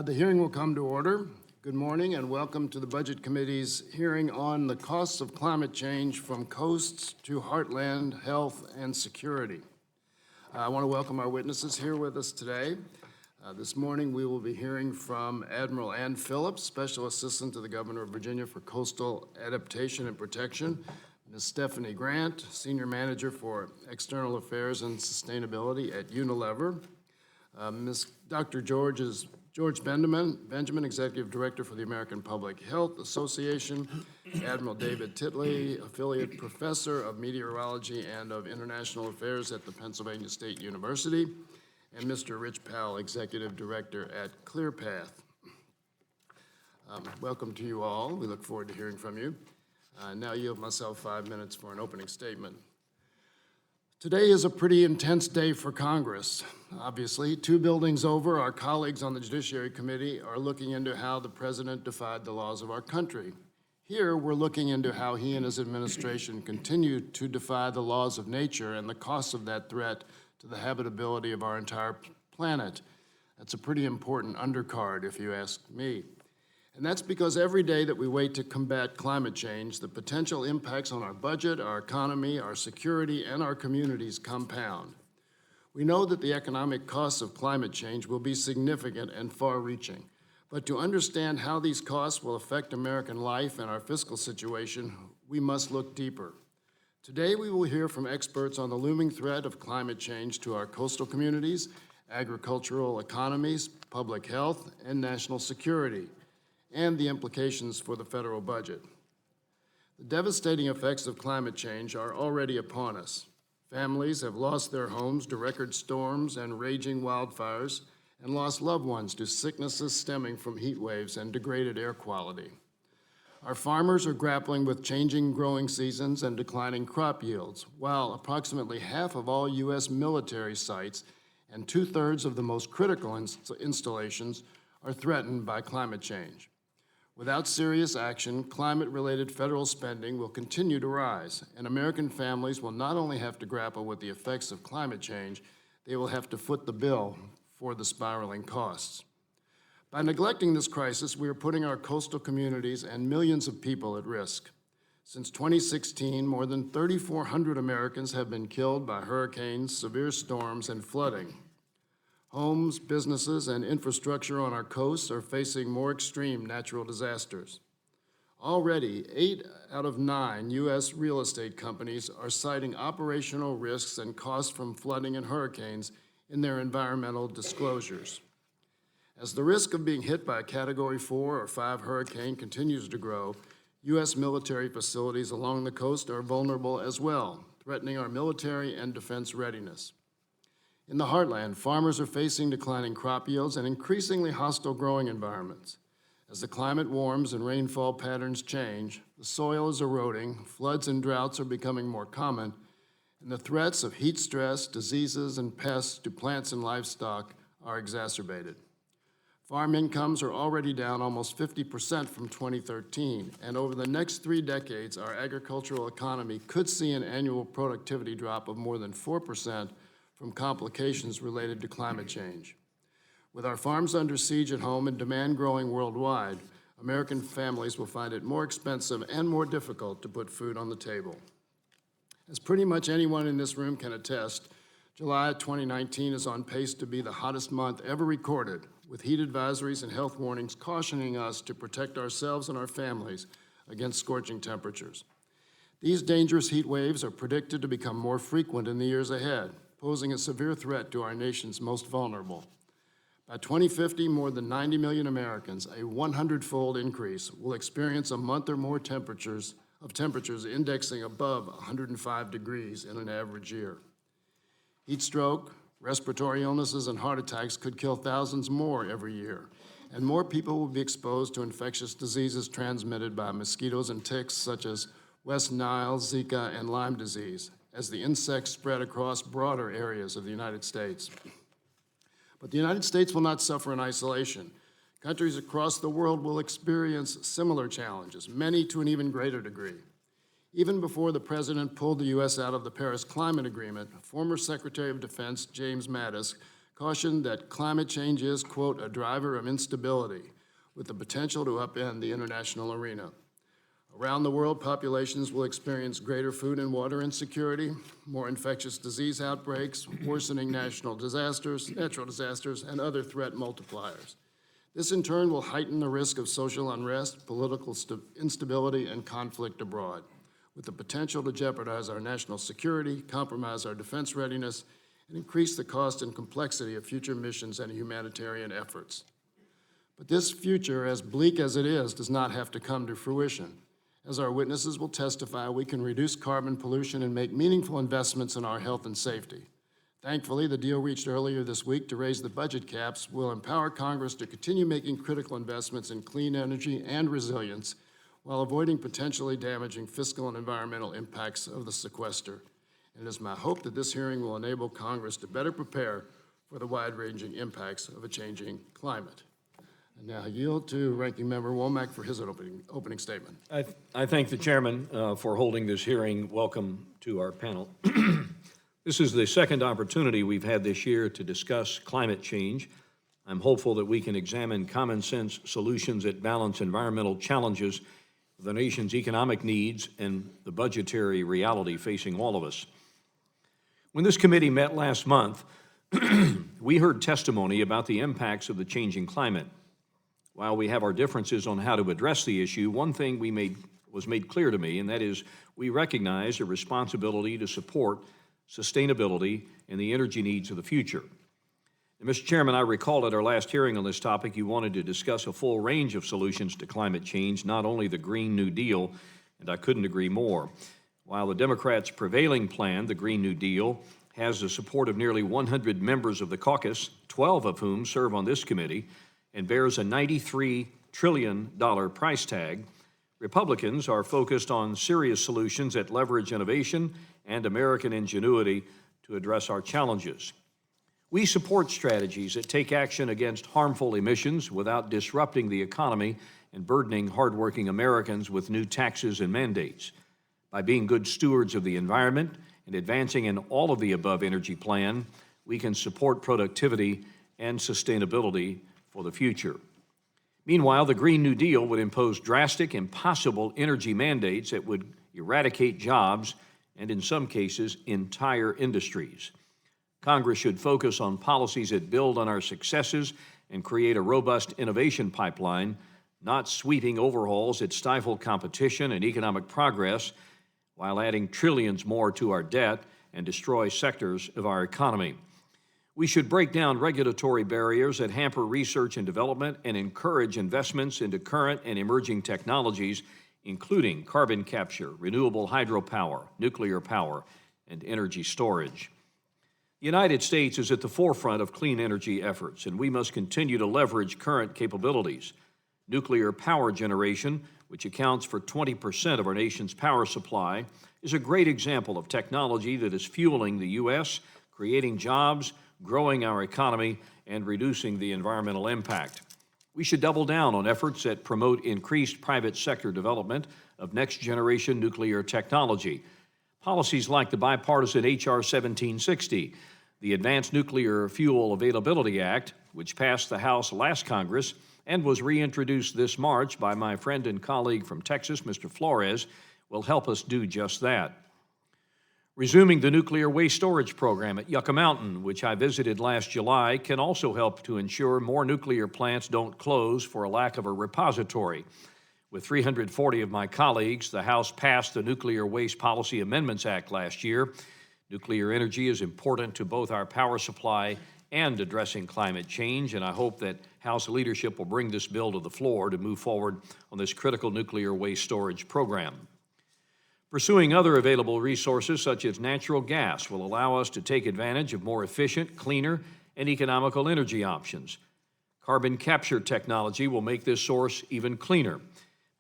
The hearing will come to order. Good morning and welcome to the Budget Committee's hearing on the costs of climate change from coasts to heartland, health, and security. I want to welcome our witnesses here with us today. This morning we will be hearing from Admiral Ann Phillips, Special Assistant to the Governor of Virginia for Coastal Adaptation and Protection, Ms. Stephanie Grant, Senior Manager for External Affairs and Sustainability at Unilever, Dr. George Benjamin, Executive Director for the American Public Health Association, Admiral David Titli, Affiliate Professor of Meteorology and of International Affairs at the Pennsylvania State University, and Mr. Rich Powell, Executive Director at ClearPath. Welcome to you all. We look forward to hearing from you. Now yield myself 5 minutes for an opening statement. Today is a pretty intense day for Congress. Obviously, 2 buildings over, our colleagues on the Judiciary Committee are looking into how the president defied the laws of our country. Here, we're looking into how he and his administration continue to defy the laws of nature and the costs of that threat to the habitability of our entire planet. That's a pretty important undercard, if you ask me. And that's because every day that we wait to combat climate change, the potential impacts on our budget, our economy, our security, and our communities compound. We know that the economic costs of climate change will be significant and far-reaching. But to understand how these costs will affect American life and our fiscal situation, we must look deeper. Today, we will hear from experts on the looming threat of climate change to our coastal communities, agricultural economies, public health, and national security, and the implications for the federal budget. The devastating effects of climate change are already upon us. Families have lost their homes to record storms and raging wildfires and lost loved ones to sicknesses stemming from heat waves and degraded air quality. Our farmers are grappling with changing growing seasons and declining crop yields, while approximately half of all U.S. military sites and 2/3 of the most critical installations are threatened by climate change. Without serious action, climate-related federal spending will continue to rise, and American families will not only have to grapple with the effects of climate change, they will have to foot the bill for the spiraling costs. By neglecting this crisis, we are putting our coastal communities and millions of people at risk. Since 2016, more than 3,400 Americans have been killed by hurricanes, severe storms, and flooding. Homes, businesses, and infrastructure on our coasts are facing more extreme natural disasters. Already, 8 out of 9 U.S. real estate companies are citing operational risks and costs from flooding and hurricanes in their environmental disclosures. As the risk of being hit by a Category 4 or 5 hurricane continues to grow, U.S. military facilities along the coast are vulnerable as well, threatening our military and defense readiness. In the Heartland, farmers are facing declining crop yields and increasingly hostile growing environments. As the climate warms and rainfall patterns change, the soil is eroding, floods and droughts are becoming more common, and the threats of heat stress, diseases, and pests to plants and livestock are exacerbated. Farm incomes are already down almost 50% from 2013, and over the next 3 decades, our agricultural economy could see an annual productivity drop of more than 4% from complications related to climate change. With our farms under siege at home and demand growing worldwide, American families will find it more expensive and more difficult to put food on the table. As pretty much anyone in this room can attest, July 2019 is on pace to be the hottest month ever recorded, with heat advisories and health warnings cautioning us to protect ourselves and our families against scorching temperatures. These dangerous heat waves are predicted to become more frequent in the years ahead, posing a severe threat to our nation's most vulnerable. By 2050, more than 90 million Americans, a 100-fold increase, will experience a month or more temperatures indexing above 105 degrees in an average year. Heat stroke, respiratory illnesses, and heart attacks could kill thousands more every year, and more people will be exposed to infectious diseases transmitted by mosquitoes and ticks such as West Nile, Zika, and Lyme disease, as the insects spread across broader areas of the United States. But the United States will not suffer in isolation. Countries across the world will experience similar challenges, many to an even greater degree. Even before the president pulled the U.S. out of the Paris Climate Agreement, former Secretary of Defense James Mattis cautioned that climate change is, quote, a driver of instability with the potential to upend the international arena. Around the world, populations will experience greater food and water insecurity, more infectious disease outbreaks, worsening natural disasters, and other threat multipliers. This in turn will heighten the risk of social unrest, political instability, and conflict abroad, with the potential to jeopardize our national security, compromise our defense readiness, and increase the cost and complexity of future missions and humanitarian efforts. But this future, as bleak as it is, does not have to come to fruition. As our witnesses will testify, we can reduce carbon pollution and make meaningful investments in our health and safety. Thankfully, the deal reached earlier this week to raise the budget caps will empower Congress to continue making critical investments in clean energy and resilience while avoiding potentially damaging fiscal and environmental impacts of the sequester. And it is my hope that this hearing will enable Congress to better prepare for the wide-ranging impacts of a changing climate. And now I yield to Ranking Member Womack for his opening statement. I thank the chairman for holding this hearing. Welcome to our panel. This is the second opportunity we've had this year to discuss climate change. I'm hopeful that we can examine common sense solutions that balance environmental challenges, the nation's economic needs, and the budgetary reality facing all of us. When this committee met last month, we heard testimony about the impacts of the changing climate. While we have our differences on how to address the issue, one thing was made clear to me, and that is we recognize a responsibility to support sustainability and the energy needs of the future. And Mr. Chairman, I recall at our last hearing on this topic, you wanted to discuss a full range of solutions to climate change, not only the Green New Deal, and I couldn't agree more. While the Democrats' prevailing plan, the Green New Deal, has the support of nearly 100 members of the Caucus, 12 of whom serve on this committee, and bears a $93 trillion price tag, Republicans are focused on serious solutions that leverage innovation and American ingenuity to address our challenges. We support strategies that take action against harmful emissions without disrupting the economy and burdening hardworking Americans with new taxes and mandates. By being good stewards of the environment and advancing an all-of-the-above energy plan, we can support productivity and sustainability for the future. Meanwhile, the Green New Deal would impose drastic, impossible energy mandates that would eradicate jobs and, in some cases, entire industries. Congress should focus on policies that build on our successes and create a robust innovation pipeline, not sweeping overhauls that stifle competition and economic progress while adding trillions more to our debt and destroy sectors of our economy. We should break down regulatory barriers that hamper research and development and encourage investments into current and emerging technologies, including carbon capture, renewable hydropower, nuclear power, and energy storage. The United States is at the forefront of clean energy efforts, and we must continue to leverage current capabilities. Nuclear power generation, which accounts for 20% of our nation's power supply, is a great example of technology that is fueling the U.S., creating jobs, growing our economy, and reducing the environmental impact. We should double down on efforts that promote increased private sector development of next-generation nuclear technology. Policies like the bipartisan H.R. 1760, the Advanced Nuclear Fuel Availability Act, which passed the House last Congress and was reintroduced this March by my friend and colleague from Texas, Mr. Flores, will help us do just that. Resuming the nuclear waste storage program at Yucca Mountain, which I visited last July, can also help to ensure more nuclear plants don't close for a lack of a repository. With 340 of my colleagues, the House passed the Nuclear Waste Policy Amendments Act last year. Nuclear energy is important to both our power supply and addressing climate change, and I hope that House leadership will bring this bill to the floor to move forward on this critical nuclear waste storage program. Pursuing other available resources, such as natural gas, will allow us to take advantage of more efficient, cleaner, and economical energy options. Carbon capture technology will make this source even cleaner.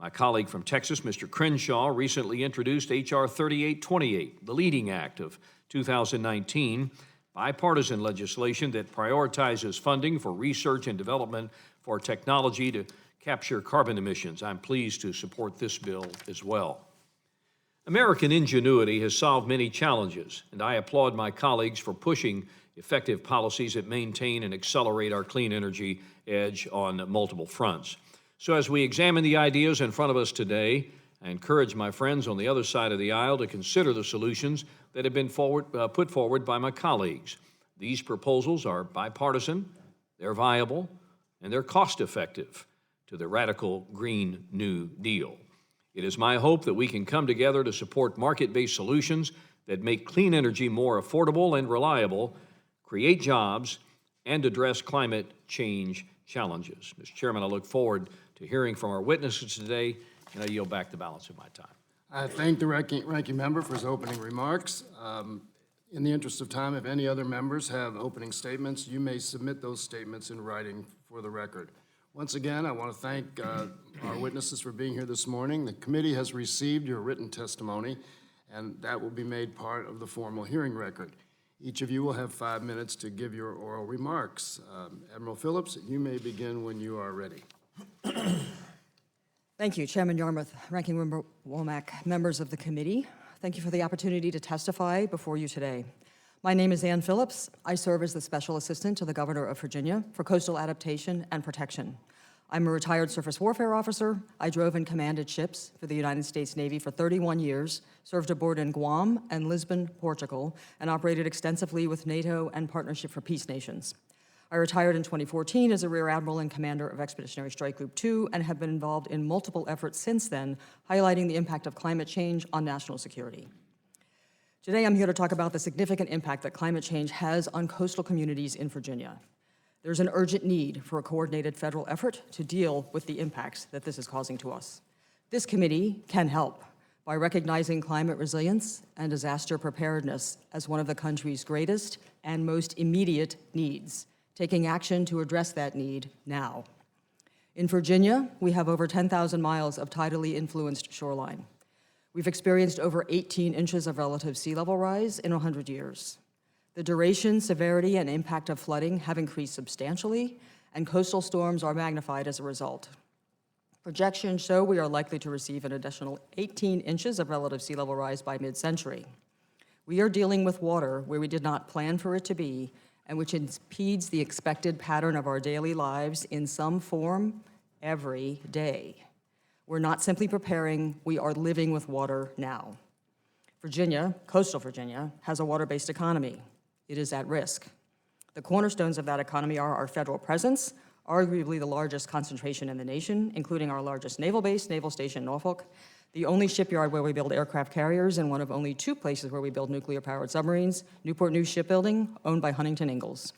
My colleague from Texas, Mr. Crenshaw, recently introduced H.R. 3828, the leading act of 2019, bipartisan legislation that prioritizes funding for research and development for technology to capture carbon emissions. I'm pleased to support this bill as well. American ingenuity has solved many challenges, and I applaud my colleagues for pushing effective policies that maintain and accelerate our clean energy edge on multiple fronts. So as we examine the ideas in front of us today, I encourage my friends on the other side of the aisle to consider the solutions that have been put forward by my colleagues. These proposals are bipartisan, they're viable, and they're cost-effective to the radical Green New Deal. It is my hope that we can come together to support market-based solutions that make clean energy more affordable and reliable, create jobs, and address climate change challenges. Mr. Chairman, I look forward to hearing from our witnesses today, and I yield back the balance of my time. I thank the ranking member for his opening remarks. In the interest of time, if any other members have opening statements, you may submit those statements in writing for the record. Once again, I want to thank our witnesses for being here this morning. The committee has received your written testimony, and that will be made part of the formal hearing record. Each of you will have 5 minutes to give your oral remarks. Admiral Phillips, you may begin when you are ready. Thank you, Chairman Yarmouth, Ranking Member Womack, members of the committee. Thank you for the opportunity to testify before you today. My name is Ann Phillips. I serve as the Special Assistant to the Governor of Virginia for Coastal Adaptation and Protection. I'm a retired surface warfare officer. I drove and commanded ships for the United States Navy for 31 years, served aboard in Guam and Lisbon, Portugal, and operated extensively with NATO and Partnership for Peace Nations. I retired in 2014 as a Rear Admiral and Commander of Expeditionary Strike Group 2 and have been involved in multiple efforts since then, highlighting the impact of climate change on national security. Today, I'm here to talk about the significant impact that climate change has on coastal communities in Virginia. There's an urgent need for a coordinated federal effort to deal with the impacts that this is causing to us. This committee can help by recognizing climate resilience and disaster preparedness as one of the country's greatest and most immediate needs, taking action to address that need now. In Virginia, we have over 10,000 miles of tidally influenced shoreline. We've experienced over 18 inches of relative sea level rise in 100 years. The duration, severity, and impact of flooding have increased substantially, and coastal storms are magnified as a result. Projections show we are likely to receive an additional 18 inches of relative sea level rise by mid-century. We are dealing with water where we did not plan for it to be, and which impedes the expected pattern of our daily lives in some form every day. We're not simply preparing, we are living with water now. Virginia, coastal Virginia, has a water-based economy. It is at risk. The cornerstones of that economy are our federal presence, arguably the largest concentration in the nation, including our largest naval base, Naval Station Norfolk, the only shipyard where we build aircraft carriers, and one of only 2 places where we build nuclear-powered submarines, Newport News Shipbuilding, owned by Huntington Ingalls.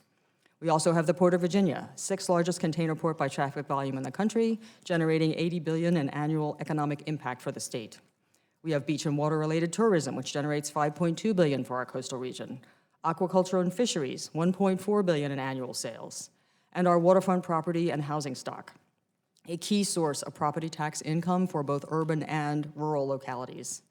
We also have the Port of Virginia, 6th largest container port by traffic volume in the country, generating $80 billion in annual economic impact for the state. We have beach and water-related tourism, which generates $5.2 billion for our coastal region. Aquaculture and fisheries, $1.4 billion in annual sales. And our waterfront property and housing stock, a key source of property tax income for both urban and rural localities.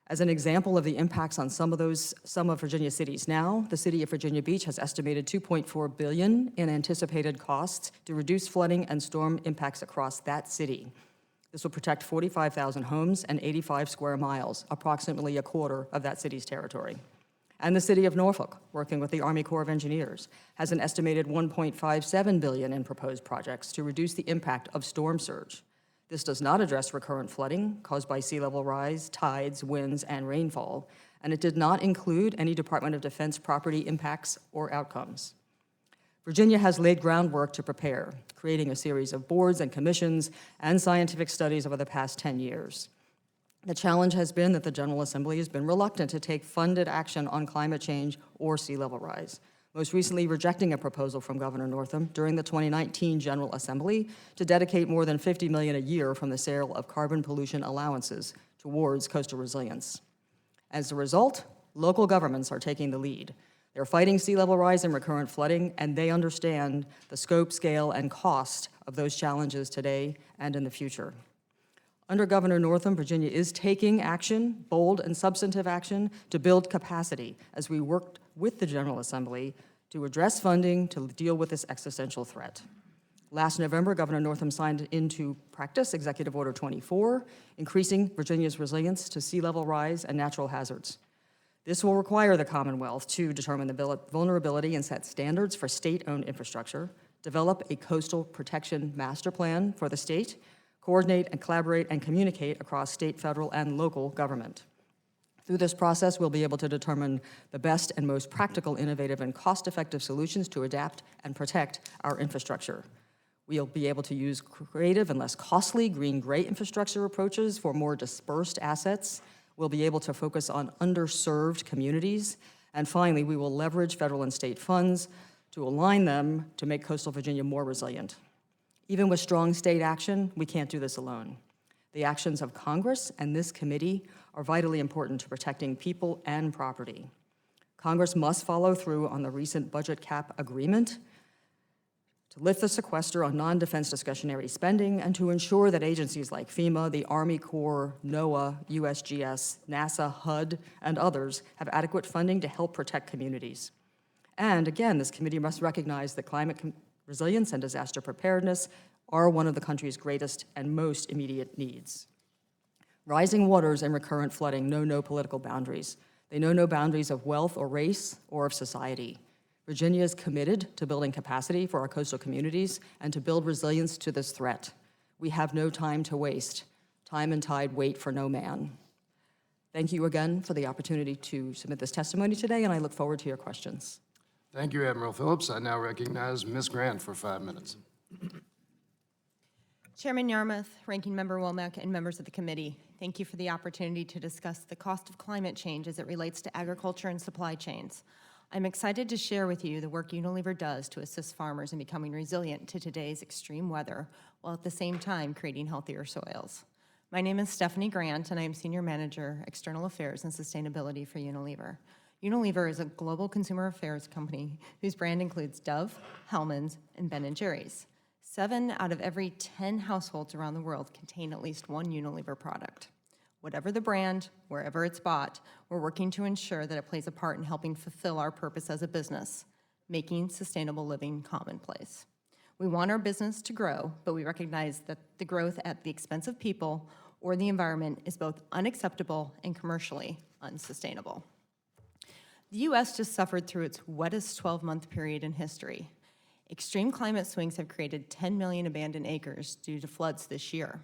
As an example of the impacts on some of Virginia's cities now, the city of Virginia Beach has estimated $2.4 billion in anticipated costs to reduce flooding and storm impacts across that city. This will protect 45,000 homes and 85 square miles, approximately a quarter of that city's territory. And the city of Norfolk, working with the Army Corps of Engineers, has an estimated $1.57 billion in proposed projects to reduce the impact of storm surge. This does not address recurrent flooding caused by sea level rise, tides, winds, and rainfall, and it did not include any Department of Defense property impacts or outcomes. Virginia has laid groundwork to prepare, creating a series of boards and commissions and scientific studies over the past 10 years. The challenge has been that the General Assembly has been reluctant to take funded action on climate change or sea level rise, most recently rejecting a proposal from Governor Northam during the 2019 General Assembly to dedicate more than $50 million a year from the sale of carbon pollution allowances towards coastal resilience. As a result, local governments are taking the lead. They're fighting sea level rise and recurrent flooding, and they understand the scope, scale, and cost of those challenges today and in the future. Under Governor Northam, Virginia is taking action, bold and substantive action, to build capacity as we worked with the General Assembly to address funding to deal with this existential threat. Last November, Governor Northam signed into practice Executive Order 24, increasing Virginia's resilience to sea level rise and natural hazards. This will require the Commonwealth to determine the vulnerability and set standards for state-owned infrastructure, develop a coastal protection master plan for the state, coordinate and collaborate and communicate across state, federal, and local government. Through this process, we'll be able to determine the best and most practical, innovative, and cost-effective solutions to adapt and protect our infrastructure. We'll be able to use creative and less costly green-gray infrastructure approaches for more dispersed assets. We'll be able to focus on underserved communities. And finally, we will leverage federal and state funds to align them to make coastal Virginia more resilient. Even with strong state action, we can't do this alone. The actions of Congress and this committee are vitally important to protecting people and property. Congress must follow through on the recent budget cap agreement to lift the sequester on non-defense discretionary spending and to ensure that agencies like FEMA, the Army Corps, NOAA, USGS, NASA, HUD, and others have adequate funding to help protect communities. And again, this committee must recognize that climate resilience and disaster preparedness are one of the country's greatest and most immediate needs. Rising waters and recurrent flooding know no political boundaries. They know no boundaries of wealth or race or of society. Virginia is committed to building capacity for our coastal communities and to build resilience to this threat. We have no time to waste. Time and tide wait for no man. Thank you again for the opportunity to submit this testimony today, and I look forward to your questions. Thank you, Admiral Phillips. I now recognize Ms. Grant for 5 minutes. Chairman Yarmouth, Ranking Member Womack, and members of the committee, thank you for the opportunity to discuss the cost of climate change as it relates to agriculture and supply chains. I'm excited to share with you the work Unilever does to assist farmers in becoming resilient to today's extreme weather, while at the same time creating healthier soils. My name is Stephanie Grant, and I am Senior Manager, External Affairs and Sustainability for Unilever. Unilever is a global consumer affairs company whose brand includes Dove, Hellmann's, and Ben & Jerry's. 7 out of every 10 households around the world contain at least one Unilever product. Whatever the brand, wherever it's bought, we're working to ensure that it plays a part in helping fulfill our purpose as a business, making sustainable living commonplace. We want our business to grow, but we recognize that the growth at the expense of people or the environment is both unacceptable and commercially unsustainable. The U.S. just suffered through its wettest 12-month period in history. Extreme climate swings have created 10 million abandoned acres due to floods this year,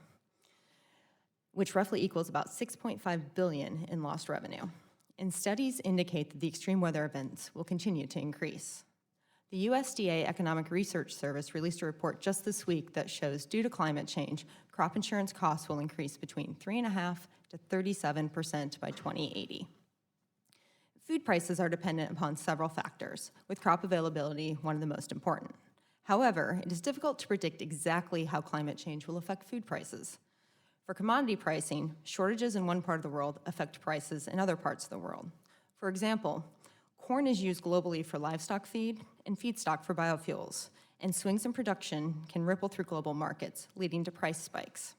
which roughly equals about $6.5 billion in lost revenue. And studies indicate that the extreme weather events will continue to increase. The USDA Economic Research Service released a report just this week that shows, due to climate change, crop insurance costs will increase between 3.5% to 37% by 2080. Food prices are dependent upon several factors, with crop availability one of the most important. However, it is difficult to predict exactly how climate change will affect food prices. For commodity pricing, shortages in one part of the world affect prices in other parts of the world. For example, corn is used globally for livestock feed and feedstock for biofuels, and swings in production can ripple through global markets, leading to price spikes.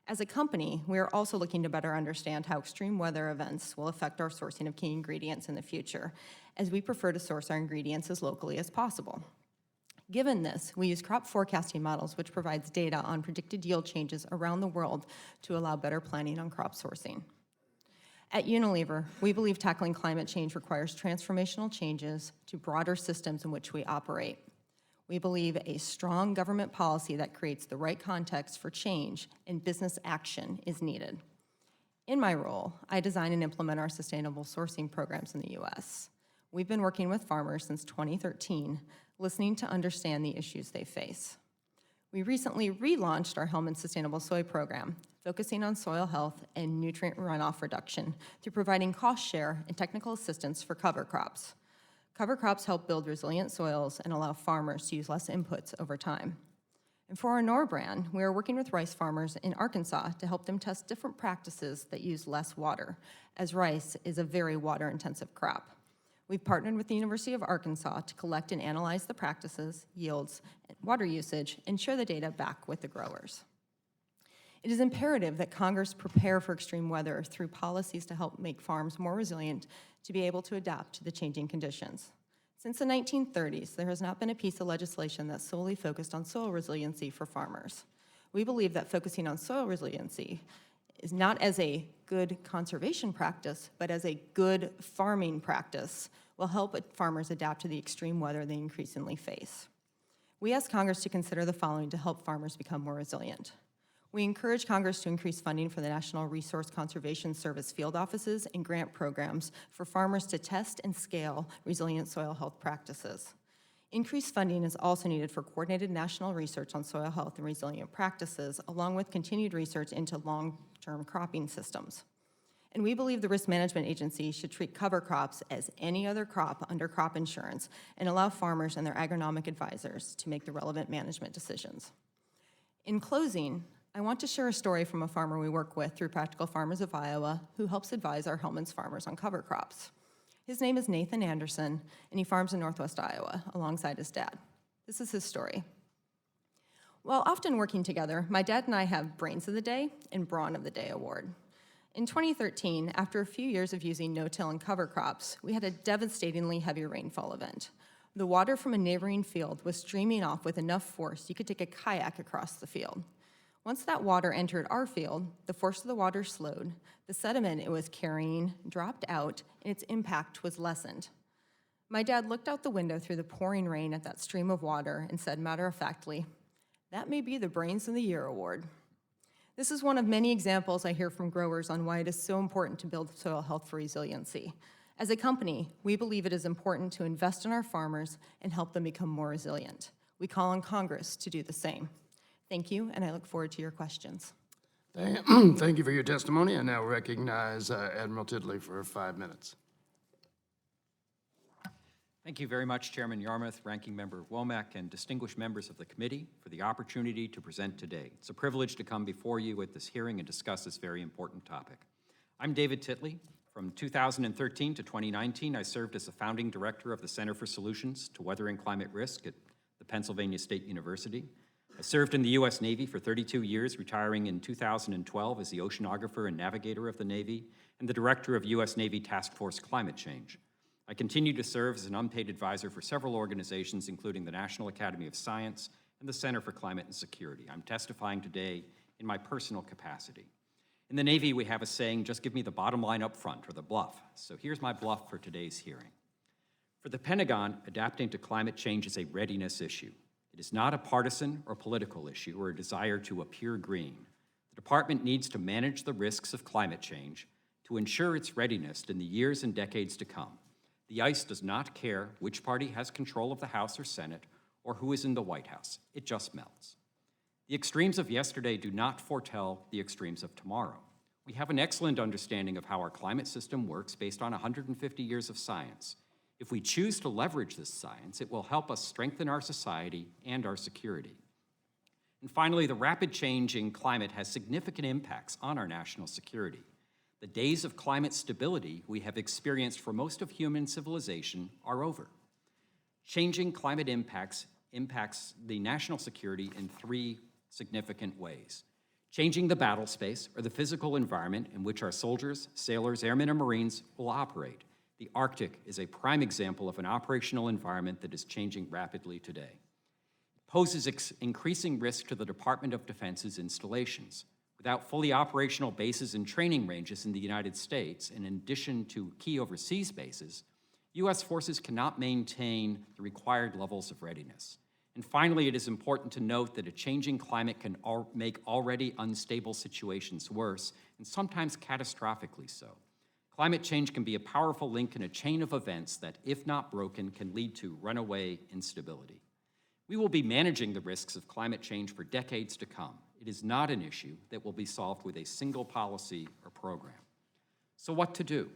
As a company, we are also looking to better understand how extreme weather events will affect our sourcing of key ingredients in the future, as we prefer to source our ingredients as locally as possible. Given this, we use crop forecasting models, which provides data on predicted yield changes around the world to allow better planning on crop sourcing. At Unilever, we believe tackling climate change requires transformational changes to broader systems in which we operate. We believe a strong government policy that creates the right context for change and business action is needed. In my role, I design and implement our sustainable sourcing programs in the U.S. We've been working with farmers since 2013, listening to understand the issues they face. We recently relaunched our Hellmann's Sustainable Soy Program, focusing on soil health and nutrient runoff reduction through providing cost share and technical assistance for cover crops. Cover crops help build resilient soils and allow farmers to use less inputs over time. And for our Knorr brand, we are working with rice farmers in Arkansas to help them test different practices that use less water, as rice is a very water-intensive crop. We've partnered with the University of Arkansas to collect and analyze the practices, yields, and water usage, and share the data back with the growers. It is imperative that Congress prepare for extreme weather through policies to help make farms more resilient to be able to adapt to the changing conditions. Since the 1930s, there has not been a piece of legislation that solely focused on soil resiliency for farmers. We believe that focusing on soil resiliency is not as a good conservation practice, but as a good farming practice, will help farmers adapt to the extreme weather they increasingly face. We ask Congress to consider the following to help farmers become more resilient. We encourage Congress to increase funding for the National Resource Conservation Service field offices and grant programs for farmers to test and scale resilient soil health practices. Increased funding is also needed for coordinated national research on soil health and resilient practices, along with continued research into long-term cropping systems. And we believe the Risk Management Agency should treat cover crops as any other crop under crop insurance and allow farmers and their agronomic advisors to make the relevant management decisions. In closing, I want to share a story from a farmer we work with through Practical Farmers of Iowa who helps advise our Hellman's farmers on cover crops. His name is Nathan Anderson, and he farms in Northwest Iowa alongside his dad. This is his story. While often working together, my dad and I have Brains of the Day and Brawn of the Day award. In 2013, after a few years of using no-till and cover crops, we had a devastatingly heavy rainfall event. The water from a neighboring field was streaming off with enough force you could take a kayak across the field. Once that water entered our field, the force of the water slowed, the sediment it was carrying dropped out, and its impact was lessened. My dad looked out the window through the pouring rain at that stream of water and said matter-of-factly, "That may be the Brains of the Year award." This is one of many examples I hear from growers on why it is so important to build soil health for resiliency. As a company, we believe it is important to invest in our farmers and help them become more resilient. We call on Congress to do the same. Thank you, and I look forward to your questions. Thank you for your testimony. I now recognize Admiral Titli for 5 minutes. Thank you very much, Chairman Yarmouth, Ranking Member Womack, and distinguished members of the committee for the opportunity to present today. It's a privilege to come before you at this hearing and discuss this very important topic. I'm David Titli. From 2013 to 2019, I served as the founding director of the Center for Solutions to Weather and Climate Risk at the Pennsylvania State University. I served in the U.S. Navy for 32 years, retiring in 2012 as the oceanographer and navigator of the Navy and the director of U.S. Navy Task Force Climate Change. I continue to serve as an unpaid advisor for several organizations, including the National Academy of Science and the Center for Climate and Security. I'm testifying today in my personal capacity. In the Navy, we have a saying, just give me the bottom line up front, or the bluff. So here's my bluff for today's hearing. For the Pentagon, adapting to climate change is a readiness issue. It is not a partisan or political issue or a desire to appear green. The department needs to manage the risks of climate change to ensure its readiness in the years and decades to come. The ice does not care which party has control of the House or Senate or who is in the White House. It just melts. The extremes of yesterday do not foretell the extremes of tomorrow. We have an excellent understanding of how our climate system works based on 150 years of science. If we choose to leverage this science, it will help us strengthen our society and our security. And finally, the rapid change in climate has significant impacts on our national security. The days of climate stability we have experienced for most of human civilization are over. Changing climate impacts the national security in 3 significant ways. Changing the battle space, or the physical environment in which our soldiers, sailors, airmen, and Marines will operate. The Arctic is a prime example of an operational environment that is changing rapidly today. It poses increasing risk to the Department of Defense's installations. Without fully operational bases and training ranges in the United States, in addition to key overseas bases, U.S. forces cannot maintain the required levels of readiness. And finally, it is important to note that a changing climate can make already unstable situations worse, and sometimes catastrophically so. Climate change can be a powerful link in a chain of events that, if not broken, can lead to runaway instability. We will be managing the risks of climate change for decades to come. It is not an issue that will be solved with a single policy or program. So what to do?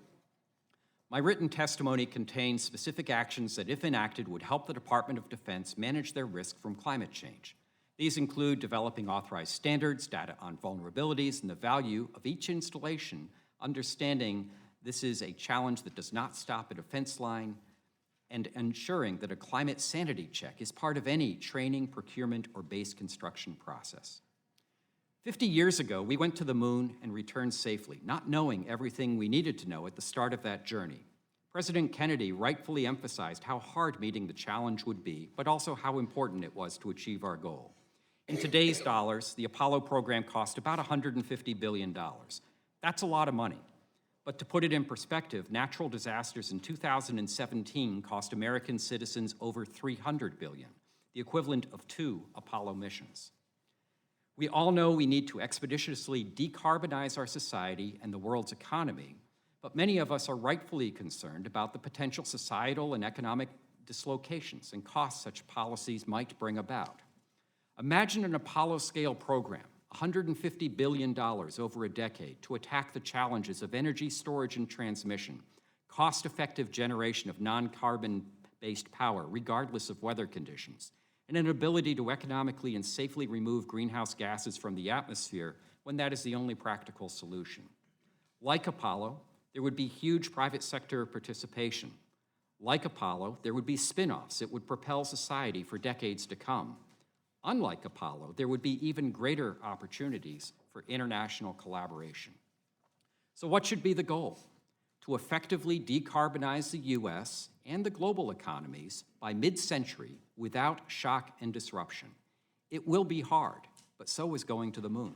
My written testimony contains specific actions that, if enacted, would help the Department of Defense manage their risk from climate change. These include developing authorized standards, data on vulnerabilities, and the value of each installation, understanding this is a challenge that does not stop at a fence line, and ensuring that a climate sanity check is part of any training, procurement, or base construction process. 50 years ago, we went to the moon and returned safely, not knowing everything we needed to know at the start of that journey. President Kennedy rightfully emphasized how hard meeting the challenge would be, but also how important it was to achieve our goal. In today's dollars, the Apollo program cost about $150 billion. That's a lot of money. But to put it in perspective, natural disasters in 2017 cost American citizens over $300 billion, the equivalent of 2 Apollo missions. We all know we need to expeditiously decarbonize our society and the world's economy, but many of us are rightfully concerned about the potential societal and economic dislocations and costs such policies might bring about. Imagine an Apollo-scale program, $150 billion over a decade, to attack the challenges of energy storage and transmission, cost-effective generation of non-carbon-based power, regardless of weather conditions, and an ability to economically and safely remove greenhouse gases from the atmosphere when that is the only practical solution. Like Apollo, there would be huge private sector participation. Like Apollo, there would be spin-offs that would propel society for decades to come. Unlike Apollo, there would be even greater opportunities for international collaboration. So what should be the goal? To effectively decarbonize the U.S. and the global economies by mid-century without shock and disruption. It will be hard, but so is going to the moon.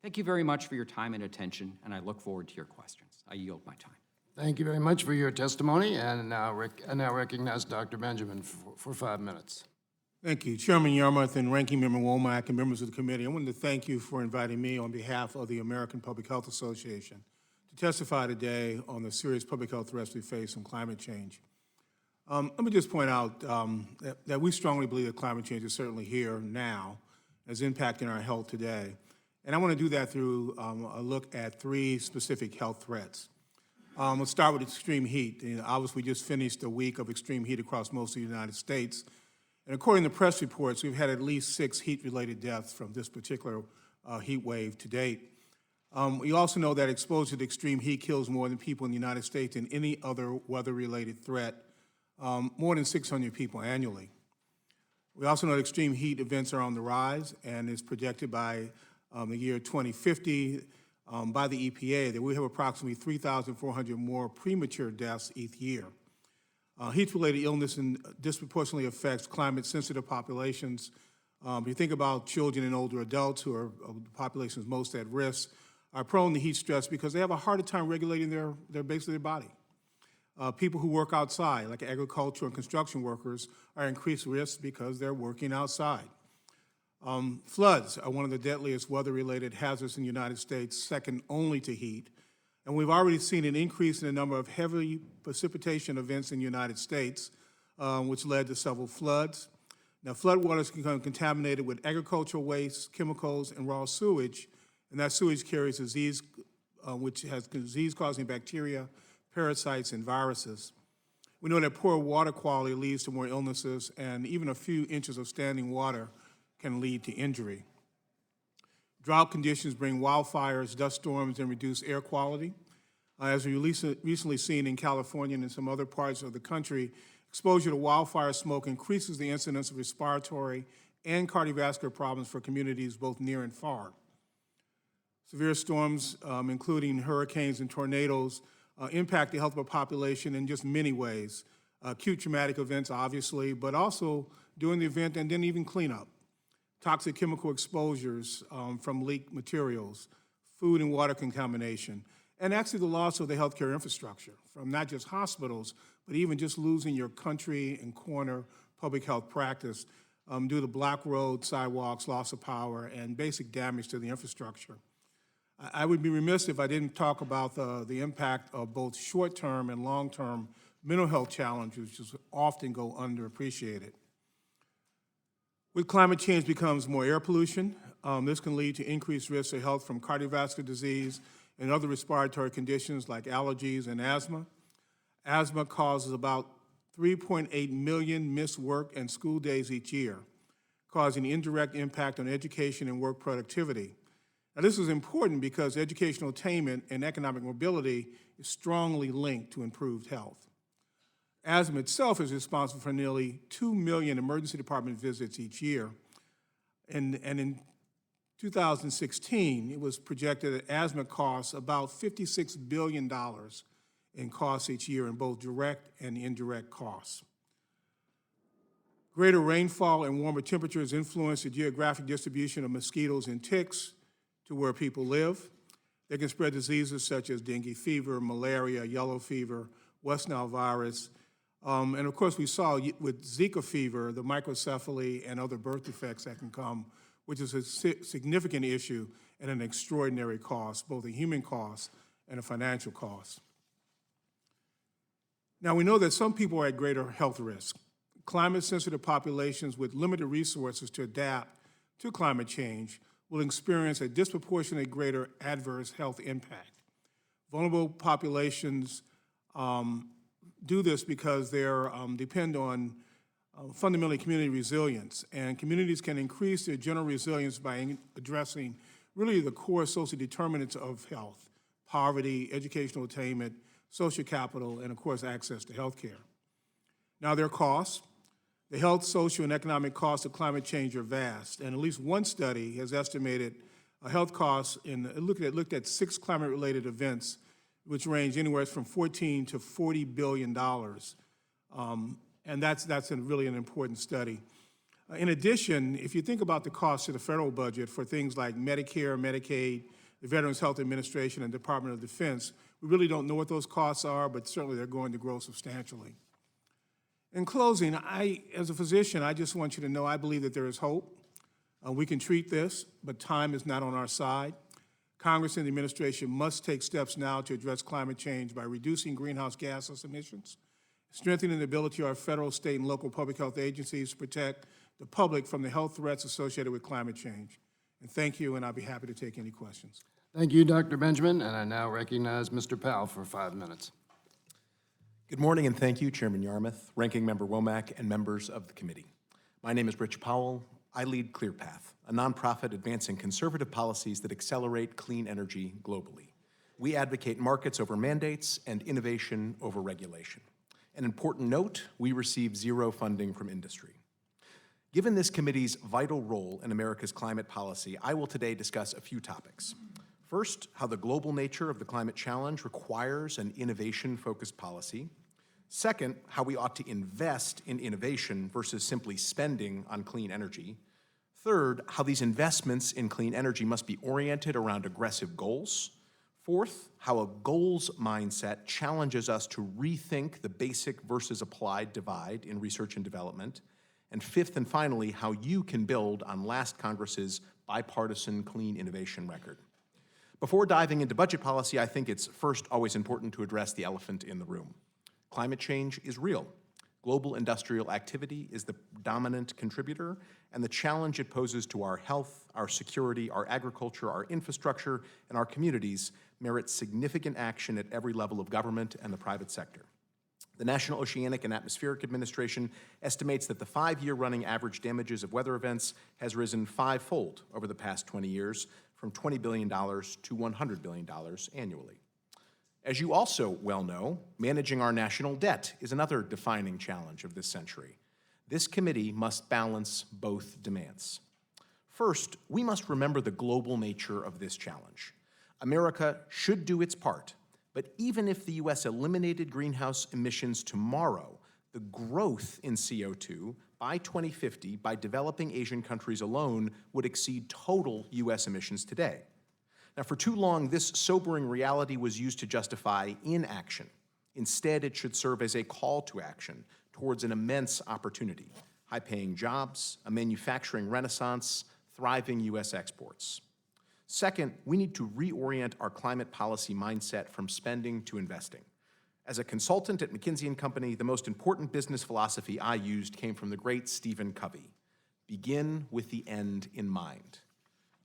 Thank you very much for your time and attention, and I look forward to your questions. I yield my time. Thank you very much for your testimony, and I now recognize Dr. Benjamin for 5 minutes. Thank you. Chairman Yarmouth and Ranking Member Womack and members of the committee, I wanted to thank you for inviting me on behalf of the American Public Health Association to testify today on the serious public health threats we face from climate change. Let me just point out that we strongly believe that climate change is certainly here now, is impacting our health today. And I want to do that through a look at 3 specific health threats. Let's start with extreme heat. Obviously, we just finished a week of extreme heat across most of the United States. And according to press reports, we've had at least 6 heat-related deaths from this particular heat wave to date. We also know that exposure to extreme heat kills more than people in the United States than any other weather-related threat, more than 600 people annually. We also know that extreme heat events are on the rise, and it's projected by the year 2050 by the EPA that we have approximately 3,400 more premature deaths each year. Heat-related illness disproportionately affects climate-sensitive populations. If you think about children and older adults who are the populations most at risk, are prone to heat stress because they have a harder time regulating their base of their body. People who work outside, like agriculture and construction workers, are increased risk because they're working outside. Floods are one of the deadliest weather-related hazards in the United States, second only to heat. And we've already seen an increase in the number of heavy precipitation events in the United States, which led to several floods. Now, floodwaters can become contaminated with agricultural waste, chemicals, and raw sewage, and that sewage carries disease, which has disease-causing bacteria, parasites, and viruses. We know that poor water quality leads to more illnesses, and even a few inches of standing water can lead to injury. Drought conditions bring wildfires, dust storms, and reduced air quality. As we recently seen in California and in some other parts of the country, exposure to wildfire smoke increases the incidence of respiratory and cardiovascular problems for communities both near and far. Severe storms, including hurricanes and tornadoes, impact the health of a population in just many ways. Acute traumatic events, obviously, but also during the event and then even cleanup. Toxic chemical exposures from leaked materials, food and water contamination, and actually the loss of the healthcare infrastructure from not just hospitals, but even just losing your country and corner public health practice due to blocked roads, sidewalks, loss of power, and basic damage to the infrastructure. I would be remiss if I didn't talk about the impact of both short-term and long-term mental health challenges, which often go underappreciated. With climate change becomes more air pollution. This can lead to increased risks of health from cardiovascular disease and other respiratory conditions like allergies and asthma. Asthma causes about 3.8 million missed work and school days each year, causing indirect impact on education and work productivity. Now, this is important because educational attainment and economic mobility is strongly linked to improved health. Asthma itself is responsible for nearly 2 million emergency department visits each year. And in 2016, it was projected that asthma costs about $56 billion in costs each year in both direct and indirect costs. Greater rainfall and warmer temperatures influence the geographic distribution of mosquitoes and ticks to where people live. They can spread diseases such as dengue fever, malaria, yellow fever, West Nile virus. And of course, we saw with Zika fever, the microcephaly and other birth defects that can come, which is a significant issue and an extraordinary cost, both a human cost and a financial cost. Now, we know that some people are at greater health risk. Climate-sensitive populations with limited resources to adapt to climate change will experience a disproportionately greater adverse health impact. Vulnerable populations do this because they depend on fundamentally community resilience, and communities can increase their general resilience by addressing really the core social determinants of health: poverty, educational attainment, social capital, and of course, access to health care. Now, there are costs. The health, social, and economic costs of climate change are vast, and at least one study has estimated a health cost looked at 6 climate-related events, which range anywhere from $14 to $40 billion, and that's really an important study. In addition, if you think about the cost to the federal budget for things like Medicare, Medicaid, the Veterans Health Administration, and Department of Defense, we really don't know what those costs are, but certainly they're going to grow substantially. In closing, as a physician, I just want you to know I believe that there is hope. We can treat this, but time is not on our side. Congress and the administration must take steps now to address climate change by reducing greenhouse gas emissions, strengthening the ability of our federal, state, and local public health agencies to protect the public from the health threats associated with climate change. And thank you, and I'll be happy to take any questions. Thank you, Dr. Benjamin, and I now recognize Mr. Powell for 5 minutes. Good morning, and thank you, Chairman Yarmouth, Ranking Member Womack, and members of the committee. My name is Rich Powell. I lead ClearPath, a nonprofit advancing conservative policies that accelerate clean energy globally. We advocate markets over mandates and innovation over regulation. An important note, we receive 0 funding from industry. Given this committee's vital role in America's climate policy, I will today discuss a few topics. First, how the global nature of the climate challenge requires an innovation-focused policy. Second, how we ought to invest in innovation versus simply spending on clean energy. Third, how these investments in clean energy must be oriented around aggressive goals. Fourth, how a goals mindset challenges us to rethink the basic versus applied divide in research and development. And fifth and finally, how you can build on last Congress's bipartisan clean innovation record. Before diving into budget policy, I think it's first always important to address the elephant in the room. Climate change is real. Global industrial activity is the dominant contributor, and the challenge it poses to our health, our security, our agriculture, our infrastructure, and our communities merits significant action at every level of government and the private sector. The National Oceanic and Atmospheric Administration estimates that the 5-year running average damages of weather events has risen 5-fold over the past 20 years, from $20 billion to $100 billion annually. As you also well know, managing our national debt is another defining challenge of this century. This committee must balance both demands. First, we must remember the global nature of this challenge. America should do its part, but even if the U.S. eliminated greenhouse emissions tomorrow, the growth in CO2 by 2050 by developing Asian countries alone would exceed total U.S. emissions today. Now, for too long, this sobering reality was used to justify inaction. Instead, it should serve as a call to action towards an immense opportunity: high-paying jobs, a manufacturing renaissance, thriving U.S. exports. Second, we need to reorient our climate policy mindset from spending to investing. As a consultant at McKinsey & Company, the most important business philosophy I used came from the great Stephen Covey: begin with the end in mind.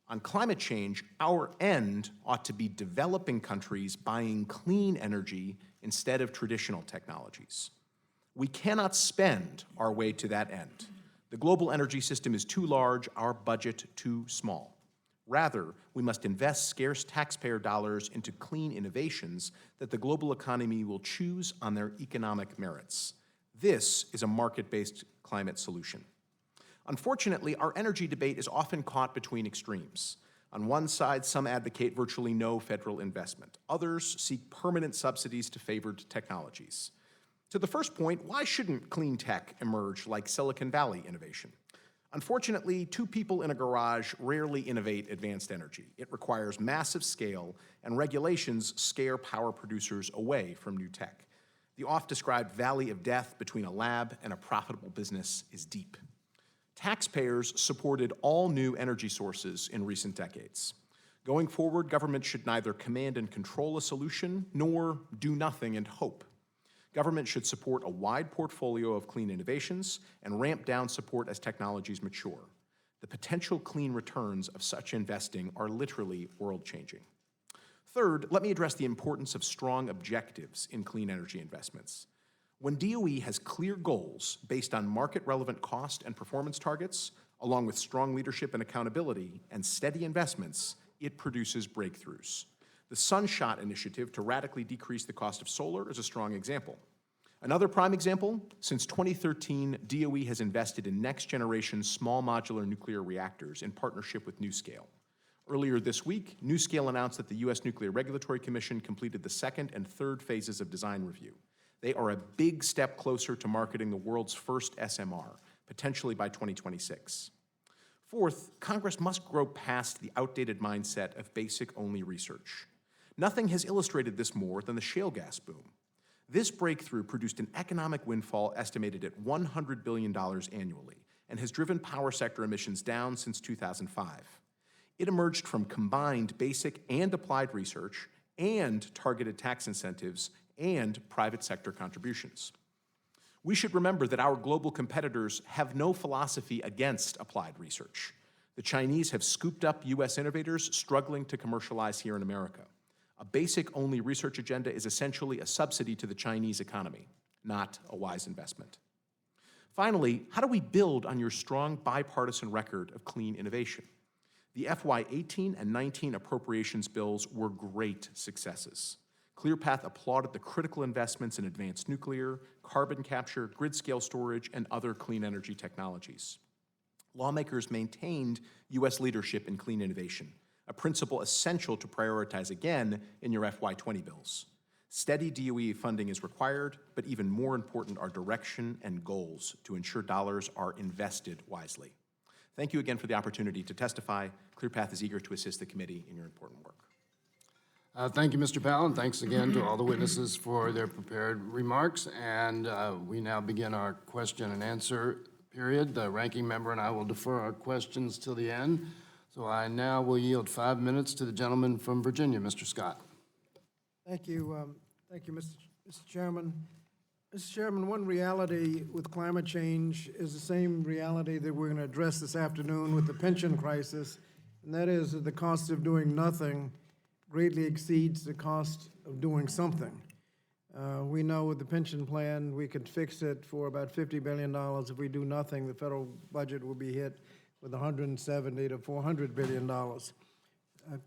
On climate change, our end ought to be developing countries buying clean energy instead of traditional technologies. We cannot spend our way to that end. The global energy system is too large, our budget too small. Rather, we must invest scarce taxpayer dollars into clean innovations that the global economy will choose on their economic merits. This is a market-based climate solution. Unfortunately, our energy debate is often caught between extremes. On one side, some advocate virtually no federal investment. Others seek permanent subsidies to favored technologies. To the first point, why shouldn't clean tech emerge like Silicon Valley innovation? Unfortunately, two people in a garage rarely innovate advanced energy. It requires massive scale, and regulations scare power producers away from new tech. The oft-described valley of death between a lab and a profitable business is deep. Taxpayers supported all new energy sources in recent decades. Going forward, government should neither command and control a solution, nor do nothing and hope. Government should support a wide portfolio of clean innovations and ramp down support as technologies mature. The potential clean returns of such investing are literally world-changing. Third, let me address the importance of strong objectives in clean energy investments. When DOE has clear goals based on market-relevant cost and performance targets, along with strong leadership and accountability and steady investments, it produces breakthroughs. The Sunshot Initiative to radically decrease the cost of solar is a strong example. Another prime example, since 2013, DOE has invested in next-generation small modular nuclear reactors in partnership with NuScale. Earlier this week, NuScale announced that the U.S. Nuclear Regulatory Commission completed the second and third phases of design review. They are a big step closer to marketing the world's first SMR, potentially by 2026. Fourth, Congress must grow past the outdated mindset of basic-only research. Nothing has illustrated this more than the shale gas boom. This breakthrough produced an economic windfall estimated at $100 billion annually and has driven power sector emissions down since 2005. It emerged from combined basic and applied research and targeted tax incentives and private sector contributions. We should remember that our global competitors have no philosophy against applied research. The Chinese have scooped up U.S. innovators struggling to commercialize here in America. A basic-only research agenda is essentially a subsidy to the Chinese economy, not a wise investment. Finally, how do we build on your strong bipartisan record of clean innovation? The FY18 and 19 appropriations bills were great successes. ClearPath applauded the critical investments in advanced nuclear, carbon capture, grid-scale storage, and other clean energy technologies. Lawmakers maintained U.S. leadership in clean innovation, a principle essential to prioritize again in your FY20 bills. Steady DOE funding is required, but even more important are direction and goals to ensure dollars are invested wisely. Thank you again for the opportunity to testify. ClearPath is eager to assist the committee in your important work. Thank you, Mr. Powell, and thanks again to all the witnesses for their prepared remarks. And we now begin our question and answer period. The ranking member and I will defer our questions till the end. So I now will yield 5 minutes to the gentleman from Virginia, Mr. Scott. Thank you, Mr. Chairman. Mr. Chairman, one reality with climate change is the same reality that we're going to address this afternoon with the pension crisis, and that is that the cost of doing nothing greatly exceeds the cost of doing something. We know with the pension plan, we could fix it for about $50 billion. If we do nothing, the federal budget will be hit with $170 to $400 billion.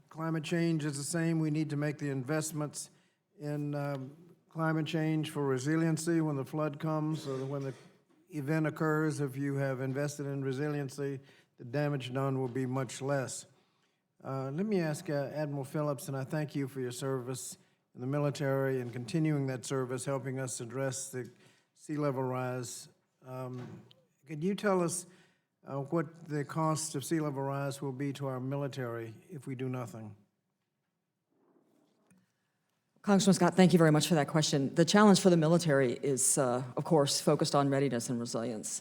Climate change is the same. We need to make the investments in climate change for resiliency when the flood comes or when the event occurs. If you have invested in resiliency, the damage done will be much less. Let me ask Admiral Phillips, and I thank you for your service in the military and continuing that service, helping us address the sea level rise. Could you tell us what the cost of sea level rise will be to our military if we do nothing? Congressman Scott, thank you very much for that question. The challenge for the military is, of course, focused on readiness and resilience.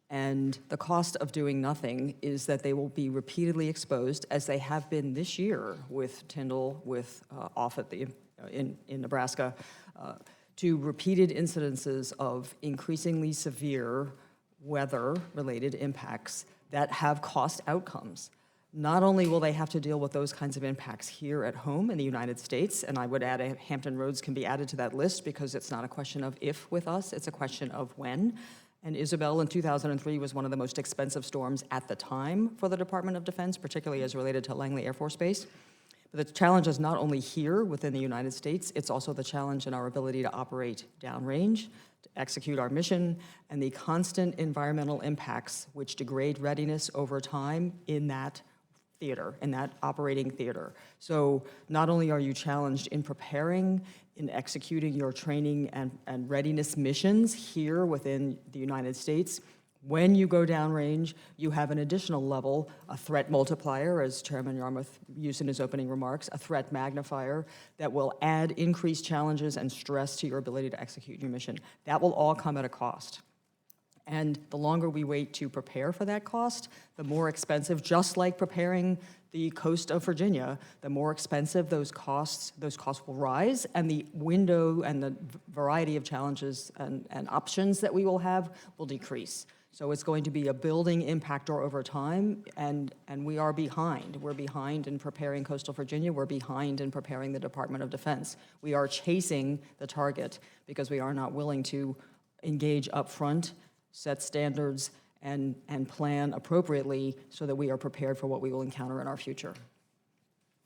And the cost of doing nothing is that they will be repeatedly exposed, as they have been this year with Tyndall, with Offutt in Nebraska, to repeated incidences of increasingly severe weather-related impacts that have cost outcomes. Not only will they have to deal with those kinds of impacts here at home in the United States, and I would add Hampton roads can be added to that list because it's not a question of if with us, it's a question of when. And Isabel in 2003 was one of the most expensive storms at the time for the Department of Defense, particularly as related to Langley Air Force Base. But the challenge is not only here within the United States, it's also the challenge in our ability to operate downrange, to execute our mission, and the constant environmental impacts which degrade readiness over time in that theater, in that operating theater. So not only are you challenged in preparing, in executing your training and readiness missions here within the United States, When you go downrange, you have an additional level, a threat multiplier, as Chairman Yarmouth used in his opening remarks, a threat magnifier that will add increased challenges and stress to your ability to execute your mission. That will all come at a cost. And the longer we wait to prepare for that cost, the more expensive, just like preparing the coast of Virginia, the more expensive those costs will rise, and the window and the variety of challenges and options that we will have will decrease. So it's going to be a building impactor over time, and we are behind. We're behind in preparing coastal Virginia. We're behind in preparing the Department of Defense. We are chasing the target because we are not willing to engage upfront, set standards, and plan appropriately so that we are prepared for what we will encounter in our future.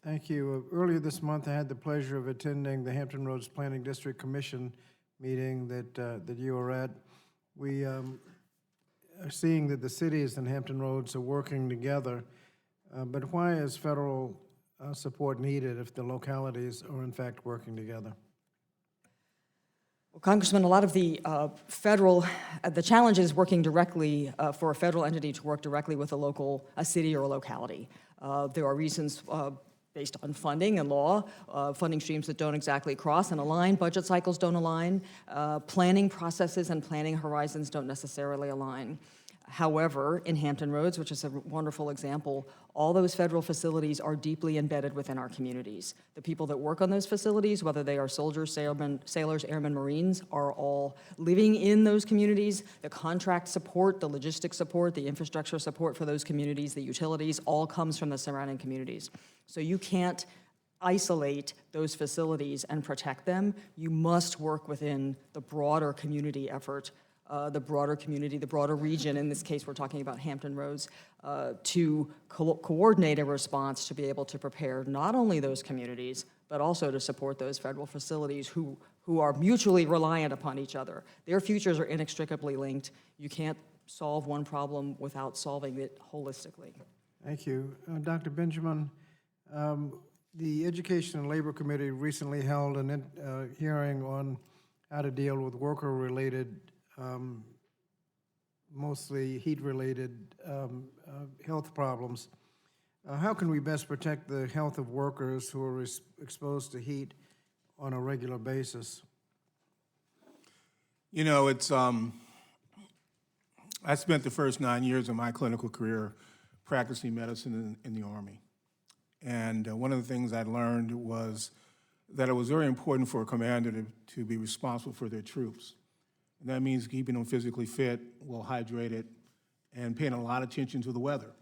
Thank you. Earlier this month, I had the pleasure of attending the Hampton Roads Planning District Commission meeting that you were at. We are seeing that the cities and Hampton Roads are working together, but why is federal support needed if the localities are in fact working together? Well, Congressman, a lot of the the challenge is working directly for a federal entity to work directly with a city or a locality. There are reasons based on funding and law, funding streams that don't exactly cross and align, budget cycles don't align, planning processes and planning horizons don't necessarily align. However, in Hampton Roads, which is a wonderful example, all those federal facilities are deeply embedded within our communities. The people that work on those facilities, whether they are soldiers, sailors, airmen, Marines, are all living in those communities. The contract support, the logistics support, the infrastructure support for those communities, the utilities, all comes from the surrounding communities. So you can't isolate those facilities and protect them. You must work within the broader community effort, the broader community, the broader region. In this case, we're talking about Hampton Roads, to coordinate a response to be able to prepare not only those communities, but also to support those federal facilities who are mutually reliant upon each other. Their futures are inextricably linked. You can't solve one problem without solving it holistically. Thank you. Dr. Benjamin, the Education and Labor Committee recently held a hearing on how to deal with worker-related, mostly heat-related health problems. How can we best protect the health of workers who are exposed to heat on a regular basis? You know, it's, I spent the first 9 years of my clinical career practicing medicine in the Army. And one of the things I learned was that it was very important for a commander to be responsible for their troops. And that means keeping them physically fit, well hydrated, and paying a lot of attention to the weather,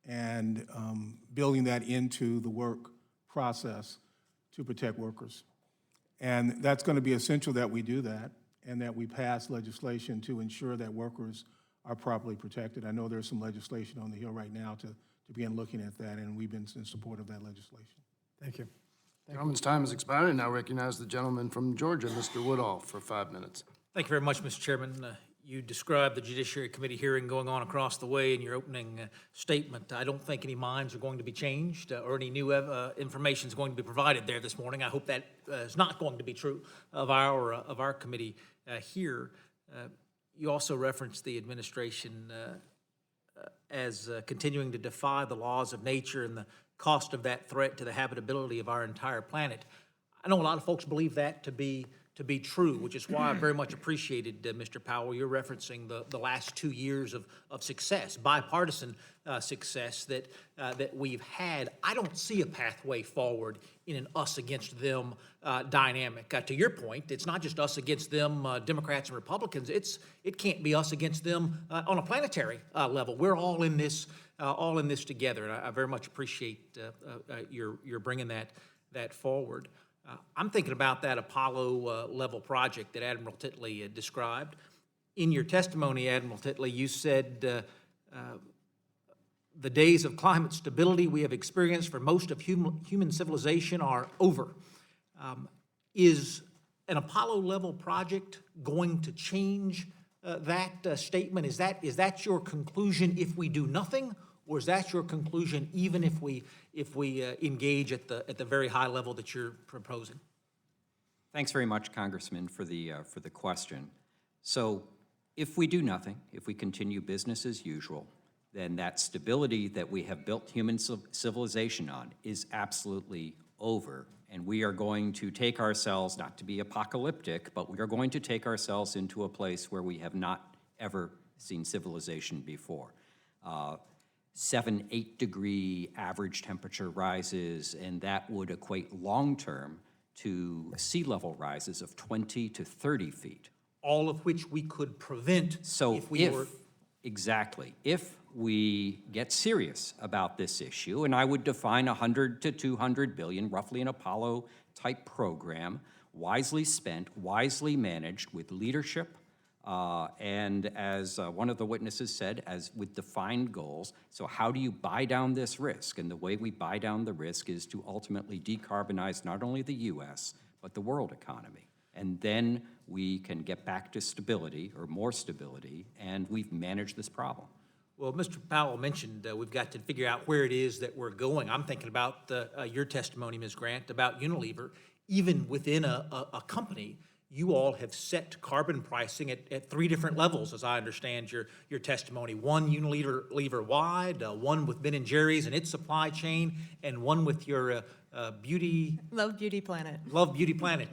and building that into the work process to protect workers. And that's going to be essential that we do that, and that we pass legislation to ensure that workers are properly protected. I know there's some legislation on the Hill right now to begin looking at that, and we've been in support of that legislation. Thank you. Gentleman's time has expired. I now recognize the gentleman from Georgia, Mr. Woodall, for 5 minutes. Thank you very much, Mr. Chairman. You described the Judiciary Committee hearing going on across the way in your opening statement. I don't think any minds are going to be changed or any new information is going to be provided there this morning. I hope that is not going to be true of our committee here. You also referenced the administration as continuing to defy the laws of nature and the cost of that threat to the habitability of our entire planet. I know a lot of folks believe that to be true, which is why I very much appreciated, Mr. Powell, you're referencing the last 2 years of success, bipartisan success that we've had. I don't see a pathway forward in an us against them dynamic. To your point, it's not just us against them, Democrats and Republicans. It can't be us against them on a planetary level. We're all in this together, and I very much appreciate your bringing that forward. I'm thinking about that Apollo level project that Admiral Titli described. In your testimony, Admiral Titli, you said the days of climate stability we have experienced for most of human civilization are over. Is an Apollo level project going to change that statement? Is that your conclusion if we do nothing? Or is that your conclusion even if we engage at the very high level that you're proposing? Thanks very much, Congressman, for the question. So If we do nothing, if we continue business as usual, then that stability that we have built human civilization on is absolutely over. And we are going to take ourselves, not to be apocalyptic, but we are going to take ourselves into a place where we have not ever seen civilization before. 7, 8 degree average temperature rises, and that would equate long-term to sea level rises of 20 to 30 feet. All of which we could prevent So if we were. Exactly, if we get serious about this issue, and I would define 100 to 200 billion, roughly an Apollo-type program, wisely spent, wisely managed with leadership, and as one of the witnesses said, as with defined goals. So how do you buy down this risk? And the way we buy down the risk is to ultimately decarbonize not only the U.S., but the world economy. And then we can get back to stability, or more stability, and we've managed this problem. Well, Mr. Powell mentioned we've got to figure out where it is that we're going. I'm thinking about your testimony, Ms. Grant, about Unilever. Even within a company, you all have set carbon pricing at 3 different levels, as I understand your testimony. One Unilever-wide, one with Ben & Jerry's and its supply chain, and one with your Love Beauty Planet. Love Beauty Planet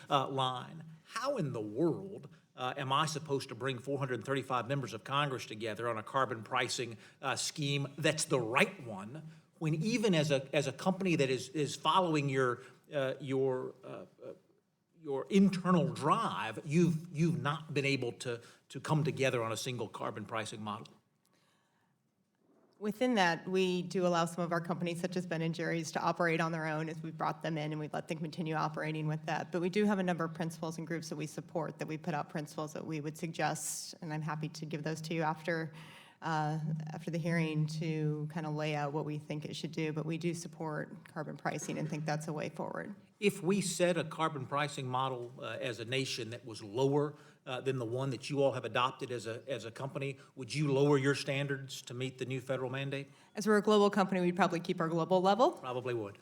line. How in the world am I supposed to bring 435 members of Congress together on a carbon pricing scheme that's the right one, when even as a company that is following your internal drive, you've not been able to come together on a single carbon pricing model? Within that, we do allow some of our companies, such as Ben & Jerry's, to operate on their own as we brought them in, and we let them continue operating with that. But we do have a number of principles and groups that we support, that we put out principles that we would suggest, and I'm happy to give those to you after the hearing to kind of lay out what we think it should do. But we do support carbon pricing and think that's a way forward. If we set a carbon pricing model as a nation that was lower than the one that you all have adopted as a company, would you lower your standards to meet the new federal mandate? As we're a global company, we'd probably keep our global level. Probably would.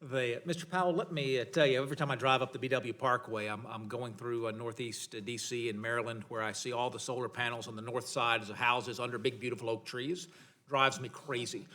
Mr. Powell, let me tell you, every time I drive up the BW Parkway, I'm going through Northeast D.C. and Maryland, where I see all the solar panels on the north sides of houses under big, beautiful oak trees. Drives me crazy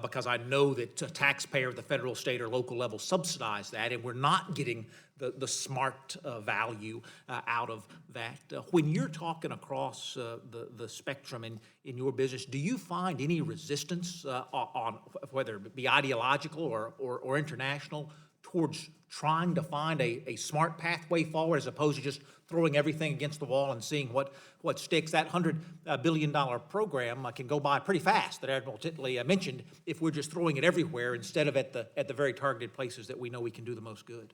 because I know that a taxpayer at the federal, state, or local level subsidize that, and we're not getting the smart value out of that. When you're talking across the spectrum in your business, do you find any resistance on whether it be ideological or international towards trying to find a smart pathway forward, as opposed to just throwing everything against the wall and seeing what sticks? That $100 billion program can go by pretty fast, that Admiral Titli mentioned, if we're just throwing it everywhere instead of at the very targeted places that we know we can do the most good.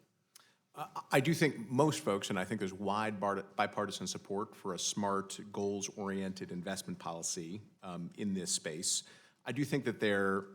I do think most folks, and I think there's wide bipartisan support for a smart, goals-oriented investment policy in this space. I do think that there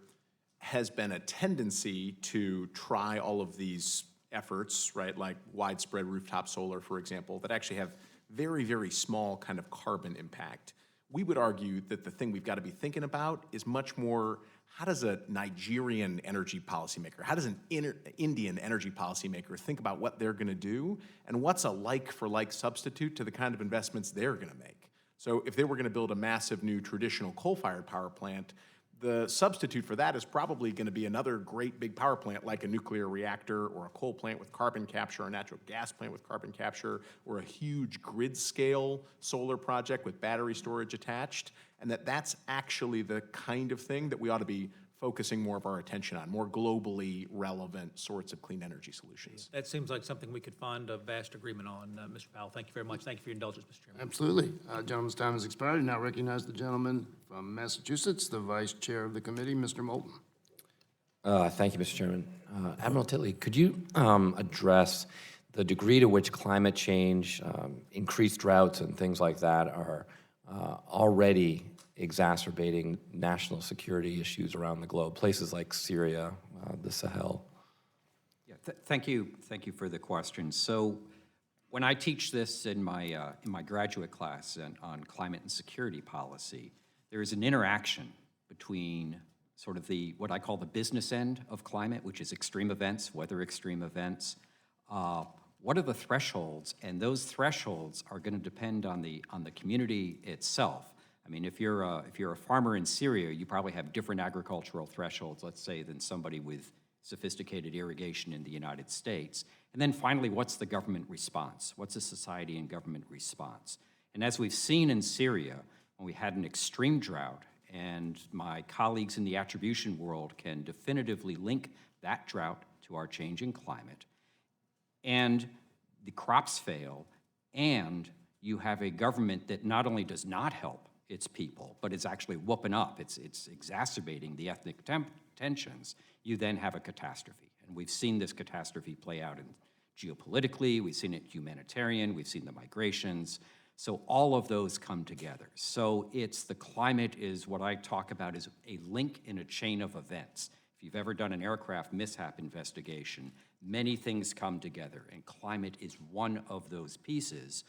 has been a tendency to try all of these efforts, right, like widespread rooftop solar, for example, that actually have very, very small kind of carbon impact. We would argue that the thing we've got to be thinking about is much more, how does a Nigerian energy policymaker, how does an Indian energy policymaker think about what they're going to do, and what's a like-for-like substitute to the kind of investments they're going to make? So if they were going to build a massive new traditional coal-fired power plant, the substitute for that is probably going to be another great big power plant like a nuclear reactor, or a coal plant with carbon capture, or a natural gas plant with carbon capture, or a huge grid-scale solar project with battery storage attached, and that's actually the kind of thing that we ought to be focusing more of our attention on, more globally relevant sorts of clean energy solutions. That seems like something we could find a vast agreement on, Mr. Powell. Thank you very much. Thank you for your indulgence, Mr. Chairman. Absolutely. Gentleman's time has expired. I now recognize the gentleman from Massachusetts, the Vice Chair of the committee, Mr. Moulton. Thank you, Mr. Chairman. Admiral Titli, could you address the degree to which climate change, increased droughts, and things like that are already exacerbating national security issues around the globe, places like Syria, the Sahel? Yeah, thank you for the question. So when I teach this in my graduate class on climate and security policy, there is an interaction between sort of what I call the business end of climate, which is extreme events, weather extreme events, What are the thresholds? And those thresholds are going to depend on the community itself. I mean, if you're a farmer in Syria, you probably have different agricultural thresholds, let's say, than somebody with sophisticated irrigation in the United States. And then finally, what's the government response? What's the society and government response? And as we've seen in Syria, when we had an extreme drought, and my colleagues in the attribution world can definitively link that drought to our changing climate, and the crops fail, and you have a government that not only does not help its people, but it's actually whooping up, it's exacerbating the ethnic tensions, you then have a catastrophe. And we've seen this catastrophe play out in geopolitically, we've seen it humanitarian, we've seen the migrations. So all of those come together. So the climate is what I talk about as a link in a chain of events. If you've ever done an aircraft mishap investigation, many things come together, and climate is one of those pieces.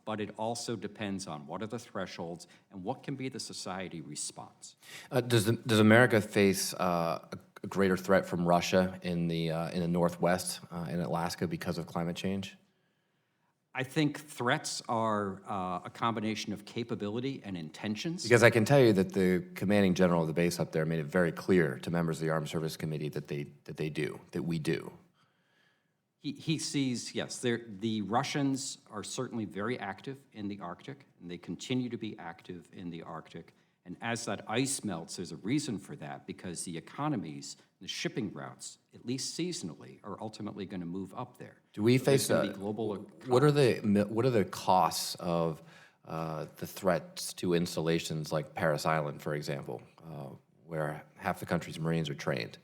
But it also depends on what are the thresholds and what can be the society response. Does America face a greater threat from Russia in the Northwest, in Alaska, because of climate change? I think threats are a combination of capability and intentions. Because I can tell you that the commanding general of the base up there made it very clear to members of the Armed Service Committee that we do. He sees, yes, the Russians are certainly very active in the Arctic, and they continue to be active in the Arctic. And as that ice melts, there's a reason for that, because the economies, the shipping routes, at least seasonally, are ultimately going to move up there. Do we face global? What are the costs of the threats to installations like Paris Island, for example, where half the country's Marines are trained?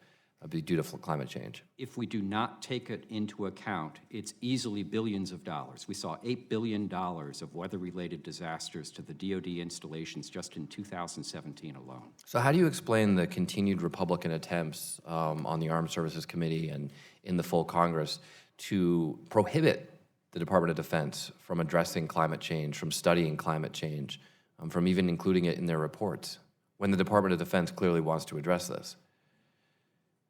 Due to climate change. If we do not take it into account, it's easily billions of dollars. We saw $8 billion of weather-related disasters to the DoD installations just in 2017 alone. So how do you explain the continued Republican attempts on the Armed Services Committee and in the full Congress to prohibit the Department of Defense from addressing climate change, from studying climate change, from even including it in their reports, when the Department of Defense clearly wants to address this?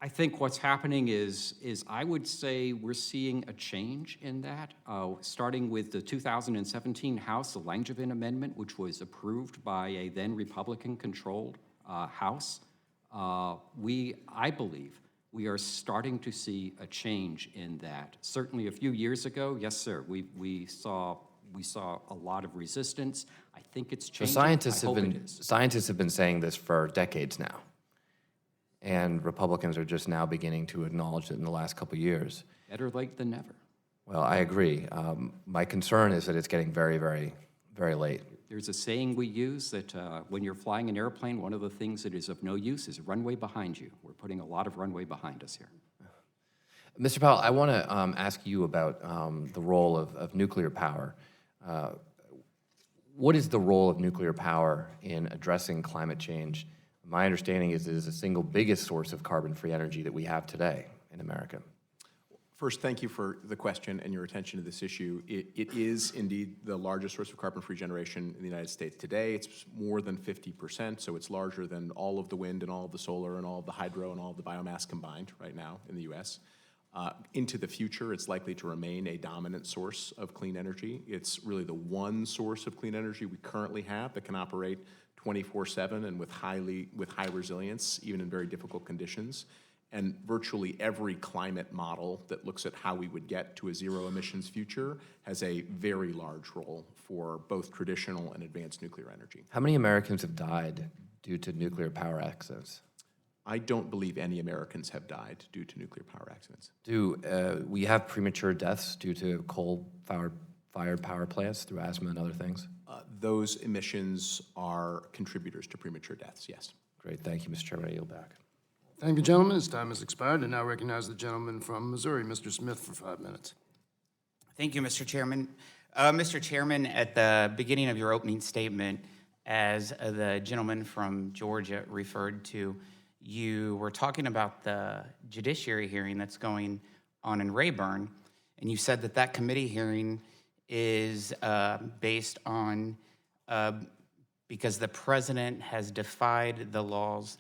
I think what's happening is I would say we're seeing a change in that, starting with the 2017 House, the Langevin Amendment, which was approved by a then Republican-controlled House. I believe we are starting to see a change in that. Certainly a few years ago, yes, sir, we saw a lot of resistance. I think it's changing. Scientists have been saying this for decades now. And Republicans are just now beginning to acknowledge it in the last couple of years. Better late than never. Well, I agree. My concern is that it's getting very, very, very late. There's a saying we use that when you're flying an airplane, one of the things that is of no use is runway behind you. We're putting a lot of runway behind us here. Mr. Powell, I want to ask you about the role of nuclear power. What is the role of nuclear power in addressing climate change? My understanding is it is the single biggest source of carbon-free energy that we have today in America. First, thank you for the question and your attention to this issue. It is indeed the largest source of carbon-free generation in the United States today. It's more than 50%, so it's larger than all of the wind and all of the solar and all of the hydro and all of the biomass combined right now in the U.S. Into the future, it's likely to remain a dominant source of clean energy. It's really the one source of clean energy we currently have that can operate 24/7 and with high resilience, even in very difficult conditions. And virtually every climate model that looks at how we would get to a zero emissions future has a very large role for both traditional and advanced nuclear energy. How many Americans have died due to nuclear power accidents? I don't believe any Americans have died due to nuclear power accidents. Do we have premature deaths due to coal-fired power plants through asthma and other things? Those emissions are contributors to premature deaths, yes. Great, thank you, Mr. Chairman. I yield back. Thank you, gentlemen. His time has expired. I now recognize the gentleman from Missouri, Mr. Smith, for 5 minutes. Thank you, Mr. Chairman. Mr. Chairman, at the beginning of your opening statement, as the gentleman from Georgia referred to, you were talking about the judiciary hearing that's going on in Rayburn, and you said that that committee hearing is based on, because the president has defied the laws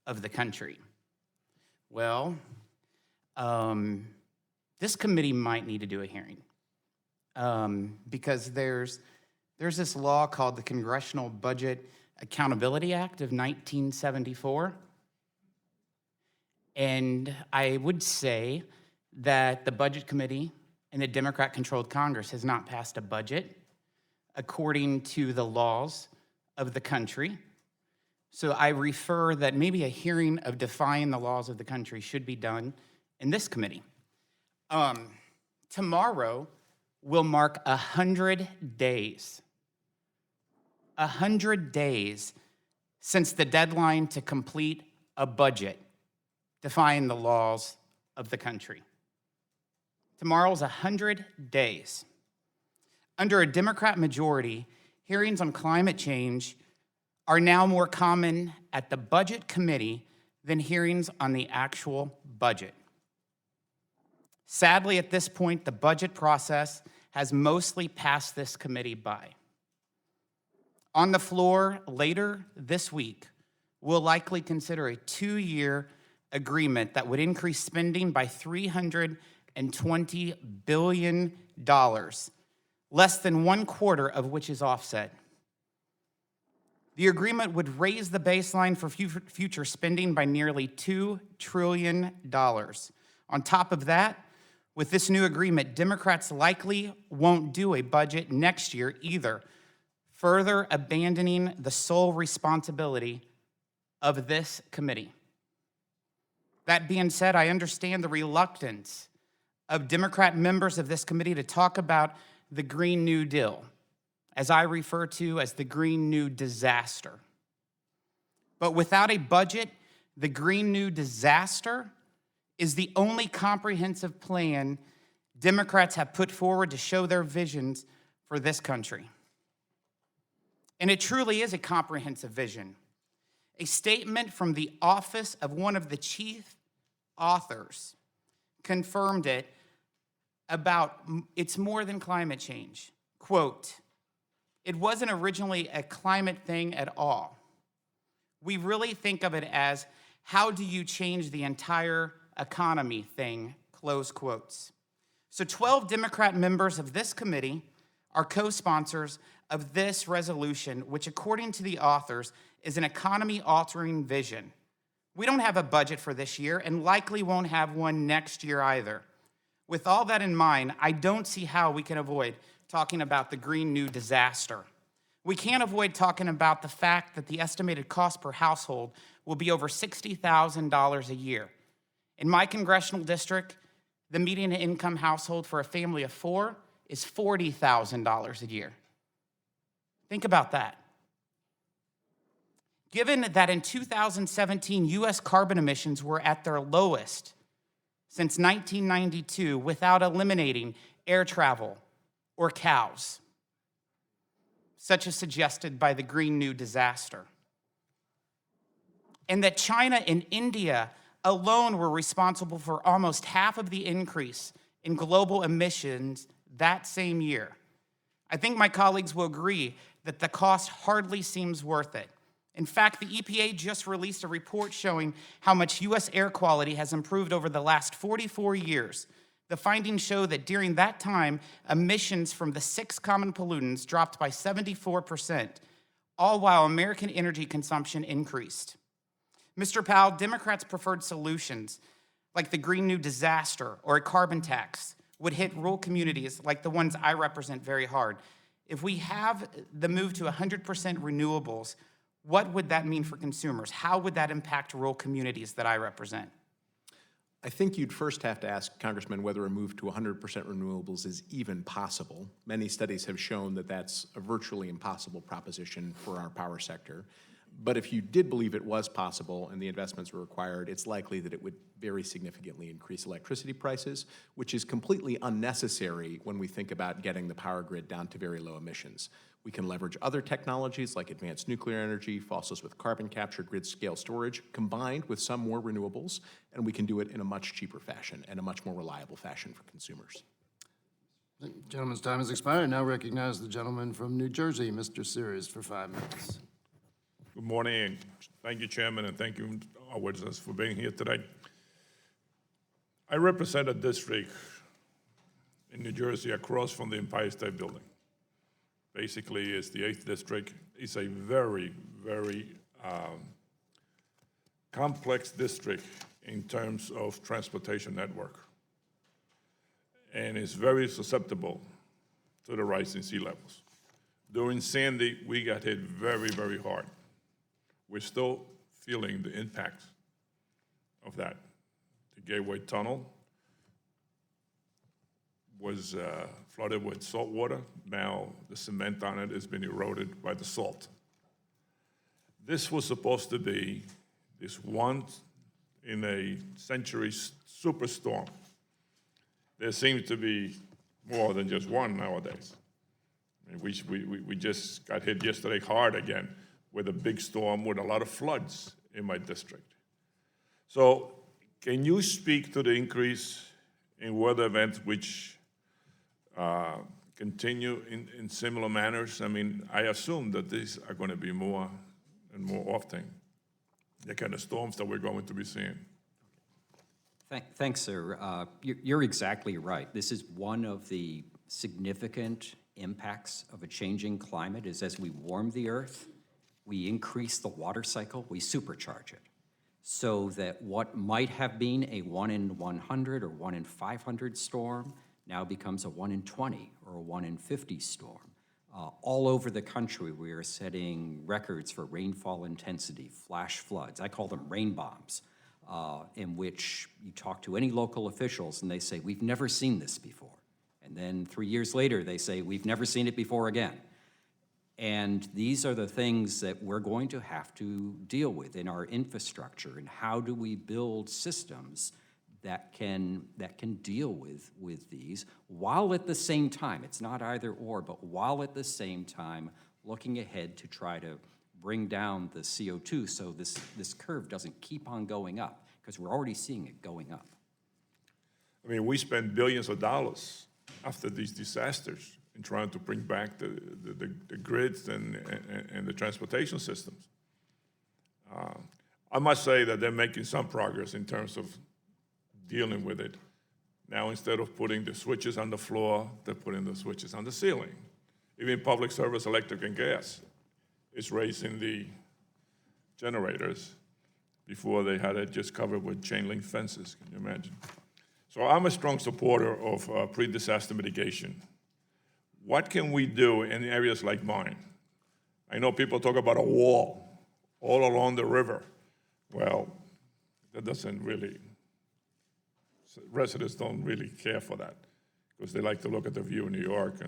of the country. Well, this committee might need to do a hearing. Because there's this law called the Congressional Budget Accountability Act of 1974. And I would say that the Budget Committee and the Democrat-controlled Congress has not passed a budget according to the laws of the country. So I refer that maybe a hearing of defying the laws of the country should be done in this committee. Tomorrow will mark 100 days. 100 days since the deadline to complete a budget defying the laws of the country. Tomorrow's 100 days. Under a Democrat majority, hearings on climate change are now more common at the Budget Committee than hearings on the actual budget. Sadly, at this point, the budget process has mostly passed this committee by. On the floor later this week, we'll likely consider a 2-year agreement that would increase spending by $320 billion, less than 1/4 of which is offset. The agreement would raise the baseline for future spending by nearly $2 trillion. On top of that, with this new agreement, Democrats likely won't do a budget next year either, further abandoning the sole responsibility of this committee. That being said, I understand the reluctance of Democrat members of this committee to talk about the Green New Deal, as I refer to as the Green New Disaster. But without a budget, the Green New Disaster is the only comprehensive plan Democrats have put forward to show their visions for this country. And it truly is a comprehensive vision. A statement from the office of one of the chief authors confirmed it about it's more than climate change. Quote, "It wasn't originally a climate thing at all. We really think of it as how do you change the entire economy thing," close quotes. So 12 Democrat members of this committee are co-sponsors of this resolution, which according to the authors is an economy-altering vision. We don't have a budget for this year and likely won't have one next year either. With all that in mind, I don't see how we can avoid talking about the Green New Disaster. We can't avoid talking about the fact that the estimated cost per household will be over $60,000 a year. In my congressional district, the median income household for a family of 4 is $40,000 a year. Think about that. Given that in 2017, U.S. carbon emissions were at their lowest since 1992 without eliminating air travel or cows, such as suggested by the Green New Disaster, and that China and India alone were responsible for almost half of the increase in global emissions that same year. I think my colleagues will agree that the cost hardly seems worth it. In fact, the EPA just released a report showing how much U.S. air quality has improved over the last 44 years. The findings show that during that time, emissions from the 6 common pollutants dropped by 74%, all while American energy consumption increased. Mr. Powell, Democrats' preferred solutions, like the Green New Disaster or a carbon tax, would hit rural communities like the ones I represent very hard. If we have the move to 100% renewables, what would that mean for consumers? How would that impact rural communities that I represent? I think you'd first have to ask Congressman whether a move to 100% renewables is even possible. Many studies have shown that that's a virtually impossible proposition for our power sector. But if you did believe it was possible and the investments were required, it's likely that it would very significantly increase electricity prices, which is completely unnecessary when we think about getting the power grid down to very low emissions. We can leverage other technologies like advanced nuclear energy, fossils with carbon capture, grid-scale storage, combined with some more renewables, and we can do it in a much cheaper fashion and a much more reliable fashion for consumers. The gentleman's time has expired. I now recognize the gentleman from New Jersey, Mr. Sears, for 5 minutes. Good morning. Thank you, Chairman, and thank you, our witnesses, for being here today. I represent a district in New Jersey across from the Empire State Building. Basically, it's the 8th district. It's a very, very complex district in terms of transportation network. And it's very susceptible to the rising sea levels. During Sandy, we got hit very, very hard. We're still feeling the impact of that. The Gateway Tunnel was flooded with salt water. Now the cement on it has been eroded by the salt. This was supposed to be this once in a century superstorm. There seems to be more than just one nowadays. I mean, we just got hit yesterday hard again with a big storm with a lot of floods in my district. So can you speak to the increase in weather events which continue in similar manners? I mean, I assume that these are going to be more and more often, the kind of storms that we're going to be seeing. Thanks, sir. You're exactly right. This is one of the significant impacts of a changing climate is as we warm the earth, we increase the water cycle, we supercharge it. So that what might have been a 1 in 100 or 1 in 500 storm now becomes a 1 in 20 or a 1 in 50 storm. All over the country, we are setting records for rainfall intensity, flash floods. I call them rain bombs, in which you talk to any local officials and they say, we've never seen this before. And then 3 years later, they say, we've never seen it before again. And these are the things that we're going to have to deal with in our infrastructure. And how do we build systems that can deal with these, while at the same time, it's not either or, but while at the same time looking ahead to try to bring down the CO2 so this curve doesn't keep on going up, because we're already seeing it going up. I mean, we spend billions of dollars after these disasters in trying to bring back the grids and the transportation systems. I must say that they're making some progress in terms of dealing with it. Now, instead of putting the switches on the floor, they're putting the switches on the ceiling. Even public service, electric and gas is raising the generators before they had it just covered with chain link fences, can you imagine? So I'm a strong supporter of pre-disaster mitigation. What can we do in areas like mine? I know people talk about a wall all along the river. Well, that doesn't really, residents don't really care for that because they like to look at the view in New York,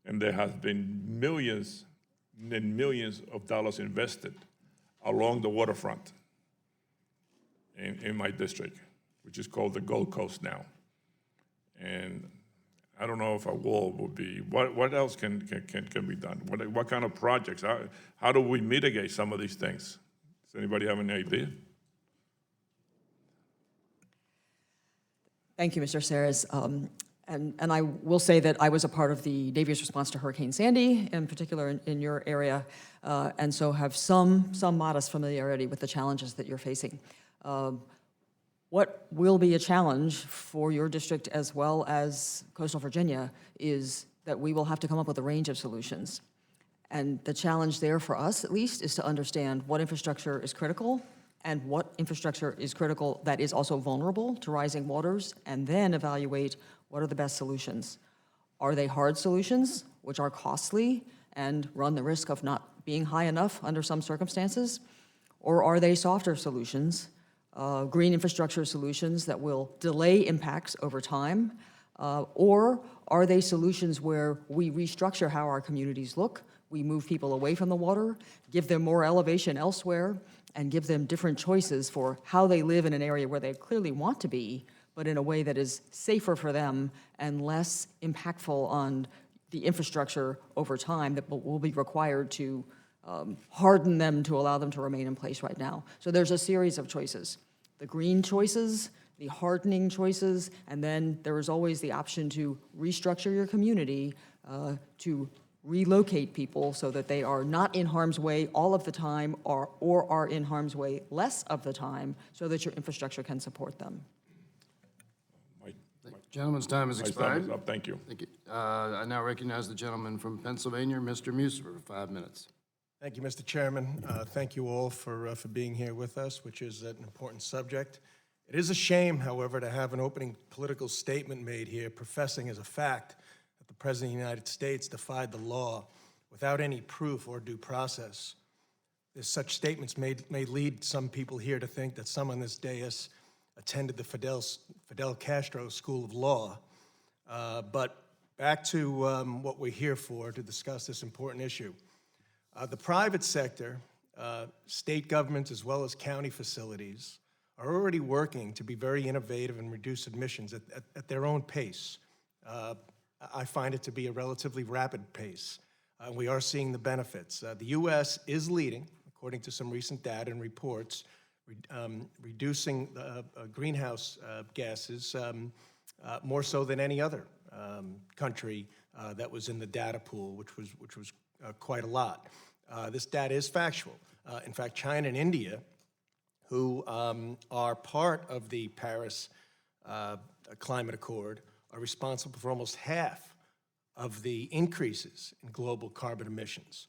and there has been millions and millions of dollars invested along the waterfront in my district, which is called the Gold Coast now. And I don't know if a wall would be, what else can be done? What kind of projects? How do we mitigate some of these things? Does anybody have any idea? Thank you, Mr. Seres. And I will say that I was a part of the Navy's response to Hurricane Sandy, in particular in your area, and so have some modest familiarity with the challenges that you're facing. What will be a challenge for your district as well as coastal Virginia is that we will have to come up with a range of solutions. And the challenge there for us, at least, is to understand what infrastructure is critical and what infrastructure is critical that is also vulnerable to rising waters, and then evaluate what are the best solutions. Are they hard solutions, which are costly and run the risk of not being high enough under some circumstances? Or are they softer solutions, green infrastructure solutions that will delay impacts over time? Or are they solutions where we restructure how our communities look, we move people away from the water, give them more elevation elsewhere, and give them different choices for how they live in an area where they clearly want to be, but in a way that is safer for them and less impactful on the infrastructure over time that will be required to harden them to allow them to remain in place right now. So there's a series of choices. The green choices, the hardening choices, and then there is always the option to restructure your community to relocate people so that they are not in harm's way all of the time or are in harm's way less of the time so that your infrastructure can support them. Gentleman's time has My time expired. is up. Thank you. Thank you. I now recognize the gentleman from Pennsylvania, Mr. Muser, for 5 minutes. Thank you, Mr. Chairman. Thank you all for being here with us, which is an important subject. It is a shame, however, to have an opening political statement made here professing as a fact that the President of the United States defied the law without any proof or due process. Such statements may lead some people here to think that some on this dais attended the Fidel Castro School of Law. But back to what we're here for, to discuss this important issue. The private sector, state governments as well as county facilities, are already working to be very innovative and reduce emissions at their own pace. I find it to be a relatively rapid pace. We are seeing the benefits. The U.S. is leading, according to some recent data and reports, reducing greenhouse gases more so than any other country that was in the data pool, which was quite a lot. This data is factual. In fact, China and India, who are part of the Paris Climate Accord, are responsible for almost half of the increases in global carbon emissions.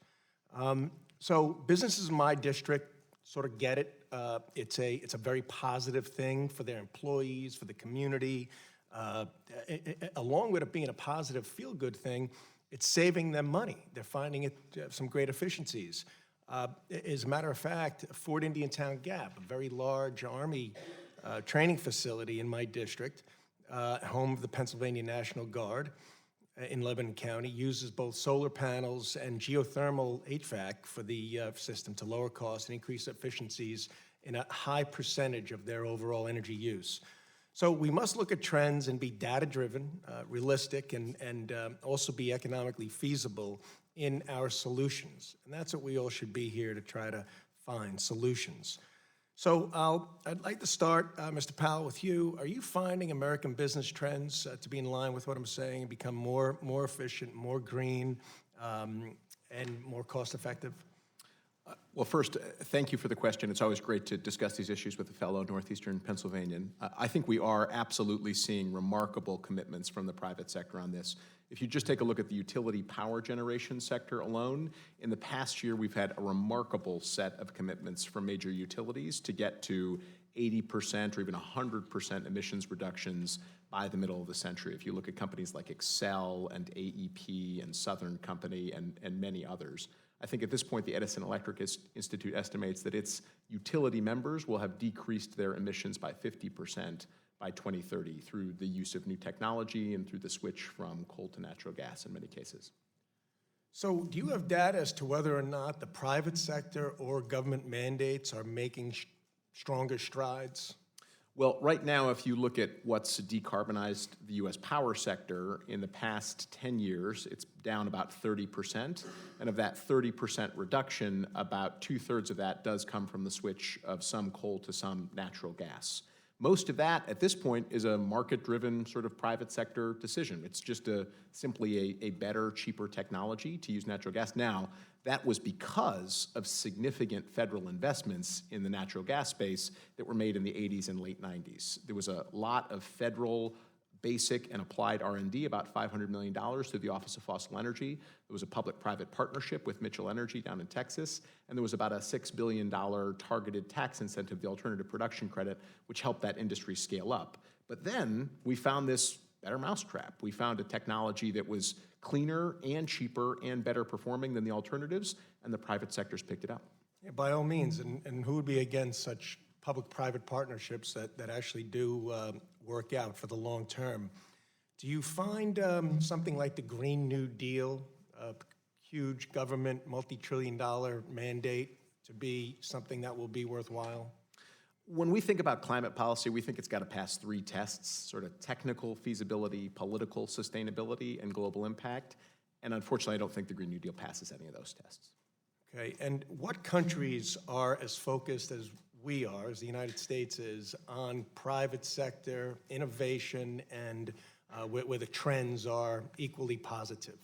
So businesses in my district sort of get it. It's a very positive thing for their employees, for the community. Along with it being a positive feel-good thing, it's saving them money. They're finding it some great efficiencies. As a matter of fact, Fort Indian Town Gap, a very large Army training facility in my district, home of the Pennsylvania National Guard in Lebanon County, uses both solar panels and geothermal HVAC for the system to lower costs and increase efficiencies in a high percentage of their overall energy use. So we must look at trends and be data-driven, realistic, and also be economically feasible in our solutions. And that's what we all should be here to try to find solutions. So I'd like to start, Mr. Powell, with you. Are you finding American business trends to be in line with what I'm saying and become more efficient, more green, and more cost-effective? Well, first, thank you for the question. It's always great to discuss these issues with a fellow Northeastern Pennsylvanian. I think we are absolutely seeing remarkable commitments from the private sector on this. If you just take a look at the utility power generation sector alone, in the past year, we've had a remarkable set of commitments from major utilities to get to 80% or even 100% emissions reductions by the middle of the century. If you look at companies like Xcel and AEP and Southern Company and many others. I think at this point, the Edison Electric Institute estimates that its utility members will have decreased their emissions by 50% by 2030 through the use of new technology and through the switch from coal to natural gas in many cases. So do you have data as to whether or not the private sector or government mandates are making stronger strides? Well, right now, if you look at what's decarbonized the U.S. power sector in the past 10 years, it's down about 30%. And of that 30% reduction, about 2/3 of that does come from the switch of some coal to some natural gas. Most of that, at this point, is a market-driven sort of private sector decision. It's just simply a better, cheaper technology to use natural gas. Now, that was because of significant federal investments in the natural gas space that were made in the 80s and late 90s. There was a lot of federal basic and applied R&D, about $500 million through the Office of Fossil Energy. There was a public-private partnership with Mitchell Energy down in Texas, and there was about a $6 billion targeted tax incentive, the alternative production credit, which helped that industry scale up. But then we found this better mousetrap. We found a technology that was cleaner and cheaper and better performing than the alternatives, and the private sector's picked it up. Yeah, by all means, and who would be against such public-private partnerships that actually do work out for the long term? Do you find something like the Green New Deal, a huge government, multi-trillion-dollar mandate, to be something that will be worthwhile? When we think about climate policy, we think it's got to pass 3 tests, sort of technical feasibility, political sustainability, and global impact. And unfortunately, I don't think the Green New Deal passes any of those tests. Okay, and what countries are as focused as we are, as the United States is, on private sector innovation and where the trends are equally positive?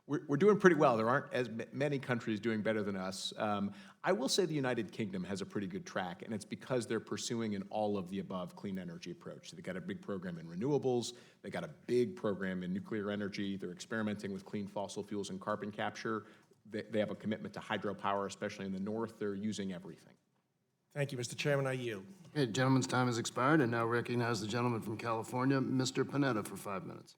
We're doing pretty well. There aren't as many countries doing better than us. I will say the United Kingdom has a pretty good track, and it's because they're pursuing an all-of-the-above clean energy approach. So they got a big program in renewables, they got a big program in nuclear energy, they're experimenting with clean fossil fuels and carbon capture. They have a commitment to hydropower, especially in the north. They're using everything. Thank you, Mr. Chairman. I yield. Okay, gentleman's time has expired, and now recognize the gentleman from California, Mr. Panetta, for 5 minutes.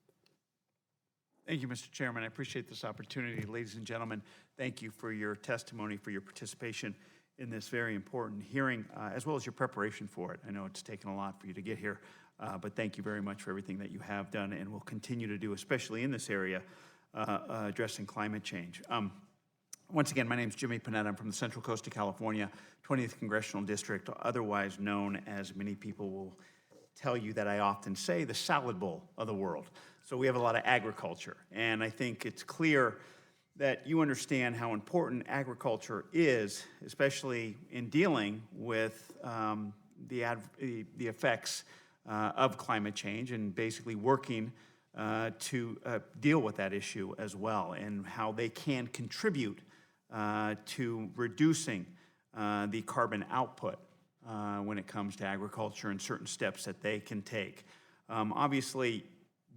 Thank you, Mr. Chairman. I appreciate this opportunity. Ladies and gentlemen, thank you for your testimony, for your participation in this very important hearing, as well as your preparation for it. I know it's taken a lot for you to get here, but thank you very much for everything that you have done and will continue to do, especially in this area, addressing climate change. Once again, my name is Jimmy Panetta. I'm from the Central Coast of California, 20th Congressional District, otherwise known, as many people will tell you that I often say, the salad bowl of the world. So we have a lot of agriculture, and I think it's clear that you understand how important agriculture is, especially in dealing with the effects of climate change and basically working to deal with that issue as well, and how they can contribute to reducing the carbon output when it comes to agriculture and certain steps that they can take. Obviously,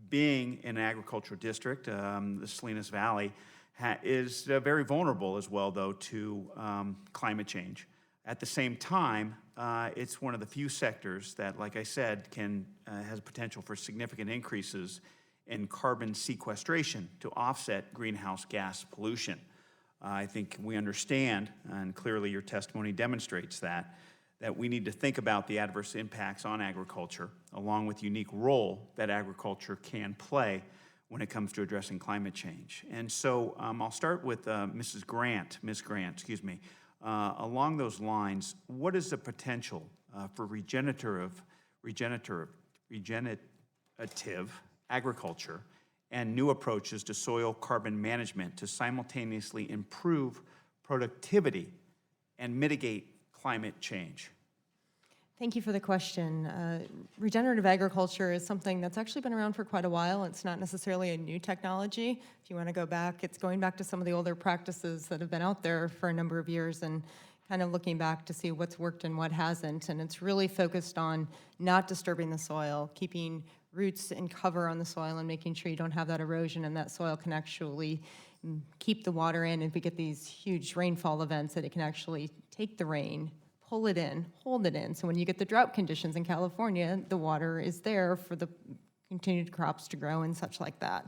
being an agricultural district, the Salinas Valley is very vulnerable as well, though, to climate change. At the same time, it's one of the few sectors that, like I said, has potential for significant increases in carbon sequestration to offset greenhouse gas pollution. I think we understand, and clearly your testimony demonstrates that we need to think about the adverse impacts on agriculture, along with the unique role that agriculture can play when it comes to addressing climate change. And so I'll start with Ms. Grant, along those lines, what is the potential for regenerative agriculture and new approaches to soil carbon management to simultaneously improve productivity and mitigate climate change? Thank you for the question. Regenerative agriculture is something that's actually been around for quite a while. It's not necessarily a new technology. If you want to go back, it's going back to some of the older practices that have been out there for a number of years and kind of looking back to see what's worked and what hasn't. And it's really focused on not disturbing the soil, keeping roots and cover on the soil and making sure you don't have that erosion and that soil can actually keep the water in. If we get these huge rainfall events, that it can actually take the rain, pull it in, hold it in. So when you get the drought conditions in California, the water is there for the continued crops to grow and such like that.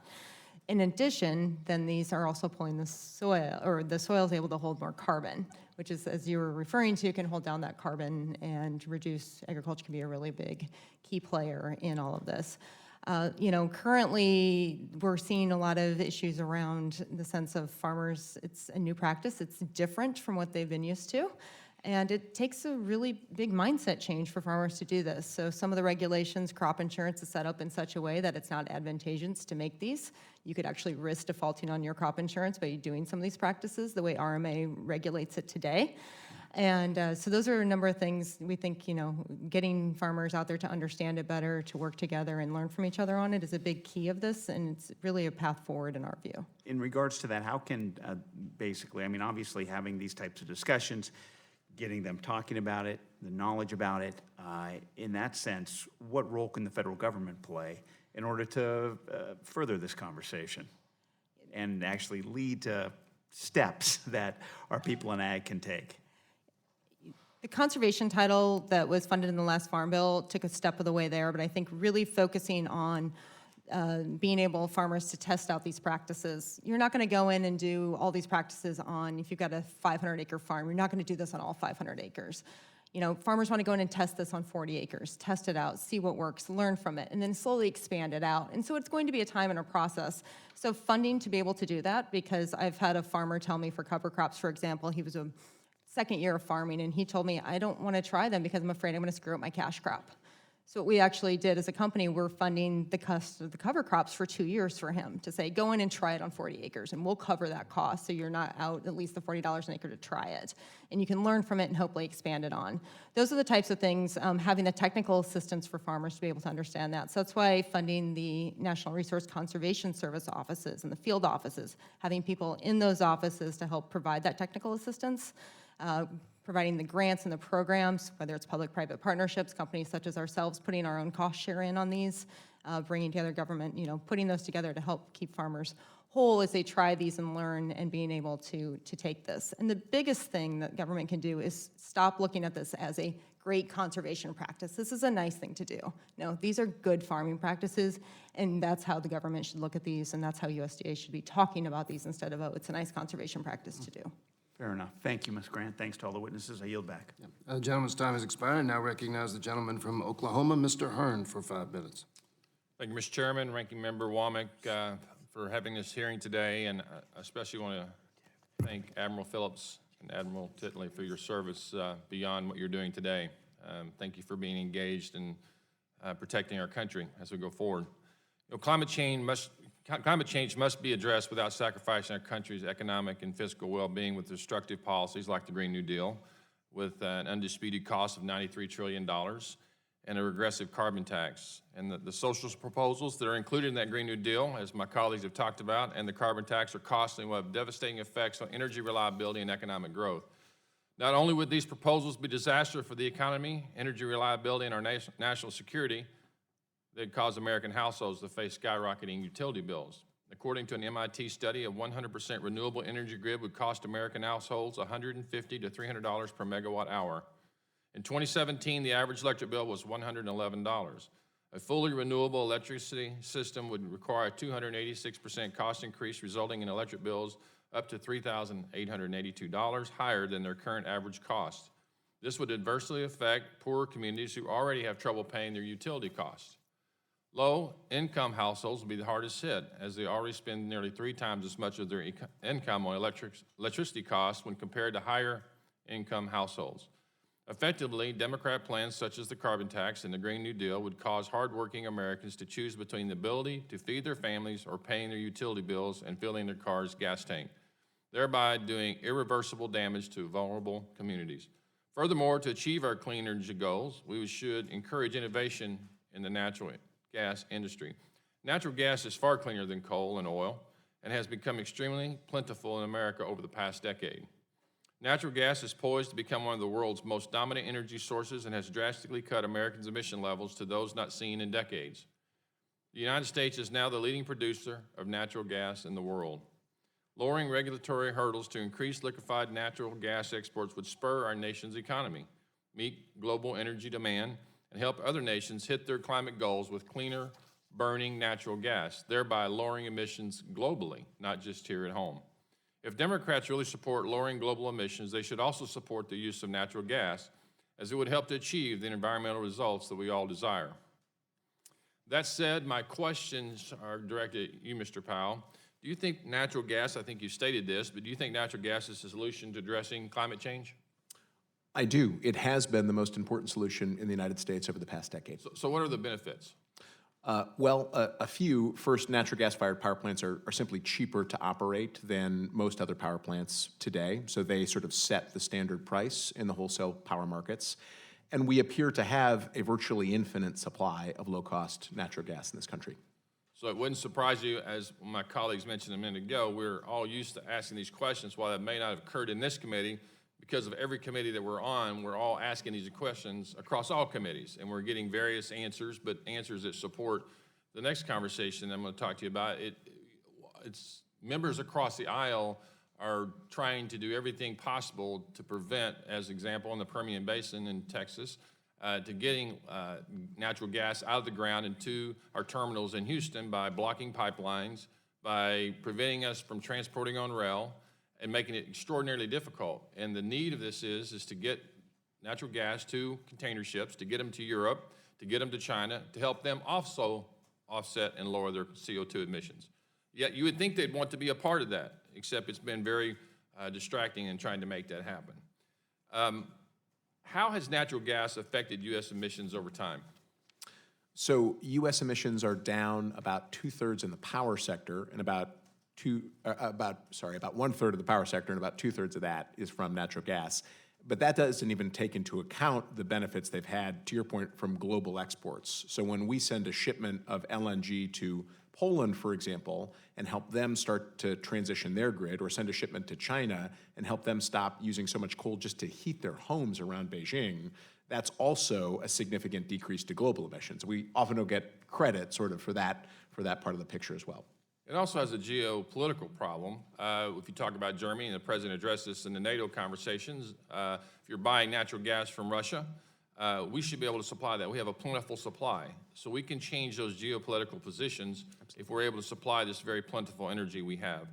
In addition, then these are also pulling the soil, or the soil is able to hold more carbon, which is, as you were referring to, can hold down that carbon and reduce. Agriculture can be a really big key player in all of this. Currently we're seeing a lot of issues around the sense of farmers. It's a new practice. It's different from what they've been used to. And it takes a really big mindset change for farmers to do this. So some of the regulations, crop insurance is set up in such a way that it's not advantageous to make these. You could actually risk defaulting on your crop insurance by doing some of these practices the way RMA regulates it today. And so those are a number of things we think, getting farmers out there to understand it better, to work together and learn from each other on it is a big key of this, and it's really a path forward in our view. In regards to that, how can obviously having these types of discussions, getting them talking about it, the knowledge about it, in that sense, what role can the federal government play in order to further this conversation and actually lead to steps that our people in ag can take? The conservation title that was funded in the last Farm Bill took a step of the way there, but I think really focusing on being able farmers to test out these practices. You're not going to go in and do all these practices on, if you've got a 500-acre farm, you're not going to do this on all 500 acres. Farmers want to go in and test this on 40 acres, test it out, see what works, learn from it, and then slowly expand it out. And so it's going to be a time and a process. So funding to be able to do that, because I've had a farmer tell me for cover crops, for example, he was a second year of farming, and he told me, I don't want to try them because I'm afraid I'm going to screw up my cash crop. So what we actually did as a company, we're funding the cost of the cover crops for 2 years for him to say, go in and try it on 40 acres, and we'll cover that cost, so you're not out at least the $40 an acre to try it. And you can learn from it and hopefully expand it on. Those are the types of things, having the technical assistance for farmers to be able to understand that. So that's why funding the National Resource Conservation Service offices and the field offices, having people in those offices to help provide that technical assistance, providing the grants and the programs, whether it's public-private partnerships, companies such as ourselves putting our own cost share in on these, bringing together government, putting those together to help keep farmers whole as they try these and learn and being able to take this. And the biggest thing that government can do is stop looking at this as a great conservation practice. This is a nice thing to do. No, these are good farming practices, and that's how the government should look at these, and that's how USDA should be talking about these instead of, oh, it's a nice conservation practice to do. Fair enough. Thank you, Ms. Grant. Thanks to all the witnesses. I yield back. The gentleman's time has expired. I now recognize the gentleman from Oklahoma, Mr. Hearn, for 5 minutes. Thank you, Mr. Chairman, Ranking Member Womack, for having this hearing today, and I especially want to thank Admiral Phillips and Admiral Titli for your service beyond what you're doing today. Thank you for being engaged in protecting our country as we go forward. Climate change must be addressed without sacrificing our country's economic and fiscal well-being with destructive policies like the Green New Deal, with an undisputed cost of $93 trillion and a regressive carbon tax. And the social proposals that are included in that Green New Deal, as my colleagues have talked about, and the carbon tax are costly and will have devastating effects on energy reliability and economic growth. Not only would these proposals be disastrous for the economy, energy reliability, and our national security, they'd cause American households to face skyrocketing utility bills. According to an MIT study, a 100% renewable energy grid would cost American households $150 to $300 per megawatt hour. In 2017, the average electric bill was $111. A fully renewable electricity system would require a 286% cost increase, resulting in electric bills up to $3,882, higher than their current average cost. This would adversely affect poorer communities who already have trouble paying their utility costs. Low-income households will be the hardest hit, as they already spend nearly 3 times as much of their income on electricity costs when compared to higher-income households. Effectively, Democrat plans such as the carbon tax and the Green New Deal would cause hardworking Americans to choose between the ability to feed their families or paying their utility bills and filling their car's gas tank, thereby doing irreversible damage to vulnerable communities. Furthermore, to achieve our clean energy goals, we should encourage innovation in the natural gas industry. Natural gas is far cleaner than coal and oil and has become extremely plentiful in America over the past decade. Natural gas is poised to become one of the world's most dominant energy sources and has drastically cut Americans' emission levels to those not seen in decades. The United States is now the leading producer of natural gas in the world. Lowering regulatory hurdles to increase liquefied natural gas exports would spur our nation's economy, meet global energy demand, and help other nations hit their climate goals with cleaner burning natural gas, thereby lowering emissions globally, not just here at home. If Democrats really support lowering global emissions, they should also support the use of natural gas, as it would help to achieve the environmental results that we all desire. That said, my questions are directed at you, Mr. Powell. Do you think natural gas, I think you stated this, but do you think natural gas is a solution to addressing climate change? I do. It has been the most important solution in the United States over the past decade. So what are the benefits? A few. First, natural gas-fired power plants are simply cheaper to operate than most other power plants today, so they sort of set the standard price in the wholesale power markets. And we appear to have a virtually infinite supply of low-cost natural gas in this country. So it wouldn't surprise you, as my colleagues mentioned a minute ago, we're all used to asking these questions. While that may not have occurred in this committee, because of every committee that we're on, we're all asking these questions across all committees, and we're getting various answers, but answers that support the next conversation I'm going to talk to you about. It's members across the aisle are trying to do everything possible to prevent, as example, in the Permian Basin in Texas, to getting natural gas out of the ground into our terminals in Houston by blocking pipelines, by preventing us from transporting on rail, and making it extraordinarily difficult. And the need of this is to get natural gas to container ships, to get them to Europe, to get them to China, to help them also offset and lower their CO2 emissions. Yet you would think they'd want to be a part of that, except it's been very distracting in trying to make that happen. How has natural gas affected U.S. emissions over time? So U.S. emissions are down about 2/3 in the power sector, and about 1/3 of the power sector, and about 2/3 of that is from natural gas. But that doesn't even take into account the benefits they've had, to your point, from global exports. So when we send a shipment of LNG to Poland, for example, and help them start to transition their grid, or send a shipment to China and help them stop using so much coal just to heat their homes around Beijing, that's also a significant decrease to global emissions. We often don't get credit sort of for that part of the picture as well. It also has a geopolitical problem. If you talk about Germany, and the president addressed this in the NATO conversations, if you're buying natural gas from Russia, we should be able to supply that. We have a plentiful supply. So we can change those geopolitical positions if we're able to supply this very plentiful energy we have.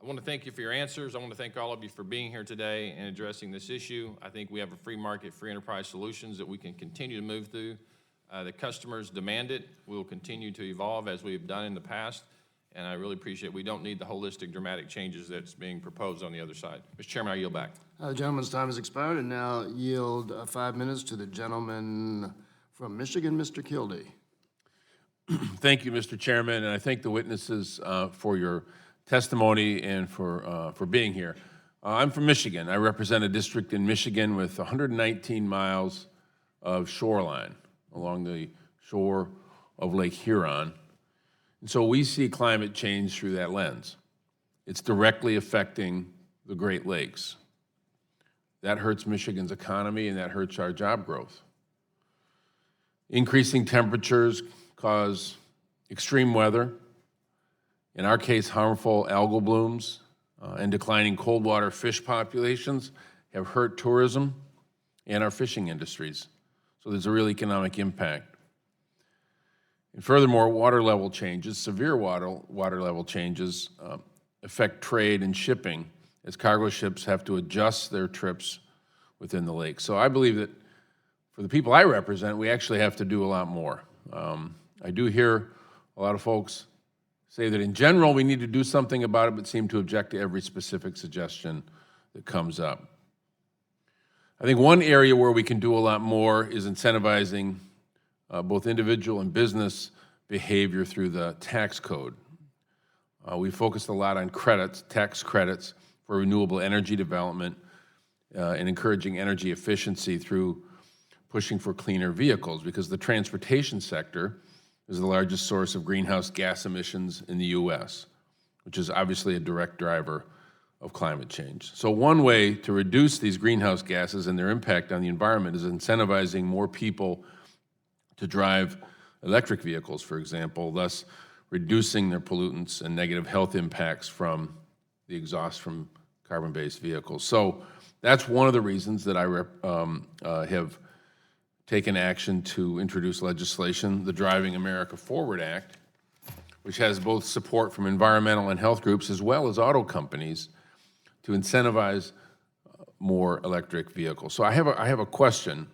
I want to thank you for your answers. I want to thank all of you for being here today and addressing this issue. I think we have a free market, free enterprise solutions that we can continue to move through. The customers demand it. We will continue to evolve as we have done in the past. And I really appreciate it. We don't need the holistic, dramatic changes that's being proposed on the other side. Mr. Chairman, I yield back. The gentleman's time has expired, and now yield 5 minutes to the gentleman from Michigan, Mr. Kildee. Thank you, Mr. Chairman, and I thank the witnesses for your testimony and for being here. I'm from Michigan. I represent a district in Michigan with 119 miles of shoreline along the shore of Lake Huron. And so we see climate change through that lens. It's directly affecting the Great Lakes. That hurts Michigan's economy, and that hurts our job growth. Increasing temperatures cause extreme weather, in our case, harmful algal blooms, and declining cold water fish populations have hurt tourism and our fishing industries. So there's a real economic impact. And furthermore, water level changes, severe water level changes, affect trade and shipping as cargo ships have to adjust their trips within the lake. So I believe that for the people I represent, we actually have to do a lot more. I do hear a lot of folks say that in general we need to do something about it, but seem to object to every specific suggestion that comes up. I think one area where we can do a lot more is incentivizing both individual and business behavior through the tax code. We focused a lot on credits, tax credits for renewable energy development and encouraging energy efficiency through pushing for cleaner vehicles, because the transportation sector is the largest source of greenhouse gas emissions in the U.S., which is obviously a direct driver of climate change. So one way to reduce these greenhouse gases and their impact on the environment is incentivizing more people to drive electric vehicles, for example, thus reducing their pollutants and negative health impacts from the exhaust from carbon-based vehicles. So that's one of the reasons that I have taken action to introduce legislation, the Driving America Forward Act, which has both support from environmental and health groups as well as auto companies to incentivize more electric vehicles. So I have a question,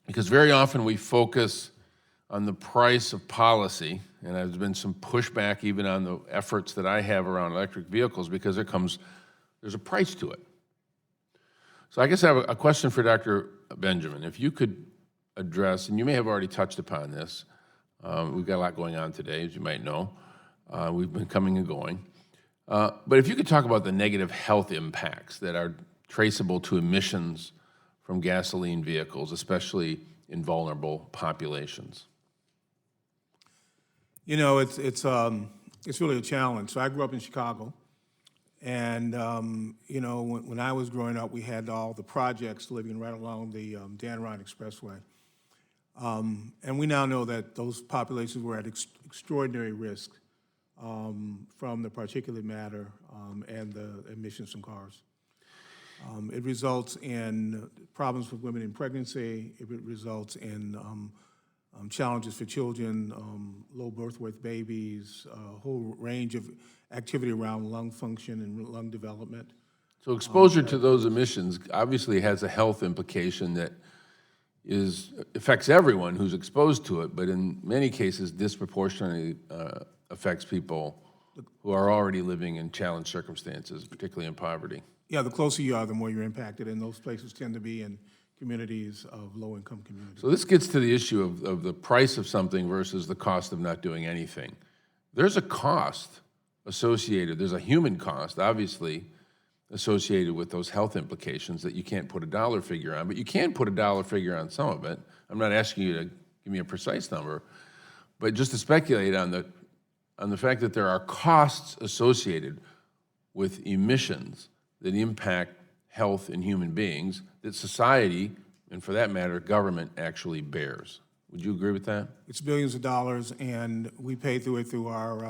because very often we focus on the price of policy, and there's been some pushback even on the efforts that I have around electric vehicles, because there's a price to it. So I guess I have a question for Dr. Benjamin. If you could address, and you may have already touched upon this, we've got a lot going on today, as you might know. We've been coming and going. But if you could talk about the negative health impacts that are traceable to emissions from gasoline vehicles, especially in vulnerable populations. You know, it's really a challenge. So I grew up in Chicago, and you know, when I was growing up, we had all the projects living right along the Dan Ryan Expressway, and we now know that those populations were at extraordinary risk from the particulate matter and the emissions from cars. It results in problems with women in pregnancy. It results in challenges for children, low birth weight babies, a whole range of activity around lung function and lung development. So exposure to those emissions obviously has a health implication that affects everyone who's exposed to it, but in many cases disproportionately affects people who are already living in challenged circumstances, particularly in poverty. Yeah, the closer you are, the more you're impacted, and those places tend to be in communities of low-income communities. So this gets to the issue of the price of something versus the cost of not doing anything. There's a cost associated, there's a human cost, obviously, associated with those health implications that you can't put a dollar figure on, but you can put a dollar figure on some of it. I'm not asking you to give me a precise number, but just to speculate on the fact that there are costs associated with emissions that impact health in human beings that society, and for that matter, government actually bears. Would you agree with that? It's billions of dollars, and we pay through our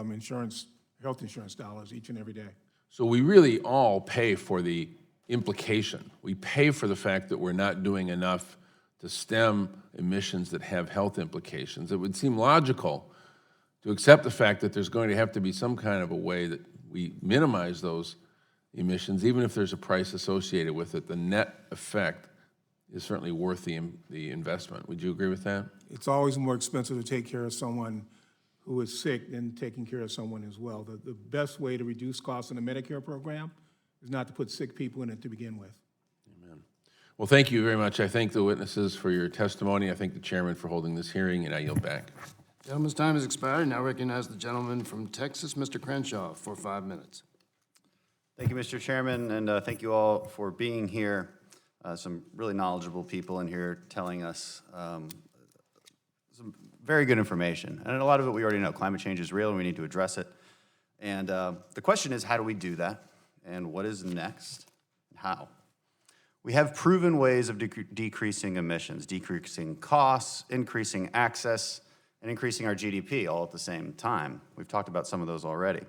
health insurance dollars each and every day. So we really all pay for the implication. We pay for the fact that we're not doing enough to stem emissions that have health implications. It would seem logical to accept the fact that there's going to have to be some kind of a way that we minimize those emissions, even if there's a price associated with it. The net effect is certainly worth the investment. Would you agree with that? It's always more expensive to take care of someone who is sick than taking care of someone as well. The best way to reduce costs in the Medicare program is not to put sick people in it to begin with. Amen. Well, thank you very much. I thank the witnesses for your testimony. I thank the chairman for holding this hearing, and I yield back. Gentleman's time has expired. Now recognize the gentleman from Texas, Mr. Crenshaw, for 5 minutes. Thank you, Mr. Chairman, and thank you all for being here. Some really knowledgeable people in here telling us some very good information. And a lot of it we already know. Climate change is real and we need to address it. And the question is, how do we do that? And what is next? How? We have proven ways of decreasing emissions, decreasing costs, increasing access, and increasing our GDP all at the same time. We've talked about some of those already.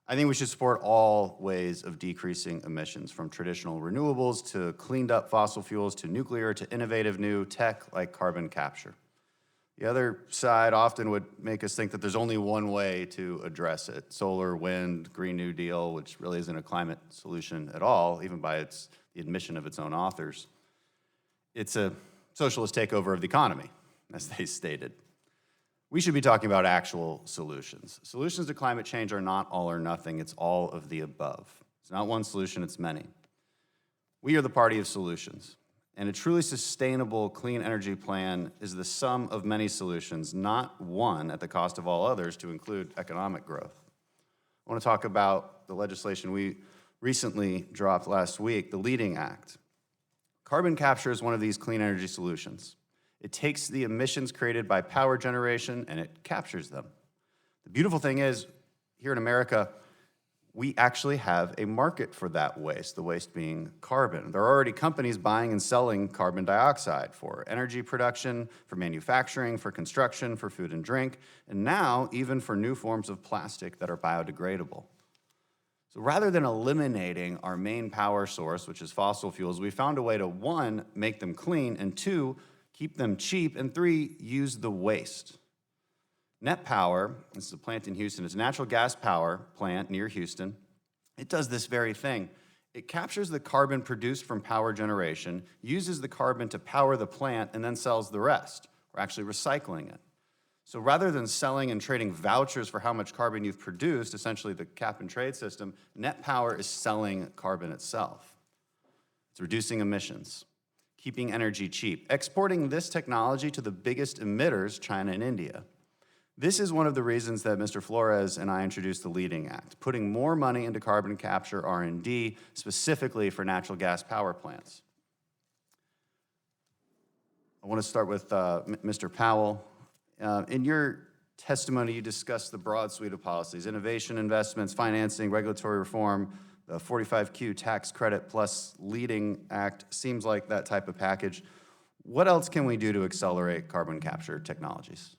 I think we should support all ways of decreasing emissions, from traditional renewables to cleaned up fossil fuels to nuclear to innovative new tech like carbon capture. The other side often would make us think that there's only one way to address it: solar, wind, Green New Deal, which really isn't a climate solution at all, even by the admission of its own authors. It's a socialist takeover of the economy, as they stated. We should be talking about actual solutions. Solutions to climate change are not all or nothing, it's all of the above. It's not one solution, it's many. We are the party of solutions, and a truly sustainable clean energy plan is the sum of many solutions, not one at the cost of all others, to include economic growth. I want to talk about the legislation we recently dropped last week, the Leading Act. Carbon capture is one of these clean energy solutions. It takes the emissions created by power generation and it captures them. The beautiful thing is, here in America, we actually have a market for that waste, the waste being carbon. There are already companies buying and selling carbon dioxide for energy production, for manufacturing, for construction, for food and drink, and now even for new forms of plastic that are biodegradable. So rather than eliminating our main power source, which is fossil fuels, we found a way to, 1, make them clean, and 2, keep them cheap, and 3, use the waste. Net Power, this is a plant in Houston, it's a natural gas power plant near Houston. It does this very thing. It captures the carbon produced from power generation, uses the carbon to power the plant, and then sells the rest. We're actually recycling it. So rather than selling and trading vouchers for how much carbon you've produced, essentially the cap and trade system, Net Power is selling carbon itself. It's reducing emissions, keeping energy cheap, exporting this technology to the biggest emitters, China and India. This is one of the reasons that Mr. Flores and I introduced the Leading Act, putting more money into carbon capture R&D, specifically for natural gas power plants. I want to start with Mr. Powell. In your testimony, you discussed the broad suite of policies: innovation, investments, financing, regulatory reform. The 45Q tax credit plus Leading Act seems like that type of package. What else can we do to accelerate carbon capture technologies?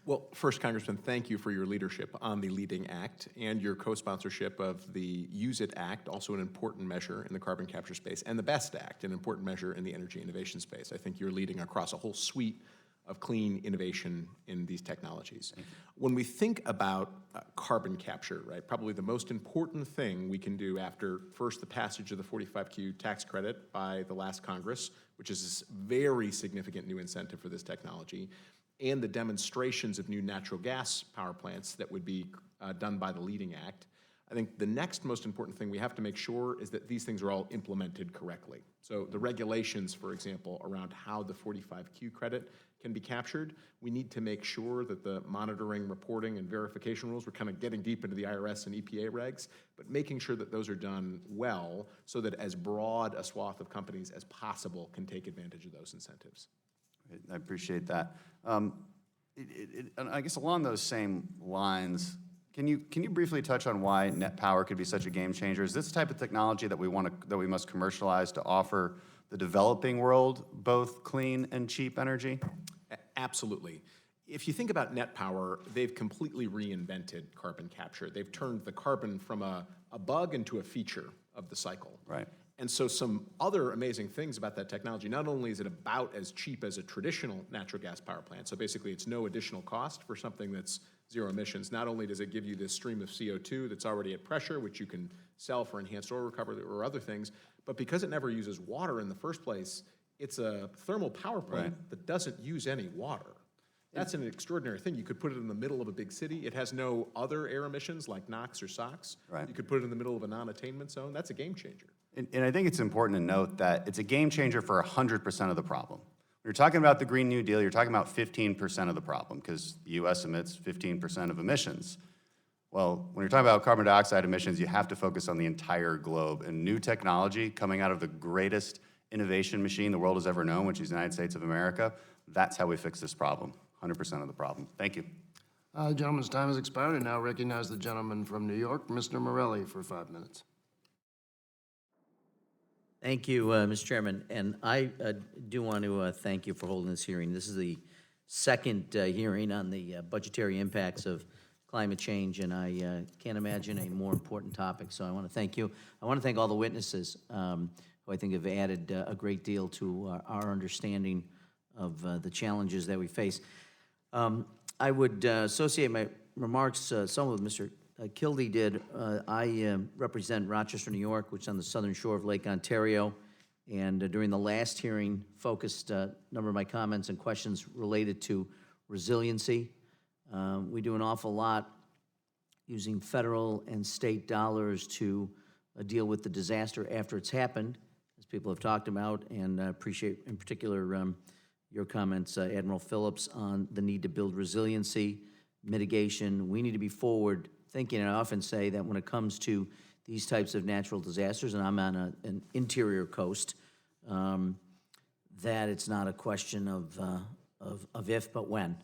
Well, first, Congressman, thank you for your leadership on the Leading Act and your co-sponsorship of the Use It Act, also an important measure in the carbon capture space, and the BEST Act, an important measure in the energy innovation space. I think you're leading across a whole suite of clean innovation in these technologies. When we think about carbon capture, right, probably the most important thing we can do after first the passage of the 45Q tax credit by the last Congress, which is a very significant new incentive for this technology, and the demonstrations of new natural gas power plants that would be done by the Leading Act, I think the next most important thing we have to make sure is that these things are all implemented correctly. So the regulations, for example, around how the 45Q credit can be captured, we need to make sure that the monitoring, reporting, and verification rules, we're kind of getting deep into the IRS and EPA regs, but making sure that those are done well so that as broad a swath of companies as possible can take advantage of those incentives. I appreciate that. And I guess along those same lines, can you briefly touch on why net power could be such a game changer? Is this the type of technology that we must commercialize to offer the developing world both clean and cheap energy? Absolutely. If you think about net power, they've completely reinvented carbon capture. They've turned the carbon from a bug into a feature of the cycle. Right. And so some other amazing things about that technology, not only is it about as cheap as a traditional natural gas power plant, so basically it's no additional cost for something that's zero emissions. Not only does it give you this stream of CO2 that's already at pressure, which you can sell for enhanced oil recovery or other things, but because it never uses water in the first place, it's a thermal power plant that doesn't use any water. That's an extraordinary thing. You could put it in the middle of a big city. It has no other air emissions like NOx or SOx. Right. You could put it in the middle of a non-attainment zone. That's a game changer. And I think it's important to note that it's a game changer for 100% of the problem. When you're talking about the Green New Deal, you're talking about 15% of the problem because the U.S. emits 15% of emissions. Well, when you're talking about carbon dioxide emissions, you have to focus on the entire globe. And new technology coming out of the greatest innovation machine the world has ever known, which is the United States of America, that's how we fix this problem, 100% of the problem. Thank you. The gentleman's time has expired. I now recognize the gentleman from New York, Mr. Morelli, for 5 minutes. Thank you, Mr. Chairman, and I do want to thank you for holding this hearing. This is the second hearing on the budgetary impacts of climate change, and I can't imagine a more important topic, so I want to thank you. I want to thank all the witnesses who I think have added a great deal to our understanding of the challenges that we face. I would associate my remarks some with Mr. Kildee did. I represent Rochester, New York, which is on the southern shore of Lake Ontario, and during the last hearing focused a number of my comments and questions related to resiliency. We do an awful lot using federal and state dollars to deal with the disaster after it's happened, as people have talked about, and I appreciate in particular your comments, Admiral Phillips, on the need to build resiliency, mitigation. We need to be forward thinking, and I often say that when it comes to these types of natural disasters, and I'm on an interior coast, that it's not a question of if, but when.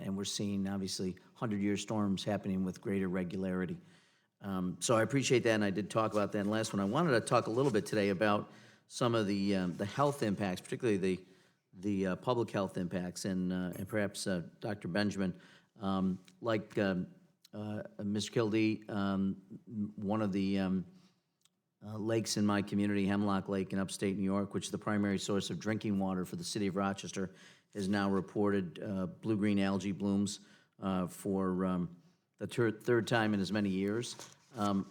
And we're seeing, obviously, 100-year storms happening with greater regularity. So I appreciate that, and I did talk about that in the last one. I wanted to talk a little bit today about some of the health impacts, particularly the public health impacts, and perhaps Dr. Benjamin, like Mr. Kildee, one of the lakes in my community, Hemlock Lake in upstate New York, which is the primary source of drinking water for the city of Rochester, has now reported blue-green algae blooms for the third time in as many years.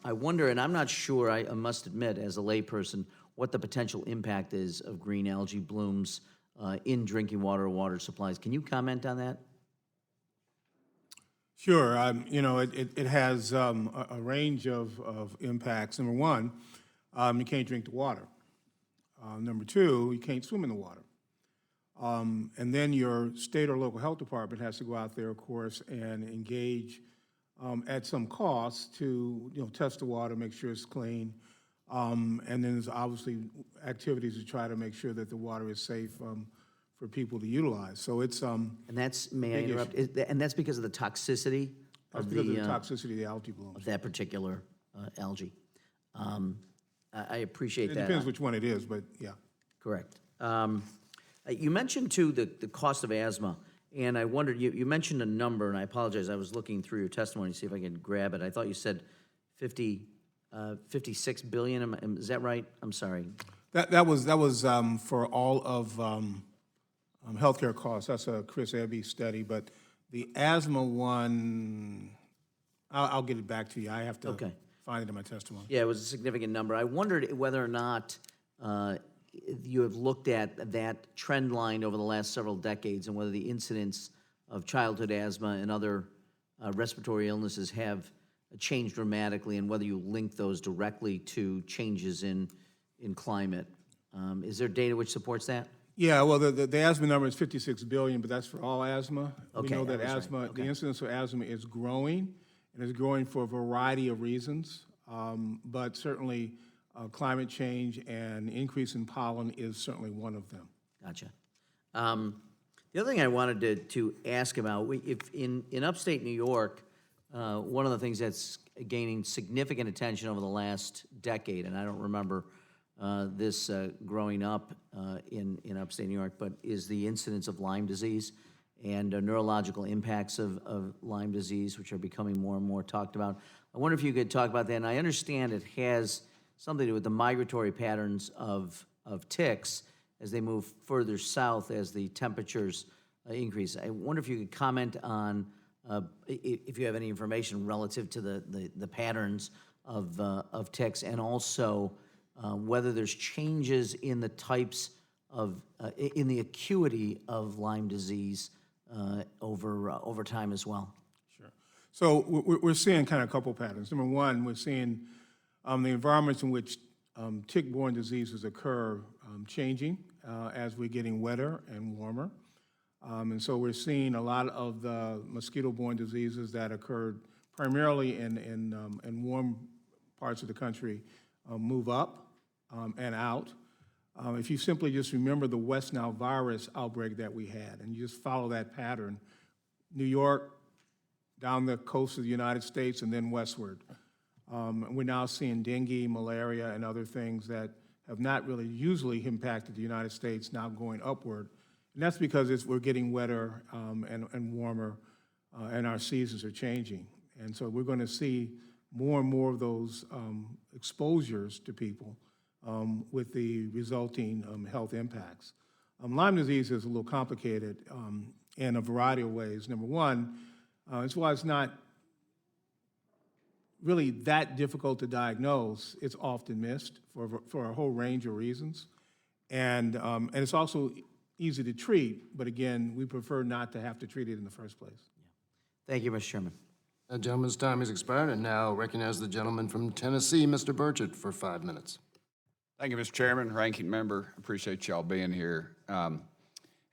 I wonder, and I'm not sure, I must admit, as a layperson, what the potential impact is of green algae blooms in drinking water or water supplies. Can you comment on that? Sure. You know, it has a range of impacts. Number one, you can't drink the water. Number two, you can't swim in the water. And then your state or local health department has to go out there, of course, and engage at some cost to, test the water, make sure it's clean. And then there's obviously activities to try to make sure that the water is safe for people to utilize. So it's And that's, may I interrupt? And that's because of the toxicity that's of because the of the toxicity of the algae blooms. of that particular algae. I appreciate It that. depends which one it is, but yeah. Correct. You mentioned, too, the cost of asthma, and I wondered, you mentioned a number, and I apologize, I was looking through your testimony to see if I could grab it. I thought you said 56 billion, is that right? I'm sorry. That was for all of healthcare costs. That's a Chris Ebby study, but the asthma one, I'll get it back to you. I have to find it in my testimony. Yeah, it was a significant number. I wondered whether or not you have looked at that trend line over the last several decades and whether the incidence of childhood asthma and other respiratory illnesses have changed dramatically, and whether you link those directly to changes in climate. Is there data which supports that? Yeah, well, the asthma number is 56 billion, but that's for all asthma. We Okay, know that that was right. asthma, Okay. the incidence of asthma is growing, and it's growing for a variety of reasons. But certainly, climate change and increase in pollen is certainly one of them. Gotcha. The other thing I wanted to ask about, if in upstate New York, one of the things that's gaining significant attention over the last decade, and I don't remember this growing up in upstate New York, but is the incidence of Lyme disease and neurological impacts of Lyme disease, which are becoming more and more talked about. I wonder if you could talk about that. And I understand it has something to do with the migratory patterns of ticks as they move further south as the temperatures increase. I wonder if you could comment on if you have any information relative to the patterns of ticks, and also whether there's changes in the types of, in the acuity of Lyme disease over time as well. Sure. So we're seeing kind of a couple patterns. Number one, we're seeing the environments in which tick-borne diseases occur changing as we're getting wetter and warmer. And so we're seeing a lot of the mosquito-borne diseases that occurred primarily in warm parts of the country move up and out. If you simply just remember the West Nile virus outbreak that we had, and you just follow that pattern, New York, down the coast of the United States, and then westward. We're now seeing dengue, malaria, and other things that have not really usually impacted the United States now going upward. And that's because we're getting wetter and warmer, and our seasons are changing. And so we're going to see more and more of those exposures to people with the resulting health impacts. Lyme disease is a little complicated in a variety of ways. Number one, it's why it's not really that difficult to diagnose. It's often missed for a whole range of reasons. And it's also easy to treat, but again, we prefer not to have to treat it in the first place. Thank you, Mr. Chairman. That gentleman's time has expired, and now recognize the gentleman from Tennessee, Mr. Burchett, for 5 minutes. Thank you, Mr. Chairman, Ranking Member. Appreciate y'all being here.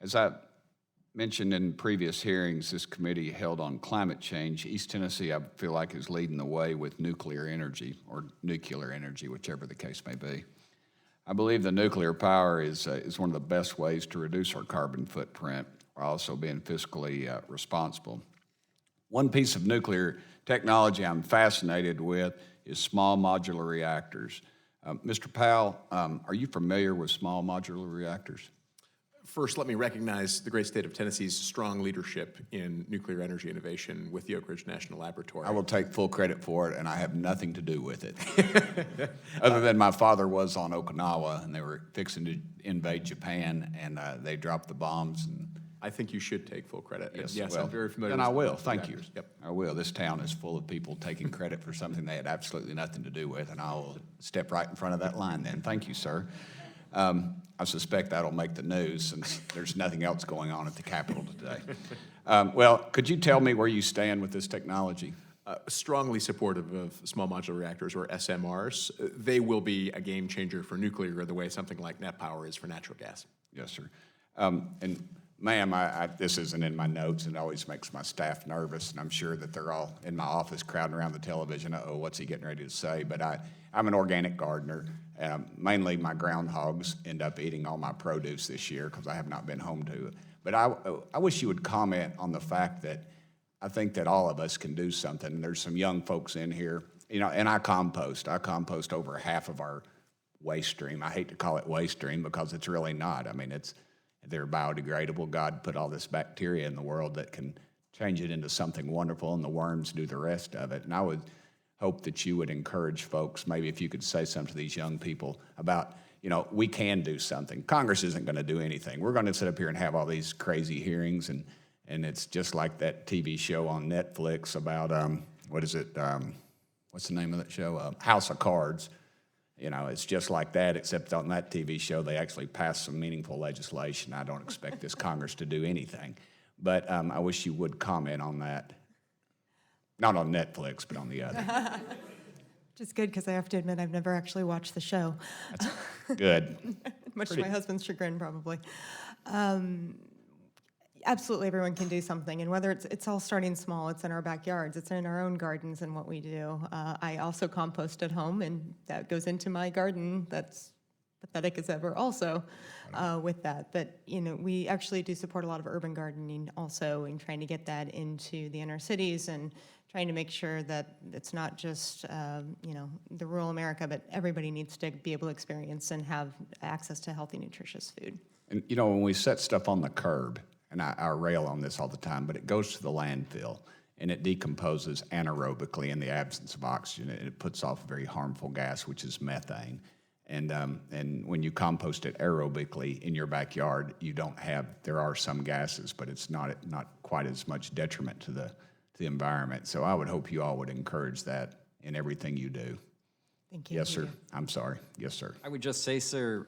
As I mentioned in previous hearings this committee held on climate change, East Tennessee, I feel like, is leading the way with nuclear energy, or nuclear energy, whichever the case may be. I believe the nuclear power is one of the best ways to reduce our carbon footprint while also being fiscally responsible. One piece of nuclear technology I'm fascinated with is small modular reactors. Mr. Powell, are you familiar with small modular reactors? First, let me recognize the great state of Tennessee's strong leadership in nuclear energy innovation with the Oak Ridge National Laboratory. I will take full credit for it, and I have nothing to do with it. Other than my father was on Okinawa, and they were fixing to invade Japan, and they dropped the bombs. And I think you should take full credit. Yes, well, I'm very familiar then with I will. those Thank you. reactors. Yep. I will. This town is full of people taking credit for something they had absolutely nothing to do with, and I will step right in front of that line then. Thank you, sir. I suspect that'll make the news since there's nothing else going on at the Capitol today. Well, could you tell me where you stand with this technology? Strongly supportive of small modular reactors, or SMRs. They will be a game changer for nuclear the way something like net power is for natural gas. Yes, sir. And ma'am, this isn't in my notes, and it always makes my staff nervous, and I'm sure that they're all in my office crowding around the television. Uh-oh, what's he getting ready to say? But I'm an organic gardener. Mainly my groundhogs end up eating all my produce this year because I have not been home to it. But I wish you would comment on the fact that I think that all of us can do something. There's some young folks in here, you know, and I compost. I compost over half of our waste stream. I hate to call it waste stream because it's really not. I mean, they're biodegradable. God put all this bacteria in the world that can change it into something wonderful, and the worms do the rest of it. And I would hope that you would encourage folks, maybe if you could say something to these young people about, you know, we can do something. Congress isn't going to do anything. We're going to sit up here and have all these crazy hearings, and it's just like that TV show on Netflix about, what is it, what's the name of that show? House of Cards. You know, it's just like that, except on that TV show, they actually passed some meaningful legislation. I don't expect this Congress to do anything. But I wish you would comment on that. Not on Netflix, but on the other. Which is good, because I have to admit, I've never actually watched the show. Good. Much to my husband's chagrin, probably. Absolutely, everyone can do something, and whether it's all starting small, it's in our backyards, it's in our own gardens and what we do. I also compost at home, and that goes into my garden. That's pathetic as ever also with that. But, we actually do support a lot of urban gardening also, and trying to get that into the inner cities, and trying to make sure that it's not just, the rural America, but everybody needs to be able to experience and have access to healthy, nutritious food. And, when we set stuff on the curb, and I rail on this all the time, but it goes to the landfill, and it decomposes anaerobically in the absence of oxygen, and it puts off a very harmful gas, which is methane. And when you compost it aerobically in your backyard, there are some gases, but it's not quite as much detriment to the environment. So I would hope you all would encourage that in everything you do. Thank you. Yes, sir. I'm sorry. Yes, sir. I would just say, sir,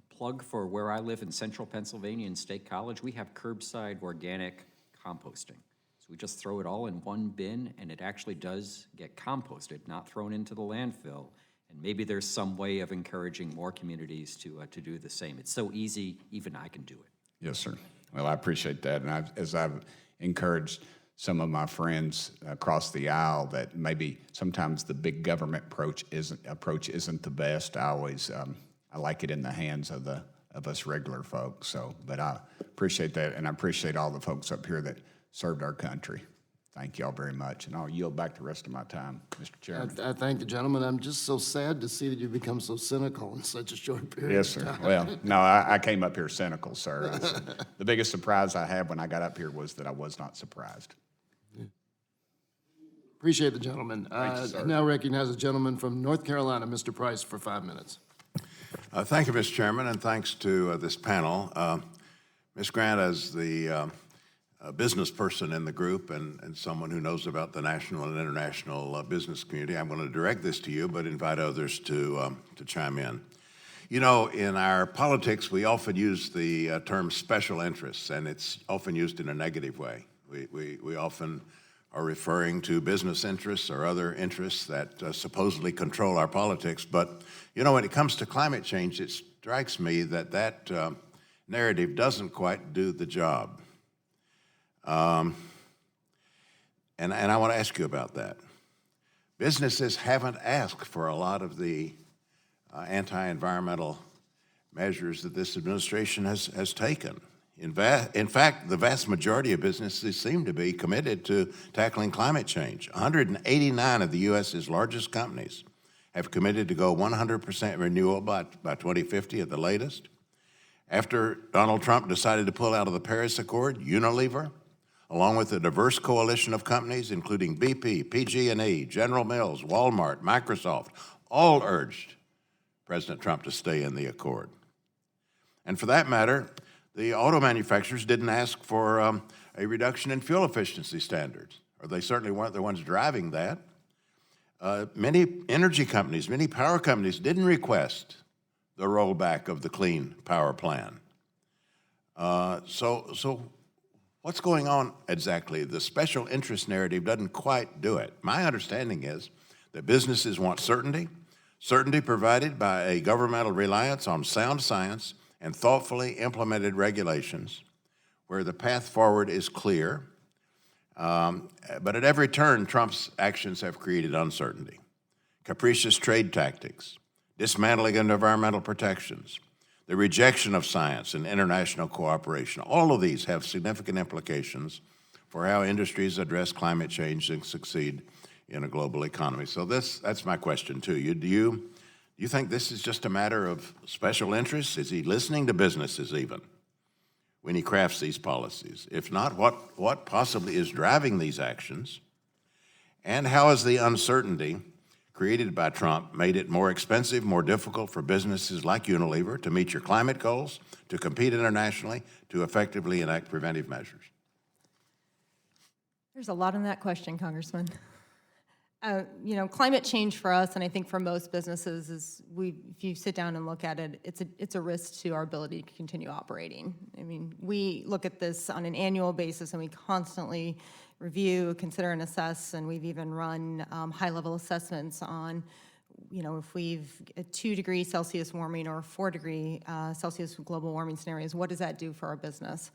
plug for where I live in central Pennsylvania in State College, we have curbside organic composting. So we just throw it all in one bin, and it actually does get composted, not thrown into the landfill. And maybe there's some way of encouraging more communities to do the same. It's so easy, even I can do it. Yes, sir. Well, I appreciate that. And as I've encouraged some of my friends across the aisle, that maybe sometimes the big government approach isn't the best. I always I like it in the hands of us regular folks. So, but I appreciate that, and I appreciate all the folks up here that served our country. Thank you all very much, and I'll yield back the rest of my time, Mr. Chairman. I thank the gentleman. I'm just so sad to see that you've become so cynical in such a short period Yes, of sir. time. Well, no, I came up here cynical, sir. The biggest surprise I had when I got up here was that I was not surprised. Appreciate the gentleman. Thank you, sir. I now recognize a gentleman from North Carolina, Mr. Price, for 5 minutes. Thank you, Mr. Chairman, and thanks to this panel. Ms. Grant, as the business person in the group and someone who knows about the national and international business community, I'm going to direct this to you, but invite others to chime in. In our politics, we often use the term special interests, and it's often used in a negative way. We often are referring to business interests or other interests that supposedly control our politics. But, when it comes to climate change, it strikes me that narrative doesn't quite do the job. And I want to ask you about that. Businesses haven't asked for a lot of the anti-environmental measures that this administration has taken. In fact, the vast majority of businesses seem to be committed to tackling climate change. 189 of the U.S.'s largest companies have committed to go 100% renewable by 2050 at the latest. After Donald Trump decided to pull out of the Paris Accord, Unilever, along with a diverse coalition of companies, including BP, PG&E, General Mills, Walmart, Microsoft, all urged President Trump to stay in the accord. And for that matter, the auto manufacturers didn't ask for a reduction in fuel efficiency standards, or they certainly weren't the ones driving that. Many energy companies, many power companies didn't request the rollback of the Clean Power Plan. So what's going on exactly? The special interest narrative doesn't quite do it. My understanding is that businesses want certainty provided by a governmental reliance on sound science and thoughtfully implemented regulations where the path forward is clear. But at every turn, Trump's actions have created uncertainty. Capricious trade tactics, dismantling of environmental protections, the rejection of science and international cooperation. All of these have significant implications for how industries address climate change and succeed in a global economy. So that's my question to you. Do you think this is just a matter of special interests? Is he listening to businesses even when he crafts these policies? If not, what possibly is driving these actions? And how has the uncertainty created by Trump made it more expensive, more difficult for businesses like Unilever to meet your climate goals, to compete internationally, to effectively enact preventive measures? There's a lot in that question, Congressman. You know, climate change for us, and I think for most businesses, is if you sit down and look at it, it's a risk to our ability to continue operating. I mean, we look at this on an annual basis, and we constantly review, consider, and assess, and we've even run high-level assessments on, you know, if we've a 2 degrees Celsius warming or a 4 degree Celsius global warming scenarios, what does that do for our business?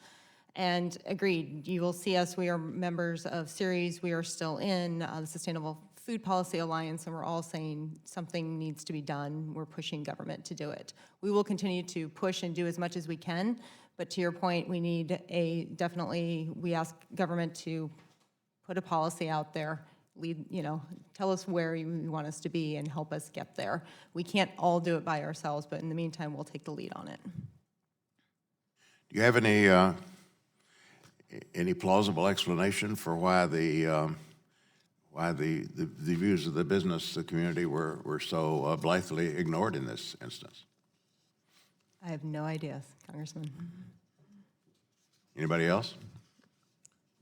And agreed, you will see us, we are members of Ceres, we are still in the Sustainable Food Policy Alliance, and we're all saying something needs to be done. We're pushing government to do it. We will continue to push and do as much as we can, but to your point, we need we ask government to put a policy out there, tell us where you want us to be and help us get there. We can't all do it by ourselves, but in the meantime, we'll take the lead on it. Do you have any plausible explanation for why the views of the business community were so blithely ignored in this instance? I have no idea, Congressman. Anybody else?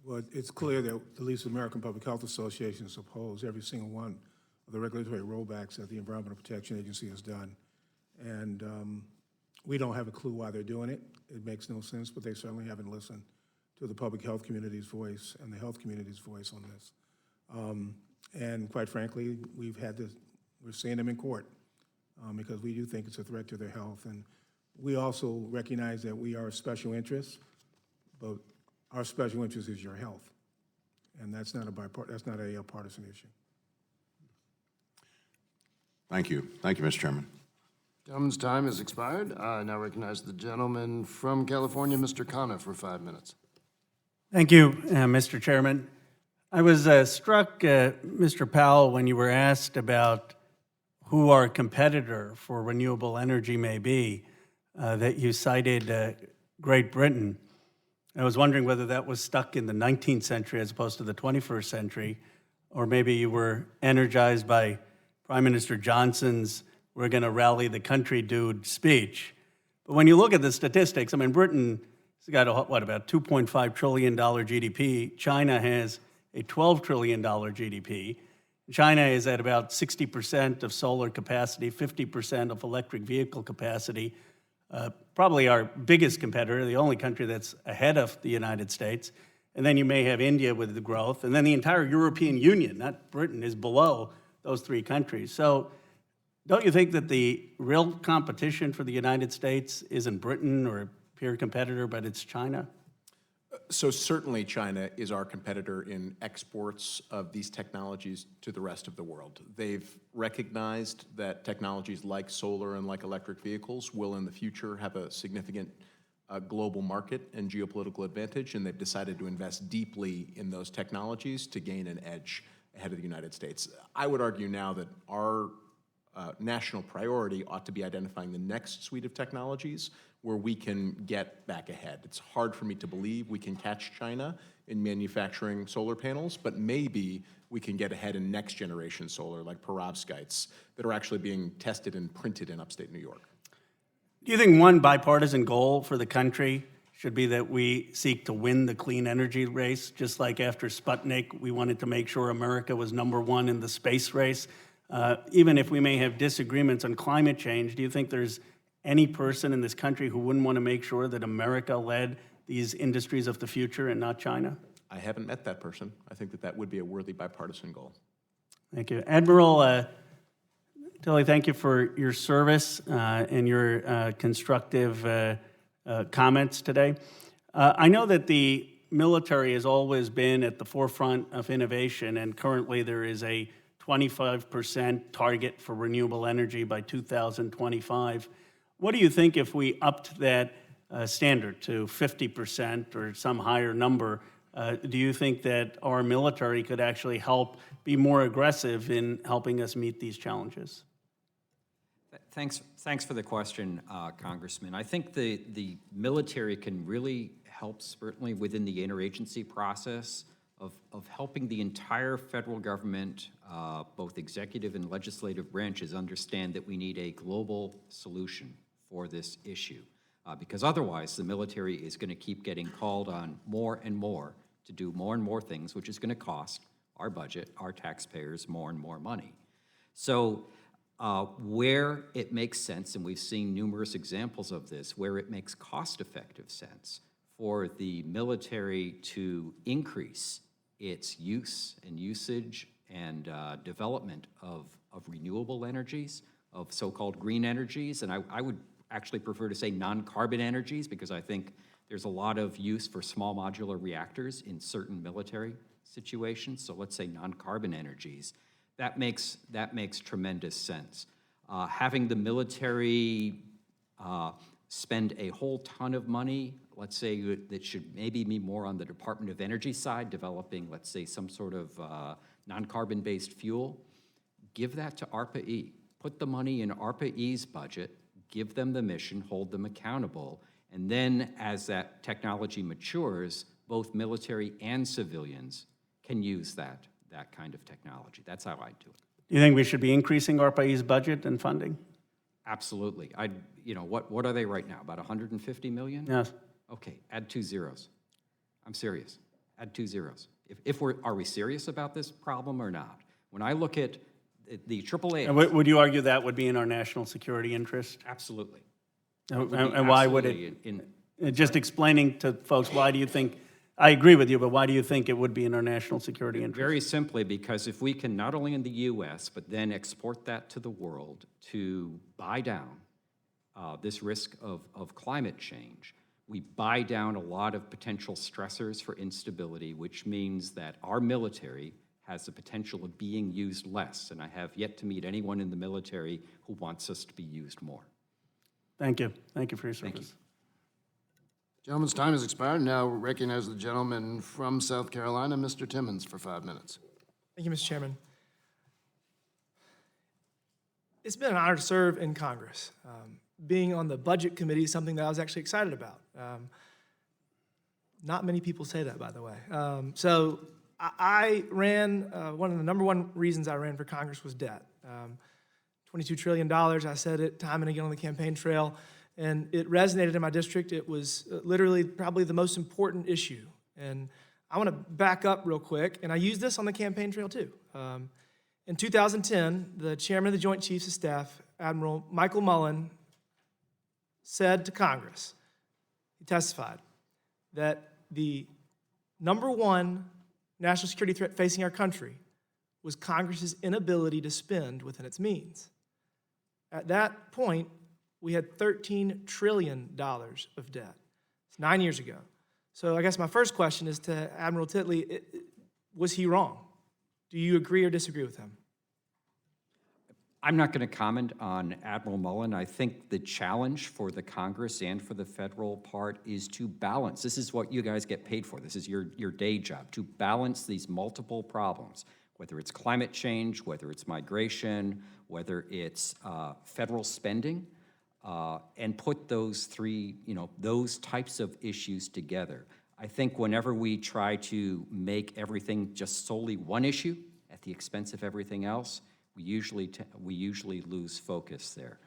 Well, it's clear that at least the American Public Health Association is opposed every single one of the regulatory rollbacks that the Environmental Protection Agency has done. And we don't have a clue why they're doing it. It makes no sense, but they certainly haven't listened to the public health community's voice and the health community's voice on this. And quite frankly, we're seeing them in court because we do think it's a threat to their health. And we also recognize that we are a special interest, but our special interest is your health. And that's not a partisan issue. Thank you. Thank you, Mr. Chairman. Gentleman's time has expired. I now recognize the gentleman from California, Mr. Khanna, for 5 minutes. Thank you, Mr. Chairman. I was struck, Mr. Powell, when you were asked about who our competitor for renewable energy may be, that you cited Great Britain. I was wondering whether that was stuck in the 19th century as opposed to the 21st century, or maybe you were energized by Prime Minister Johnson's "we're going to rally the country, dude" speech. But when you look at the statistics, I mean, Britain has got, about $2.5 trillion GDP. China has a $12 trillion GDP. China is at about 60% of solar capacity, 50% of electric vehicle capacity. Probably our biggest competitor, the only country that's ahead of the United States. And then you may have India with the growth. And then the entire European Union, not Britain, is below those three countries. So don't you think that the real competition for the United States isn't Britain or a peer competitor, but it's China? So certainly China is our competitor in exports of these technologies to the rest of the world. They've recognized that technologies like solar and like electric vehicles will in the future have a significant global market and geopolitical advantage, and they've decided to invest deeply in those technologies to gain an edge ahead of the United States. I would argue now that our national priority ought to be identifying the next suite of technologies where we can get back ahead. It's hard for me to believe we can catch China in manufacturing solar panels, but maybe we can get ahead in next generation solar like perovskites that are actually being tested and printed in upstate New York. Do you think one bipartisan goal for the country should be that we seek to win the clean energy race, just like after Sputnik, we wanted to make sure America was #1 in the space race? Even if we may have disagreements on climate change, do you think there's any person in this country who wouldn't want to make sure that America led these industries of the future and not China? I haven't met that person. I think that that would be a worthy bipartisan goal. Thank you. Admiral Titli, thank you for your service and your constructive comments today. I know that the military has always been at the forefront of innovation, and currently there is a 25% target for renewable energy by 2025. What do you think if we upped that standard to 50% or some higher number? Do you think that our military could actually help be more aggressive in helping us meet these challenges? Thanks for the question, Congressman. I think the military can really help, certainly within the interagency process of helping the entire federal government, both executive and legislative branches, understand that we need a global solution for this issue. Because otherwise, the military is going to keep getting called on more and more to do more and more things, which is going to cost, our budget, our taxpayers, more and more money. So where it makes sense, and we've seen numerous examples of this, where it makes cost-effective sense for the military to increase its use and usage and development of renewable energies, of so-called green energies, and I would actually prefer to say non-carbon energies, because I think there's a lot of use for small modular reactors in certain military situations, so let's say non-carbon energies. That makes tremendous sense. Having the military spend a whole ton of money, let's say that should maybe be more on the Department of Energy side, developing, let's say, some sort of non-carbon-based fuel, give that to ARPA-E. Put the money in ARPA-E's budget, give them the mission, hold them accountable, and then as that technology matures, both military and civilians can use that kind of technology. That's how I do it. Do you think we should be increasing ARPA-E's budget and funding? Absolutely. What are they right now? About 150 million? Yes. Okay, add 2 zeros. I'm serious. Add 2 zeros. Are we serious about this problem or not? When I look at the AAA, Would you argue that would be in our national security interest? absolutely. And why would it? Just explaining to folks, why do you think, I agree with you, but why do you think it would be in our national security interest? Very simply, because if we can not only in the U.S., but then export that to the world to buy down this risk of climate change, we buy down a lot of potential stressors for instability, which means that our military has the potential of being used less. And I have yet to meet anyone in the military who wants us to be used more. Thank you. Thank you for your service. Thank you. Gentleman's time has expired. Now recognize the gentleman from South Carolina, Mr. Timmons, for 5 minutes. Thank you, Mr. Chairman. It's been an honor to serve in Congress. Being on the Budget Committee is something that I was actually excited about. Not many people say that, by the way. So I ran, one of the number one reasons I ran for Congress was debt. $22 trillion, I said it time and again on the campaign trail, and it resonated in my district. It was literally probably the most important issue. And I want to back up real quick, and I used this on the campaign trail too. In 2010, the chairman of the Joint Chiefs of Staff, Admiral Michael Mullen, said to Congress, he testified, that the number one national security threat facing our country was Congress's inability to spend within its means. At that point, we had $13 trillion of debt. It's 9 years ago. So I guess my first question is to Admiral Titli, was he wrong? Do you agree or disagree with him? I'm not going to comment on Admiral Mullen. I think the challenge for the Congress and for the federal part is to balance. This is what you guys get paid for. This is your day job, to balance these multiple problems, whether it's climate change, whether it's migration, whether it's federal spending, and put those three, those types of issues together. I think whenever we try to make everything just solely one issue at the expense of everything else, we usually lose focus there.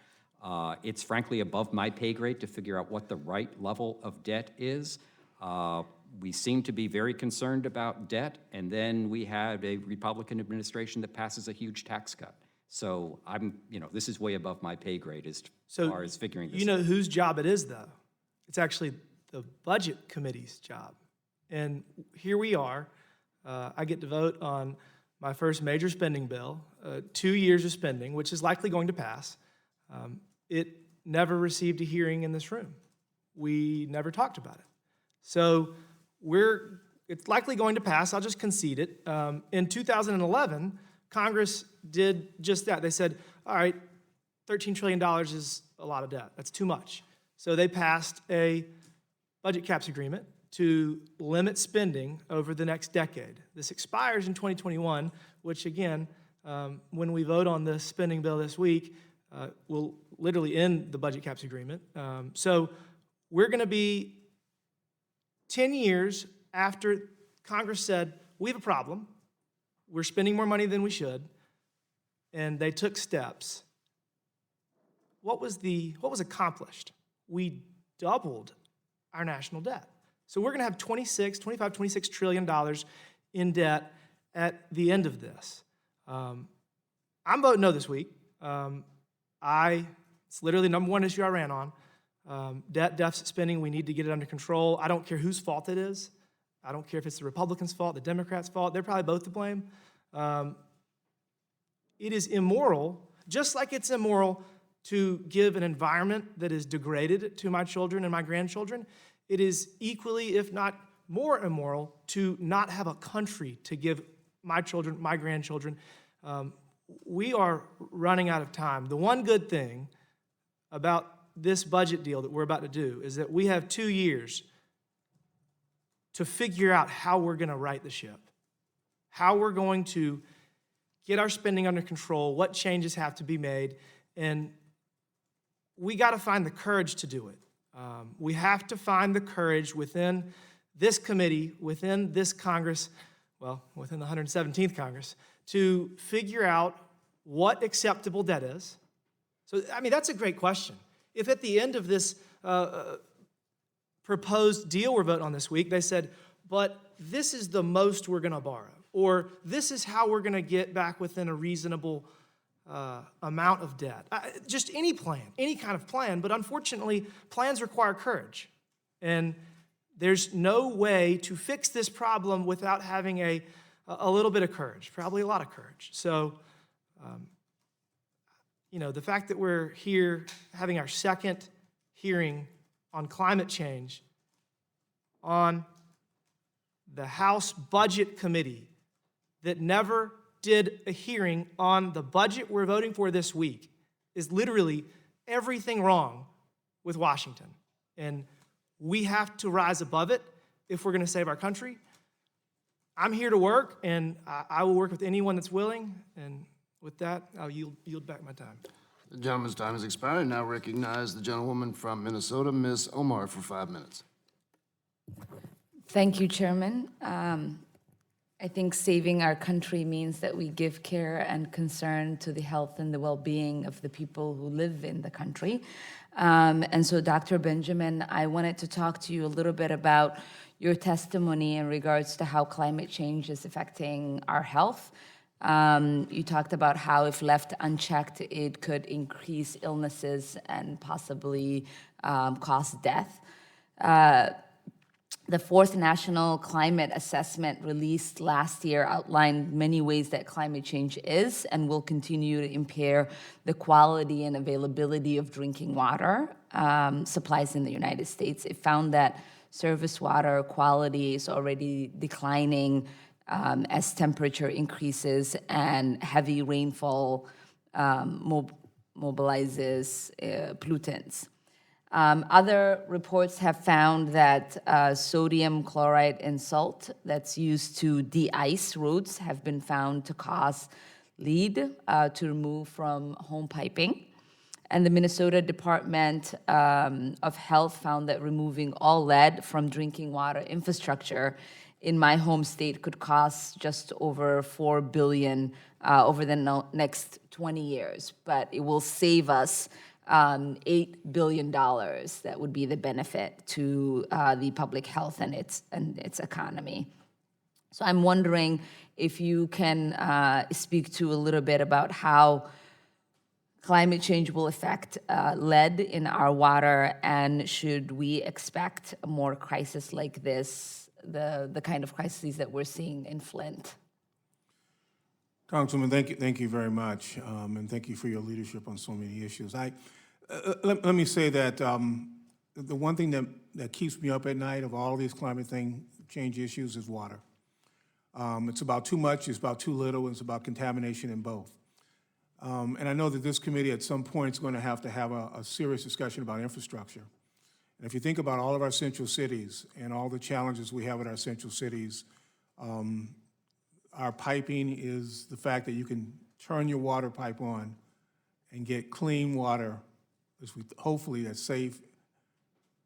It's frankly above my pay grade to figure out what the right level of debt is. We seem to be very concerned about debt, and then we have a Republican administration that passes a huge tax cut. So this is way above my pay grade as far as figuring this out. You know whose job it is, though? It's actually the Budget Committee's job. And here we are. I get to vote on my first major spending bill, 2 years of spending, which is likely going to pass. It never received a hearing in this room. We never talked about it. So it's likely going to pass. I'll just concede it. In 2011, Congress did just that. They said, all right, $13 trillion is a lot of debt. That's too much. So they passed a budget caps agreement to limit spending over the next decade. This expires in 2021, which again, when we vote on this spending bill this week, will literally end the budget caps agreement. So we're going to be 10 years after Congress said, we have a problem, we're spending more money than we should, and they took steps. What was accomplished? We doubled our national debt. So we're going to have $25, $26 trillion in debt at the end of this. I'm voting no this week. It's literally the number one issue I ran on. Debt, deficit spending, we need to get it under control. I don't care whose fault it is. I don't care if it's the Republicans' fault, the Democrats' fault. They're probably both to blame. It is immoral, just like it's immoral to give an environment that is degraded to my children and my grandchildren. It is equally, if not more immoral, to not have a country to give my children, my grandchildren. We are running out of time. The one good thing about this budget deal that we're about to do is that we have 2 years to figure out how we're going to right the ship, how we're going to get our spending under control, what changes have to be made, and we got to find the courage to do it. We have to find the courage within this committee, within this Congress, well, within the 117th Congress, to figure out what acceptable debt is. So, I mean, that's a great question. If at the end of this proposed deal we're voting on this week, they said, but this is the most we're going to borrow, or this is how we're going to get back within a reasonable amount of debt. Just any plan, any kind of plan, but unfortunately, plans require courage. And there's no way to fix this problem without having a little bit of courage, probably a lot of courage. So, the fact that we're here having our second hearing on climate change on the House Budget Committee that never did a hearing on the budget we're voting for this week is literally everything wrong with Washington. And we have to rise above it if we're going to save our country. I'm here to work, and I will work with anyone that's willing. And with that, I'll yield back my time. The gentleman's time has expired. I now recognize the gentlewoman from Minnesota, Ms. Omar, for 5 minutes. Thank you, Chairman. I think saving our country means that we give care and concern to the health and the well-being of the people who live in the country. And so, Dr. Benjamin, I wanted to talk to you a little bit about your testimony in regards to how climate change is affecting our health. You talked about how, if left unchecked, it could increase illnesses and possibly cause death. The fourth National Climate Assessment released last year outlined many ways that climate change is and will continue to impair the quality and availability of drinking water supplies in the United States. It found that surface water quality is already declining as temperature increases and heavy rainfall mobilizes pollutants. Other reports have found that sodium chloride in salt that's used to de-ice roads have been found to cause lead to remove from home piping. And the Minnesota Department of Health found that removing all lead from drinking water infrastructure in my home state could cost just over $4 billion over the next 20 years, but it will save us $8 billion. That would be the benefit to the public health and its economy. So I'm wondering if you can speak to a little bit about how climate change will affect lead in our water, and should we expect more crisis like this, the kind of crises that we're seeing in Flint? Councilman, thank you very much, and thank you for your leadership on so many issues. Let me say that the one thing that keeps me up at night of all these climate change issues is water. It's about too much, it's about too little, and it's about contamination in both. And I know that this committee at some point is going to have a serious discussion about infrastructure. And if you think about all of our central cities and all the challenges we have in our central cities, our piping is the fact that you can turn your water pipe on and get clean water, hopefully that's safe.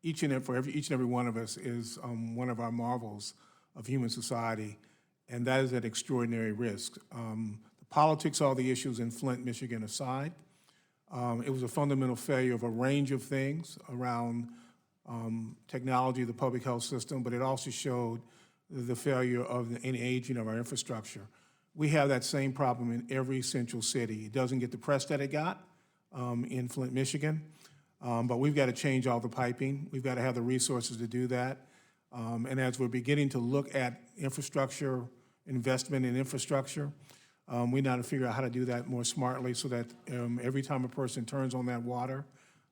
Each and every one of us is one of our marvels of human society, and that is at extraordinary risk. The politics, all the issues in Flint, Michigan aside, it was a fundamental failure of a range of things around technology, the public health system, but it also showed the failure of the aging of our infrastructure. We have that same problem in every central city. It doesn't get the press that it got in Flint, Michigan, but we've got to change all the piping. We've got to have the resources to do that. And as we're beginning to look at infrastructure, investment in infrastructure, we now to figure out how to do that more smartly so that every time a person turns on that water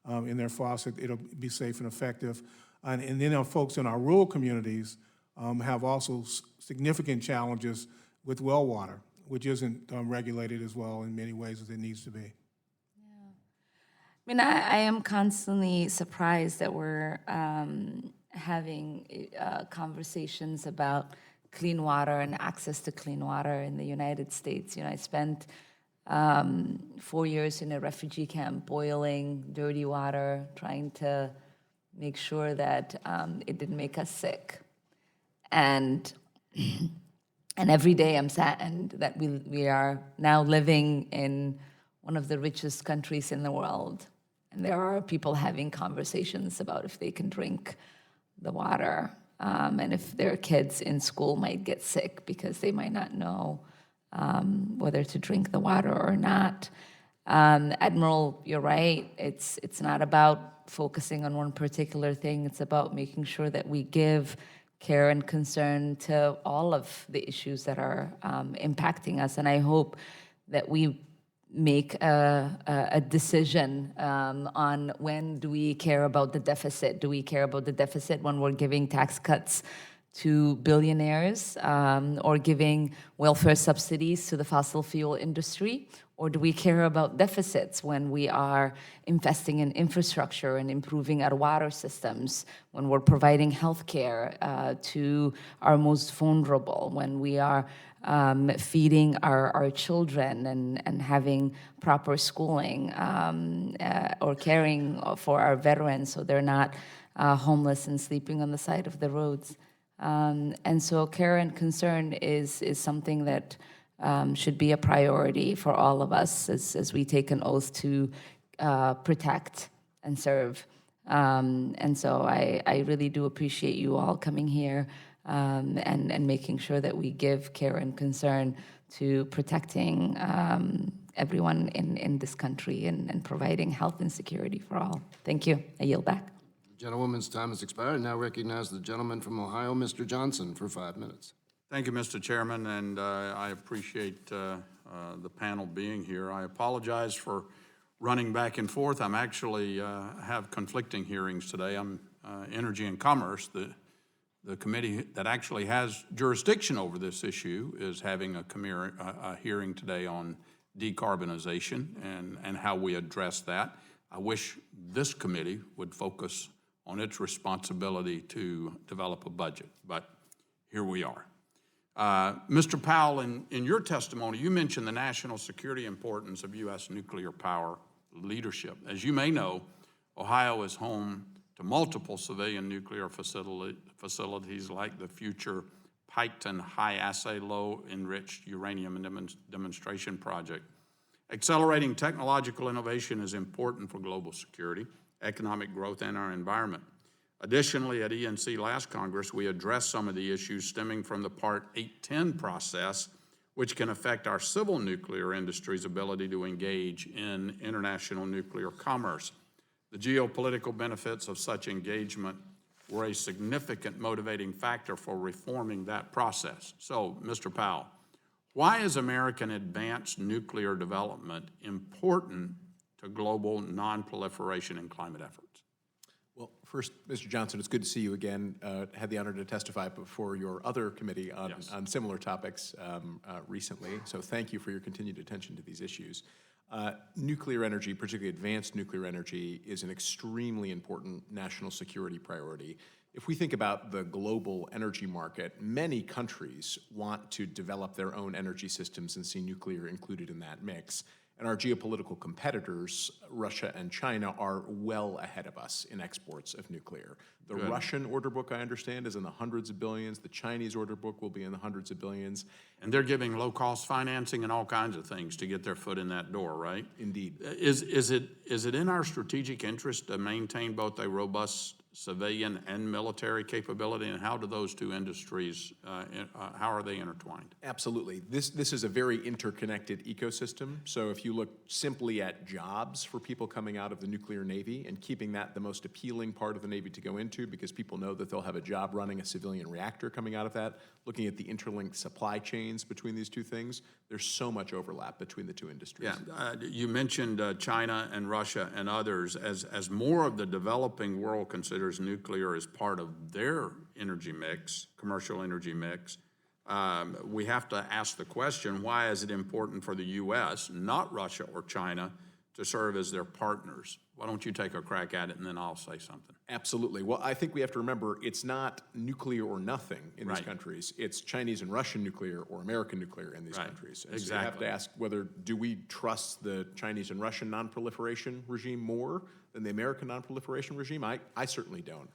in their faucet, it'll be safe and effective. And then our folks in our rural communities have also significant challenges with well water, which isn't regulated as well in many ways as it needs to be. I mean, I am constantly surprised that we're having conversations about clean water and access to clean water in the United States. You know, I spent 4 years in a refugee camp boiling dirty water, trying to make sure that it didn't make us sick. And every day I'm saddened that we are now living in one of the richest countries in the world. And there are people having conversations about if they can drink the water, and if their kids in school might get sick because they might not know whether to drink the water or not. Admiral, you're right. It's not about focusing on one particular thing. It's about making sure that we give care and concern to all of the issues that are impacting us. And I hope that we make a decision on when do we care about the deficit. Do we care about the deficit when we're giving tax cuts to billionaires or giving welfare subsidies to the fossil fuel industry? Or do we care about deficits when we are investing in infrastructure and improving our water systems, when we're providing health care to our most vulnerable, when we are feeding our children and having proper schooling or caring for our veterans so they're not homeless and sleeping on the side of the roads? And so care and concern is something that should be a priority for all of us as we take an oath to protect and serve. And so I really do appreciate you all coming here and making sure that we give care and concern to protecting everyone in this country and providing health and security for all. Thank you. I yield back. Gentlewoman's time has expired. I now recognize the gentleman from Ohio, Mr. Johnson, for 5 minutes. Thank you, Mr. Chairman, and I appreciate the panel being here. I apologize for running back and forth. I'm actually have conflicting hearings today. I'm Energy and Commerce. The committee that actually has jurisdiction over this issue is having a hearing today on decarbonization and how we address that. I wish this committee would focus on its responsibility to develop a budget, but here we are. Mr. Powell, in your testimony, you mentioned the national security importance of U.S. nuclear power leadership. As you may know, Ohio is home to multiple civilian nuclear facilities like the future Piketon high-assay low-enriched uranium demonstration project. Accelerating technological innovation is important for global security, economic growth, and our environment. Additionally, at ENC last Congress, we addressed some of the issues stemming from the Part 810 process, which can affect our civil nuclear industry's ability to engage in international nuclear commerce. The geopolitical benefits of such engagement were a significant motivating factor for reforming that process. So, Mr. Powell, why is American advanced nuclear development important to global non-proliferation and climate efforts? Well, first, Mr. Johnson, it's good to see you again. Had the honor to testify before your other committee on similar topics recently, so thank you for your continued attention to these issues. Nuclear energy, particularly advanced nuclear energy, is an extremely important national security priority. If we think about the global energy market, many countries want to develop their own energy systems and see nuclear included in that mix. And our geopolitical competitors, Russia and China, are well ahead of us in exports of nuclear. The Russian order book, I understand, is in the hundreds of billions. The Chinese order book will be in the hundreds of billions. And they're giving low-cost financing and all kinds of things to get their foot in that door, right? Indeed. Is it in our strategic interest to maintain both a robust civilian and military capability, and how do those two industries, how are they intertwined? Absolutely. This is a very interconnected ecosystem. So if you look simply at jobs for people coming out of the nuclear Navy and keeping that the most appealing part of the Navy to go into because people know that they'll have a job running a civilian reactor coming out of that, looking at the interlinked supply chains between these two things, there's so much overlap between the two industries. Yeah, you mentioned China and Russia and others. As more of the developing world considers nuclear as part of their energy mix, commercial energy mix, we have to ask the question, why is it important for the U.S., not Russia or China, to serve as their partners? Why don't you take a crack at it, and then I'll say something. Absolutely. Well, I think we have to remember it's not nuclear or nothing in these Right. countries. It's Chinese and Russian nuclear or American nuclear in these Right. countries. And Exactly. so you have to ask whether do we trust the Chinese and Russian non-proliferation regime more than the American non-proliferation regime? I certainly don't.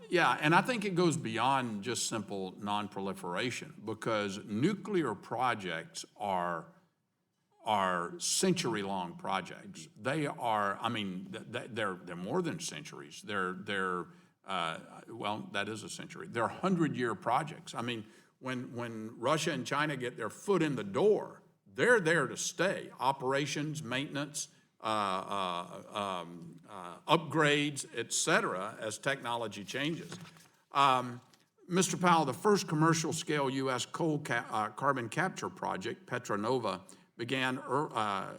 Yeah, and I think it goes beyond just simple non-proliferation, because nuclear projects are century-long projects. They are, I mean, they're more than centuries. They're well, that is a century. They're 100-year projects. I mean, when Russia and China get their foot in the door, they're there to stay. Operations, maintenance, upgrades, et cetera, as technology changes. Mr. Powell, the first commercial-scale U.S. carbon capture project, Petronova, began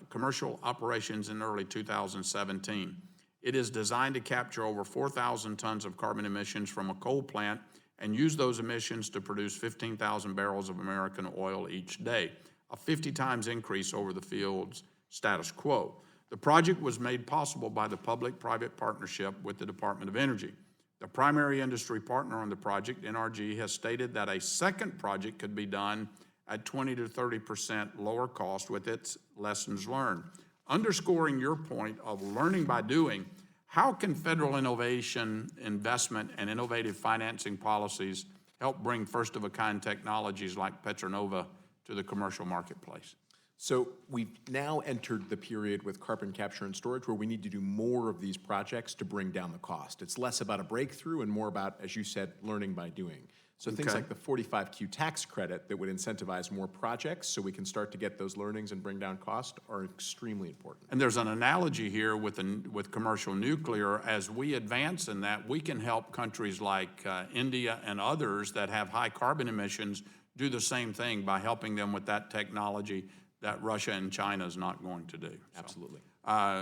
commercial operations in early 2017. It is designed to capture over 4,000 tons of carbon emissions from a coal plant and use those emissions to produce 15,000 barrels of American oil each day, a 50 times increase over the field's status quo. The project was made possible by the public-private partnership with the Department of Energy. The primary industry partner on the project, NRG, has stated that a second project could be done at 20 to 30% lower cost with its lessons learned. Underscoring your point of learning by doing, how can federal innovation, investment, and innovative financing policies help bring first-of-a-kind technologies like Petronova to the commercial marketplace? So we've now entered the period with carbon capture and storage where we need to do more of these projects to bring down the cost. It's less about a breakthrough and more about, as you said, learning by doing. So things Okay. like the 45Q tax credit that would incentivize more projects so we can start to get those learnings and bring down cost are extremely important. And there's an analogy here with commercial nuclear. As we advance in that, we can help countries like India and others that have high carbon emissions do the same thing by helping them with that technology that Russia and China is not going to do. Absolutely.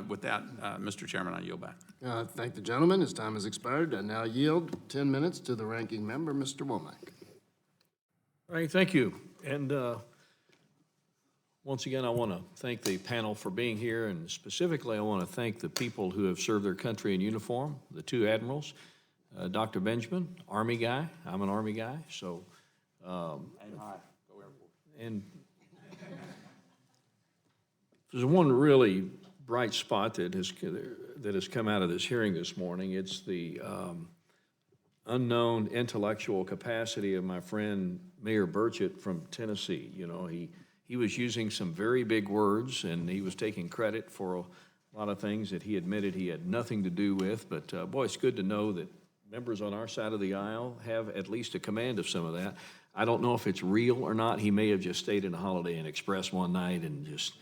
With that, Mr. Chairman, I yield back. Thank the gentleman. His time has expired. I now yield 10 minutes to the ranking member, Mr. Womack. All right, thank you. And once again, I want to thank the panel for being here, and specifically, I want to thank the people who have served their country in uniform, the two admirals. Dr. Benjamin, Army guy. I'm an Army guy, so. And there's one really bright spot that has come out of this hearing this morning. It's the unknown intellectual capacity of my friend Mayor Burchett from Tennessee. You know, he was using some very big words, and he was taking credit for a lot of things that he admitted he had nothing to do with. But boy, it's good to know that members on our side of the aisle have at least a command of some of that. I don't know if it's real or not. He may have just stayed in a Holiday Inn Express one night and just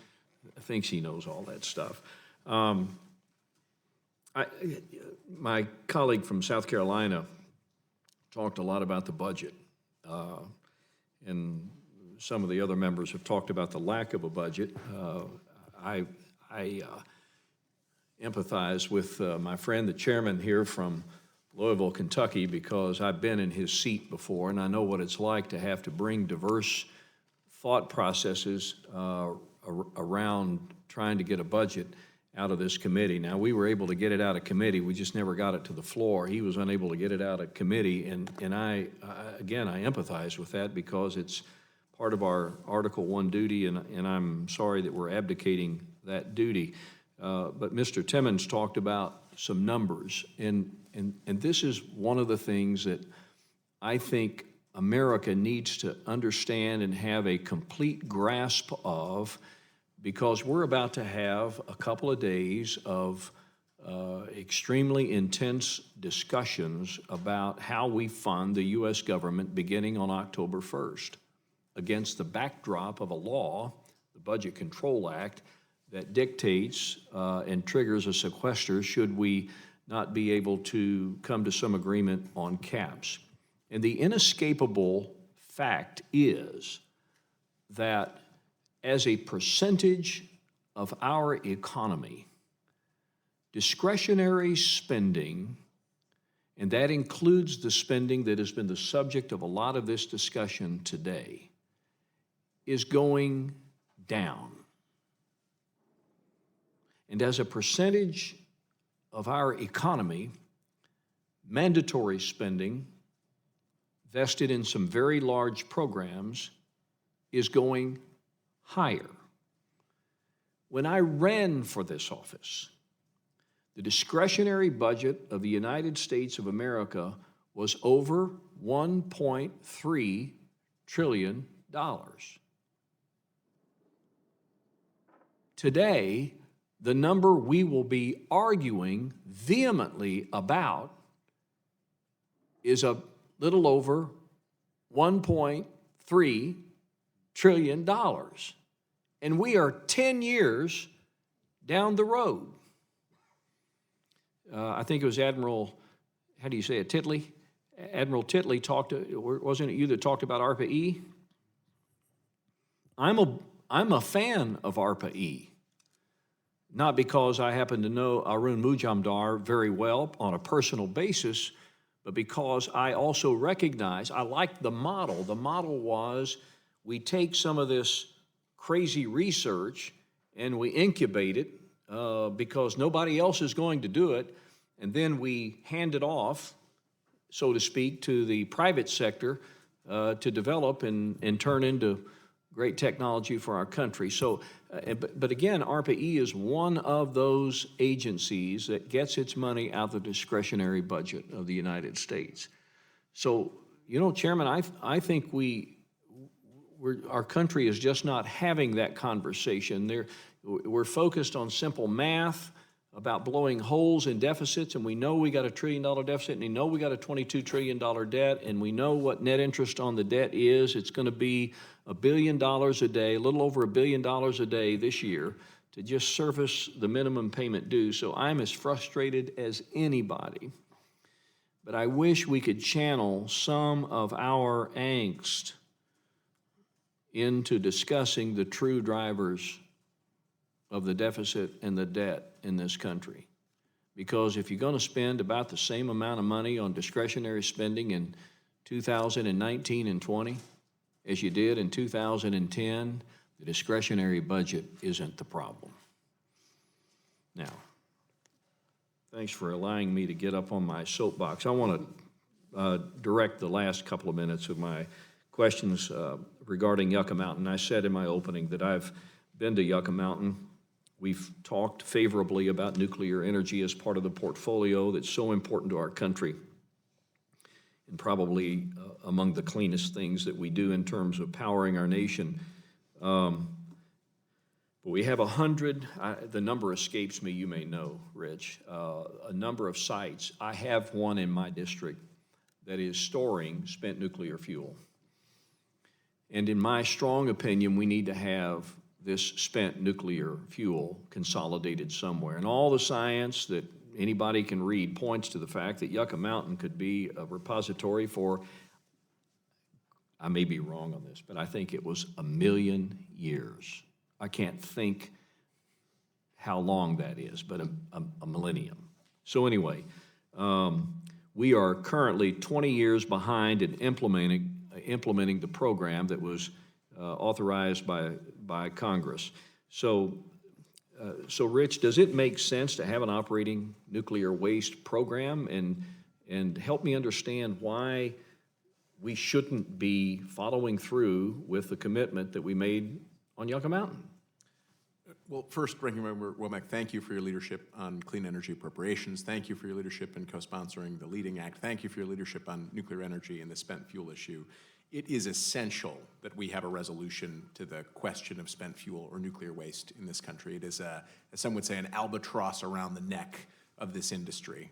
thinks he knows all that stuff. My colleague from South Carolina talked a lot about the budget, and some of the other members have talked about the lack of a budget. I empathize with my friend, the chairman here from Louisville, Kentucky, because I've been in his seat before, and I know what it's like to have to bring diverse thought processes around trying to get a budget out of this committee. Now, we were able to get it out of committee. We just never got it to the floor. He was unable to get it out of committee, and I empathize with that because it's part of our Article 1 duty, and I'm sorry that we're abdicating that duty. But Mr. Timmons talked about some numbers, and this is one of the things that I think America needs to understand and have a complete grasp of, because we're about to have a couple of days of extremely intense discussions about how we fund the U.S. government beginning on October 1st against the backdrop of a law, the Budget Control Act, that dictates and triggers a sequester should we not be able to come to some agreement on caps. And the inescapable fact is that as a percentage of our economy, discretionary spending, and that includes the spending that has been the subject of a lot of this discussion today, is going down. And as a percentage of our economy, mandatory spending vested in some very large programs is going higher. When I ran for this office, the discretionary budget of the United States of America was over $1.3 trillion. Today, the number we will be arguing vehemently about is a little over $1.3 trillion. And we are 10 years down the road. I think it was Admiral, how do you say it, Titli? Admiral Titli talked, wasn't it you that talked about ARPA-E? I'm a fan of ARPA-E. Not because I happen to know Arun Mujumdar very well on a personal basis, but because I also recognize, I like the model. The model was we take some of this crazy research and we incubate it because nobody else is going to do it, and then we hand it off, so to speak, to the private sector to develop and turn into great technology for our country. So, but again, ARPA-E is one of those agencies that gets its money out of the discretionary budget of the United States. So, you know, Chairman, I think our country is just not having that conversation. We're focused on simple math about blowing holes in deficits, and we know we got $1 trillion deficit, and we know we got a $22 trillion debt, and we know what net interest on the debt is. It's going to be $1 billion a day, a little over $1 billion a day this year to just service the minimum payment due. So I'm as frustrated as anybody. But I wish we could channel some of our angst into discussing the true drivers of the deficit and the debt in this country. Because if you're going to spend about the same amount of money on discretionary spending in 2019 and 20 as you did in 2010, the discretionary budget isn't the problem. Now, thanks for allowing me to get up on my soapbox. I want to direct the last couple of minutes of my questions regarding Yucca Mountain. I said in my opening that I've been to Yucca Mountain. We've talked favorably about nuclear energy as part of the portfolio that's so important to our country and probably among the cleanest things that we do in terms of powering our nation. But we have 100, the number escapes me, you may know, Rich, a number of sites. I have one in my district that is storing spent nuclear fuel. And in my strong opinion, we need to have this spent nuclear fuel consolidated somewhere. And all the science that anybody can read points to the fact that Yucca Mountain could be a repository for, I may be wrong on this, but I think it was 1 million years. I can't think how long that is, but a millennium. So anyway, we are currently 20 years behind in implementing the program that was authorized by Congress. So, Rich, does it make sense to have an operating nuclear waste program? And help me understand why we shouldn't be following through with the commitment that we made on Yucca Mountain. Well, first, Ranking Member Womack, thank you for your leadership on clean energy appropriations. Thank you for your leadership in co-sponsoring the Leading Act. Thank you for your leadership on nuclear energy and the spent fuel issue. It is essential that we have a resolution to the question of spent fuel or nuclear waste in this country. It is, as some would say, an albatross around the neck of this industry.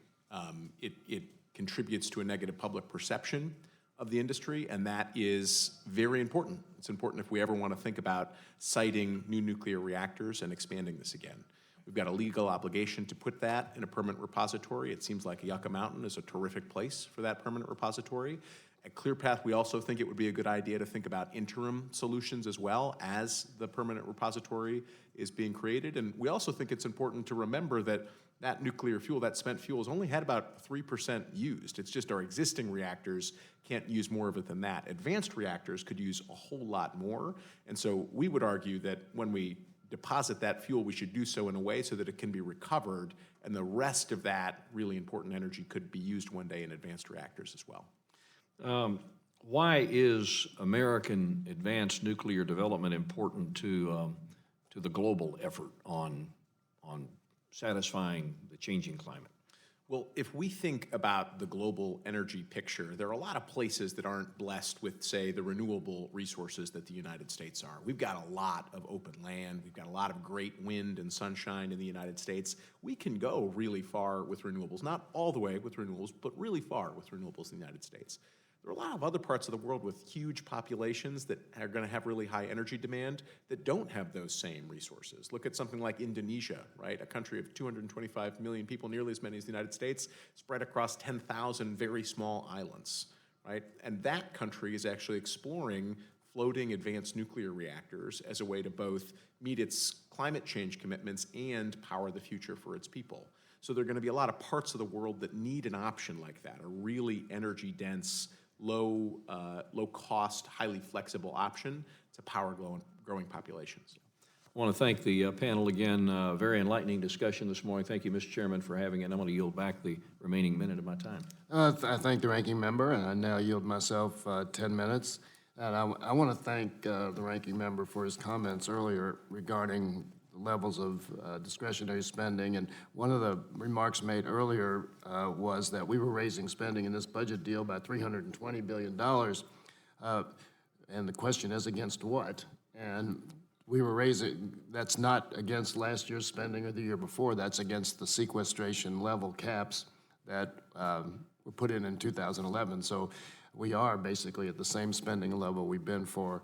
It contributes to a negative public perception of the industry, and that is very important. It's important if we ever want to think about siting new nuclear reactors and expanding this again. We've got a legal obligation to put that in a permanent repository. It seems like Yucca Mountain is a terrific place for that permanent repository. At ClearPath, we also think it would be a good idea to think about interim solutions as well as the permanent repository is being created. And we also think it's important to remember that that nuclear fuel, that spent fuel, has only had about 3% used. It's just our existing reactors can't use more of it than that. Advanced reactors could use a whole lot more. And so we would argue that when we deposit that fuel, we should do so in a way so that it can be recovered, and the rest of that really important energy could be used one day in advanced reactors as well. Why is American advanced nuclear development important to the global effort on satisfying the changing climate? Well, if we think about the global energy picture, there are a lot of places that aren't blessed with, say, the renewable resources that the United States are. We've got a lot of open land. We've got a lot of great wind and sunshine in the United States. We can go really far with renewables, not all the way with renewables, but really far with renewables in the United States. There are a lot of other parts of the world with huge populations that are going to have really high energy demand that don't have those same resources. Look at something like Indonesia, right? A country of 225 million people, nearly as many as the United States, spread across 10,000 very small islands, right? And that country is actually exploring floating advanced nuclear reactors as a way to both meet its climate change commitments and power the future for its people. So there are going to be a lot of parts of the world that need an option like that, a really energy-dense, low-cost, highly flexible option to power growing populations. I want to thank the panel again. Very enlightening discussion this morning. Thank you, Mr. Chairman, for having it. I'm going to yield back the remaining minute of my time. I thank the ranking member, and I now yield myself 10 minutes. And I want to thank the ranking member for his comments earlier regarding levels of discretionary spending. And one of the remarks made earlier was that we were raising spending in this budget deal by $320 billion. And the question is, against what? And we were raising, that's not against last year's spending or the year before, that's against the sequestration level caps that were put in 2011. So we are basically at the same spending level we've been for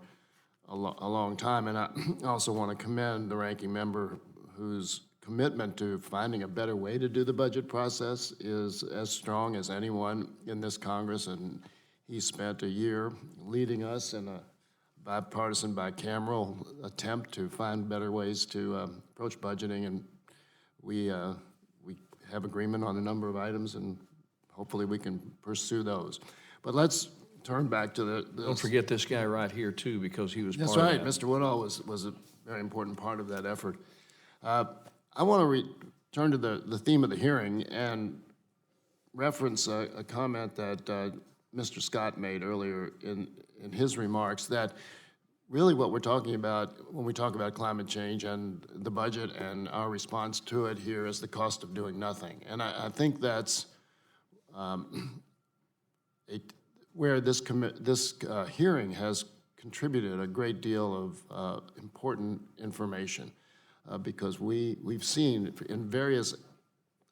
a long time. And I also want to commend the ranking member whose commitment to finding a better way to do the budget process is as strong as anyone in this Congress. And he spent a year leading us in a bipartisan, bicameral attempt to find better ways to approach budgeting. And we have agreement on a number of items, and hopefully we can pursue those. But let's turn back to the Don't forget this guy right here, too, because he was part That's of right. that. Mr. Woodall was a very important part of that effort. I want to return to the theme of the hearing and reference a comment that Mr. Scott made earlier in his remarks, that really what we're talking about when we talk about climate change and the budget and our response to it here is the cost of doing nothing. And I think that's where this hearing has contributed a great deal of important information because we've seen in various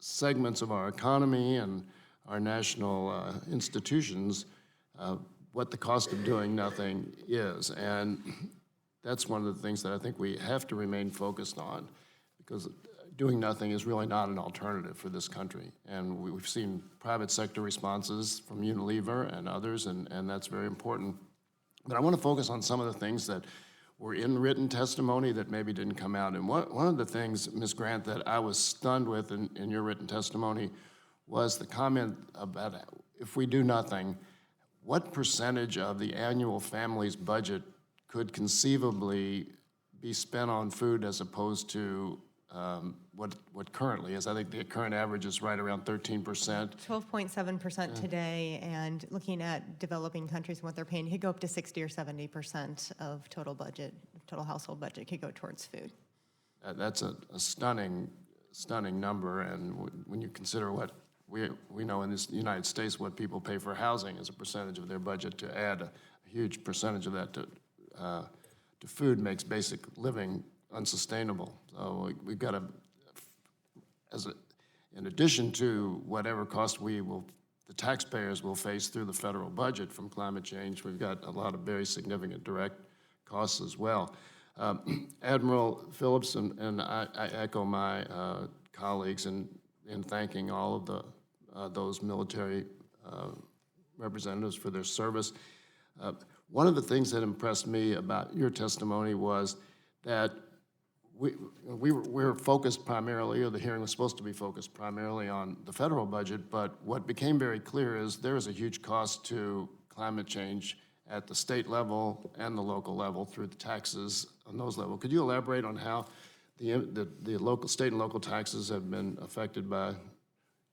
segments of our economy and our national institutions what the cost of doing nothing is. And that's one of the things that I think we have to remain focused on, because doing nothing is really not an alternative for this country. And we've seen private sector responses from Unilever and others, and that's very important. But I want to focus on some of the things that were in written testimony that maybe didn't come out. And one of the things, Ms. Grant, that I was stunned with in your written testimony was the comment about if we do nothing, what percentage of the annual family's budget could conceivably be spent on food as opposed to what currently is? I think the current average is right around 13%. 12.7% today, and looking at developing countries and what they're paying, it could go up to 60 or 70% of total budget, total household budget could go towards food. That's a stunning number, and when you consider what we know in the United States what people pay for housing as a percentage of their budget, to add a huge percentage of that to food makes basic living unsustainable. So we've got to, in addition to whatever cost the taxpayers will face through the federal budget from climate change, we've got a lot of very significant direct costs as well. Admiral Phillips, and I echo my colleagues in thanking all of those military representatives for their service. One of the things that impressed me about your testimony was that we were focused primarily, or the hearing was supposed to be focused primarily on the federal budget, but what became very clear is there is a huge cost to climate change at the state level and the local level through the taxes on those levels. Could you elaborate on how the local, state and local taxes have been affected by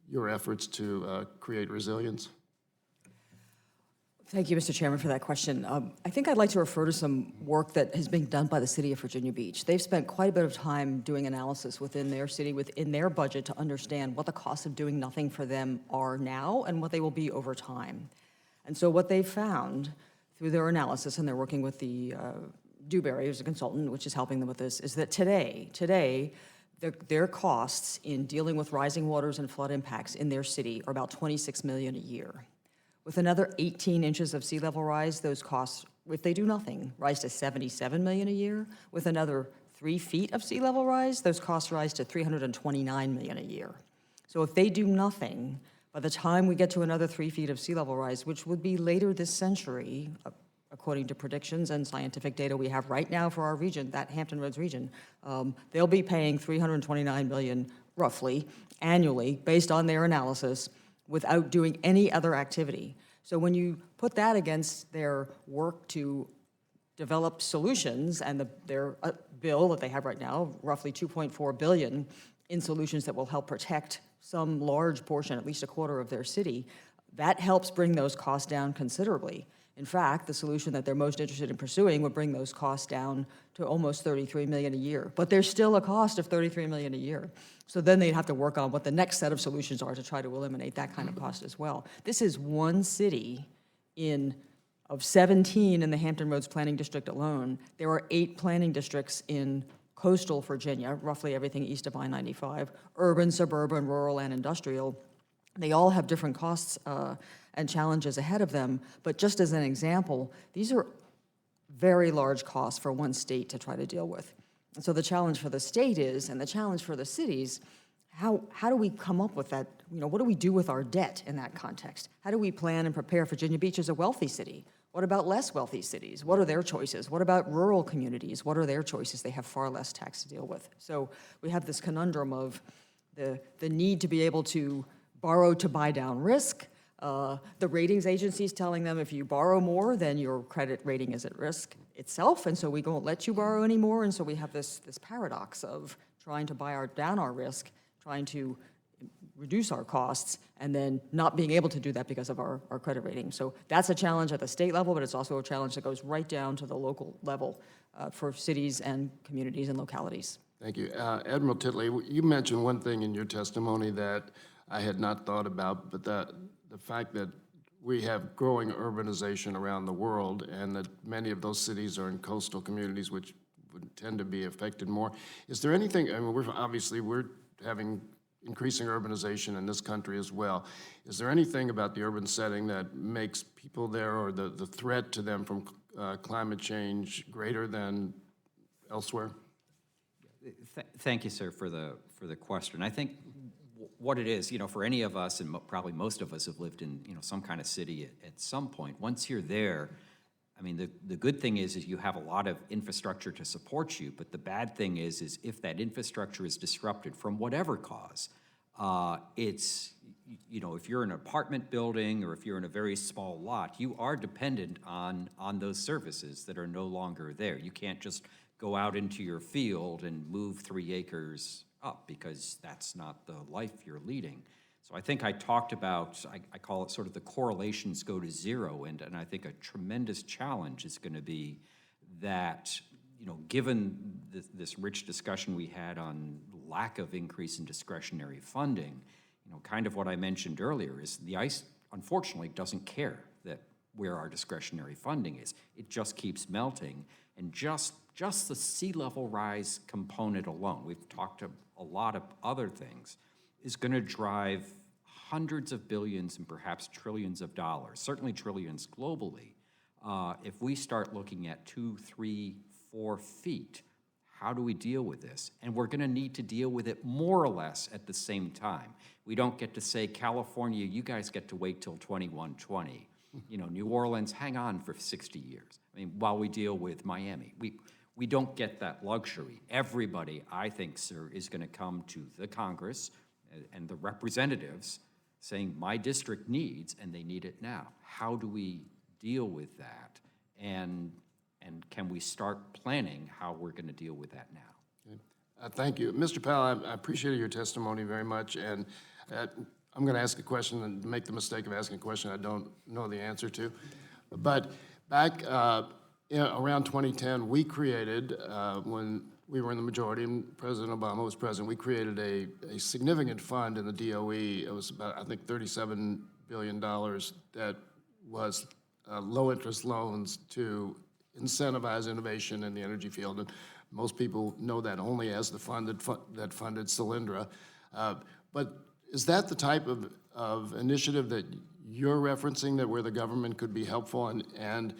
your efforts to create resilience? Thank you, Mr. Chairman, for that question. I think I'd like to refer to some work that has been done by the city of Virginia Beach. They've spent quite a bit of time doing analysis within their city, within their budget, to understand what the costs of doing nothing for them are now and what they will be over time. And so what they found through their analysis, and they're working with the Dewberry, who's a consultant, which is helping them with this, is that today, their costs in dealing with rising waters and flood impacts in their city are about $26 million a year. With another 18 inches of sea level rise, those costs, if they do nothing, rise to $77 million a year. With another 3 feet of sea level rise, those costs rise to $329 million a year. So if they do nothing, by the time we get to another 3 feet of sea level rise, which would be later this century, according to predictions and scientific data we have right now for our region, that Hampton Roads region, they'll be paying $329 million roughly annually based on their analysis without doing any other activity. So when you put that against their work to develop solutions and their bill that they have right now, roughly $2.4 billion in solutions that will help protect some large portion, at least a quarter of their city, that helps bring those costs down considerably. In fact, the solution that they're most interested in pursuing would bring those costs down to almost $33 million a year. But there's still a cost of $33 million a year. So then they'd have to work on what the next set of solutions are to try to eliminate that kind of cost as well. This is one city of 17 in the Hampton Roads Planning District alone. There are 8 planning districts in coastal Virginia, roughly everything east of I-95, urban, suburban, rural, and industrial. They all have different costs and challenges ahead of them, but just as an example, these are very large costs for one state to try to deal with. And so the challenge for the state is, and the challenge for the cities, how do we come up with that? What do we do with our debt in that context? How do we plan and prepare? Virginia Beach is a wealthy city. What about less wealthy cities? What are their choices? What about rural communities? What are their choices? They have far less tax to deal with. So we have this conundrum of the need to be able to borrow to buy down risk. The ratings agencies telling them if you borrow more, then your credit rating is at risk itself, and so we won't let you borrow anymore. And so we have this paradox of trying to buy down our risk, trying to reduce our costs, and then not being able to do that because of our credit rating. So that's a challenge at the state level, but it's also a challenge that goes right down to the local level for cities and communities and localities. Thank you. Admiral Titli, you mentioned one thing in your testimony that I had not thought about, but the fact that we have growing urbanization around the world and that many of those cities are in coastal communities which would tend to be affected more. Is there anything, I mean, we're having increasing urbanization in this country as well. Is there anything about the urban setting that makes people there or the threat to them from climate change greater than elsewhere? Thank you, sir, for the question. I think what it is, for any of us, and probably most of us have lived in, some kind of city at some point. Once you're there, I mean, the good thing is you have a lot of infrastructure to support you, but the bad thing is if that infrastructure is disrupted from whatever cause, it's, if you're in an apartment building or if you're in a very small lot, you are dependent on those services that are no longer there. You can't just go out into your field and move 3 acres up because that's not the life you're leading. So I think I talked about, I call it sort of the correlations go to zero, and I think a tremendous challenge is going to be that, given this rich discussion we had on lack of increase in discretionary funding, kind of what I mentioned earlier is the ice, unfortunately, doesn't care where our discretionary funding is. It just keeps melting, and just the sea level rise component alone, we've talked a lot of other things, is going to drive hundreds of billions and perhaps trillions of dollars, certainly trillions globally. If we start looking at 2, 3, 4 feet, how do we deal with this? And we're going to need to deal with it more or less at the same time. We don't get to say, California, you guys get to wait till 2120. You know, New Orleans, hang on for 60 years. I mean, while we deal with Miami. We don't get that luxury. Everybody, I think, sir, is going to come to the Congress and the representatives saying, my district needs, and they need it now. How do we deal with that? And can we start planning how we're going to deal with that now? Thank you. Mr. Powell, I appreciated your testimony very much, and I'm going to ask a question and make the mistake of asking a question I don't know the answer to. But back around 2010, we created, when we were in the majority and President Obama was president, we created a significant fund in the DOE. It was about, I think, $37 billion that was low-interest loans to incentivize innovation in the energy field. And most people know that only as the fund that funded Solyndra. But is that the type of initiative that you're referencing, that where the government could be helpful? And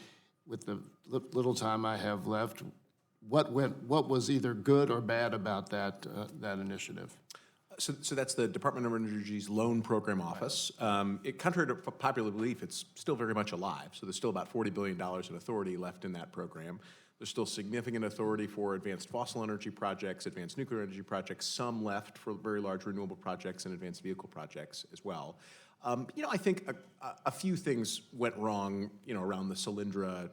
with the little time I have left, what was either good or bad about that initiative? So that's the Department of Energy's Loan Program Office. Contrary to popular belief, it's still very much alive. So there's still about $40 billion in authority left in that program. There's still significant authority for advanced fossil energy projects, advanced nuclear energy projects, some left for very large renewable projects and advanced vehicle projects as well. I think a few things went wrong, around the Solyndra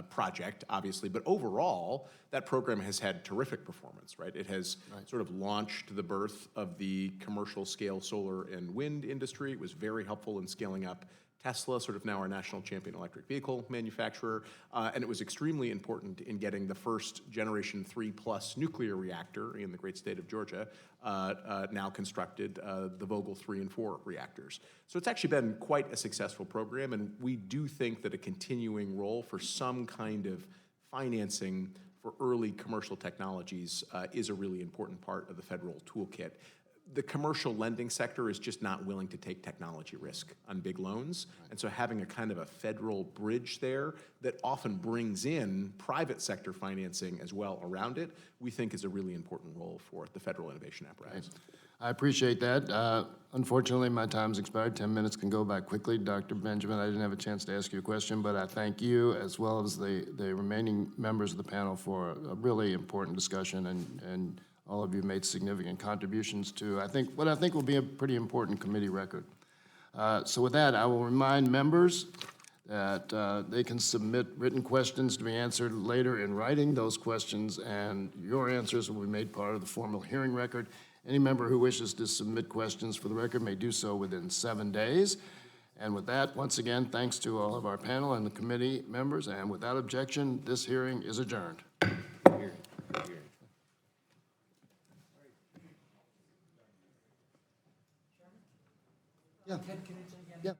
project, obviously, but overall, that program has had terrific performance, right? It has sort of launched the birth of the commercial scale solar and wind industry. It was very helpful in scaling up Tesla, sort of now our national champion electric vehicle manufacturer, and it was extremely important in getting the first generation 3+ nuclear reactor in the great state of Georgia now constructed, the Vogtle 3 and 4 reactors. So it's actually been quite a successful program, and we do think that a continuing role for some kind of financing for early commercial technologies is a really important part of the federal toolkit. The commercial lending sector is just not willing to take technology risk on big loans. And so having a kind of a federal bridge there that often brings in private sector financing as well around it, we think is a really important role for the federal innovation apparatus. I appreciate that. Unfortunately, my time's expired. 10 minutes can go by quickly. Dr. Benjamin, I didn't have a chance to ask you a question, but I thank you as well as the remaining members of the panel for a really important discussion, and all of you made significant contributions to what I think will be a pretty important committee record. So with that, I will remind members that they can submit written questions to be answered later in writing. Those questions and your answers will be made part of the formal hearing record. Any member who wishes to submit questions for the record may do so within 7 days. And with that, once again, thanks to all of our panel and the committee members, and without objection, this hearing is adjourned. Yeah.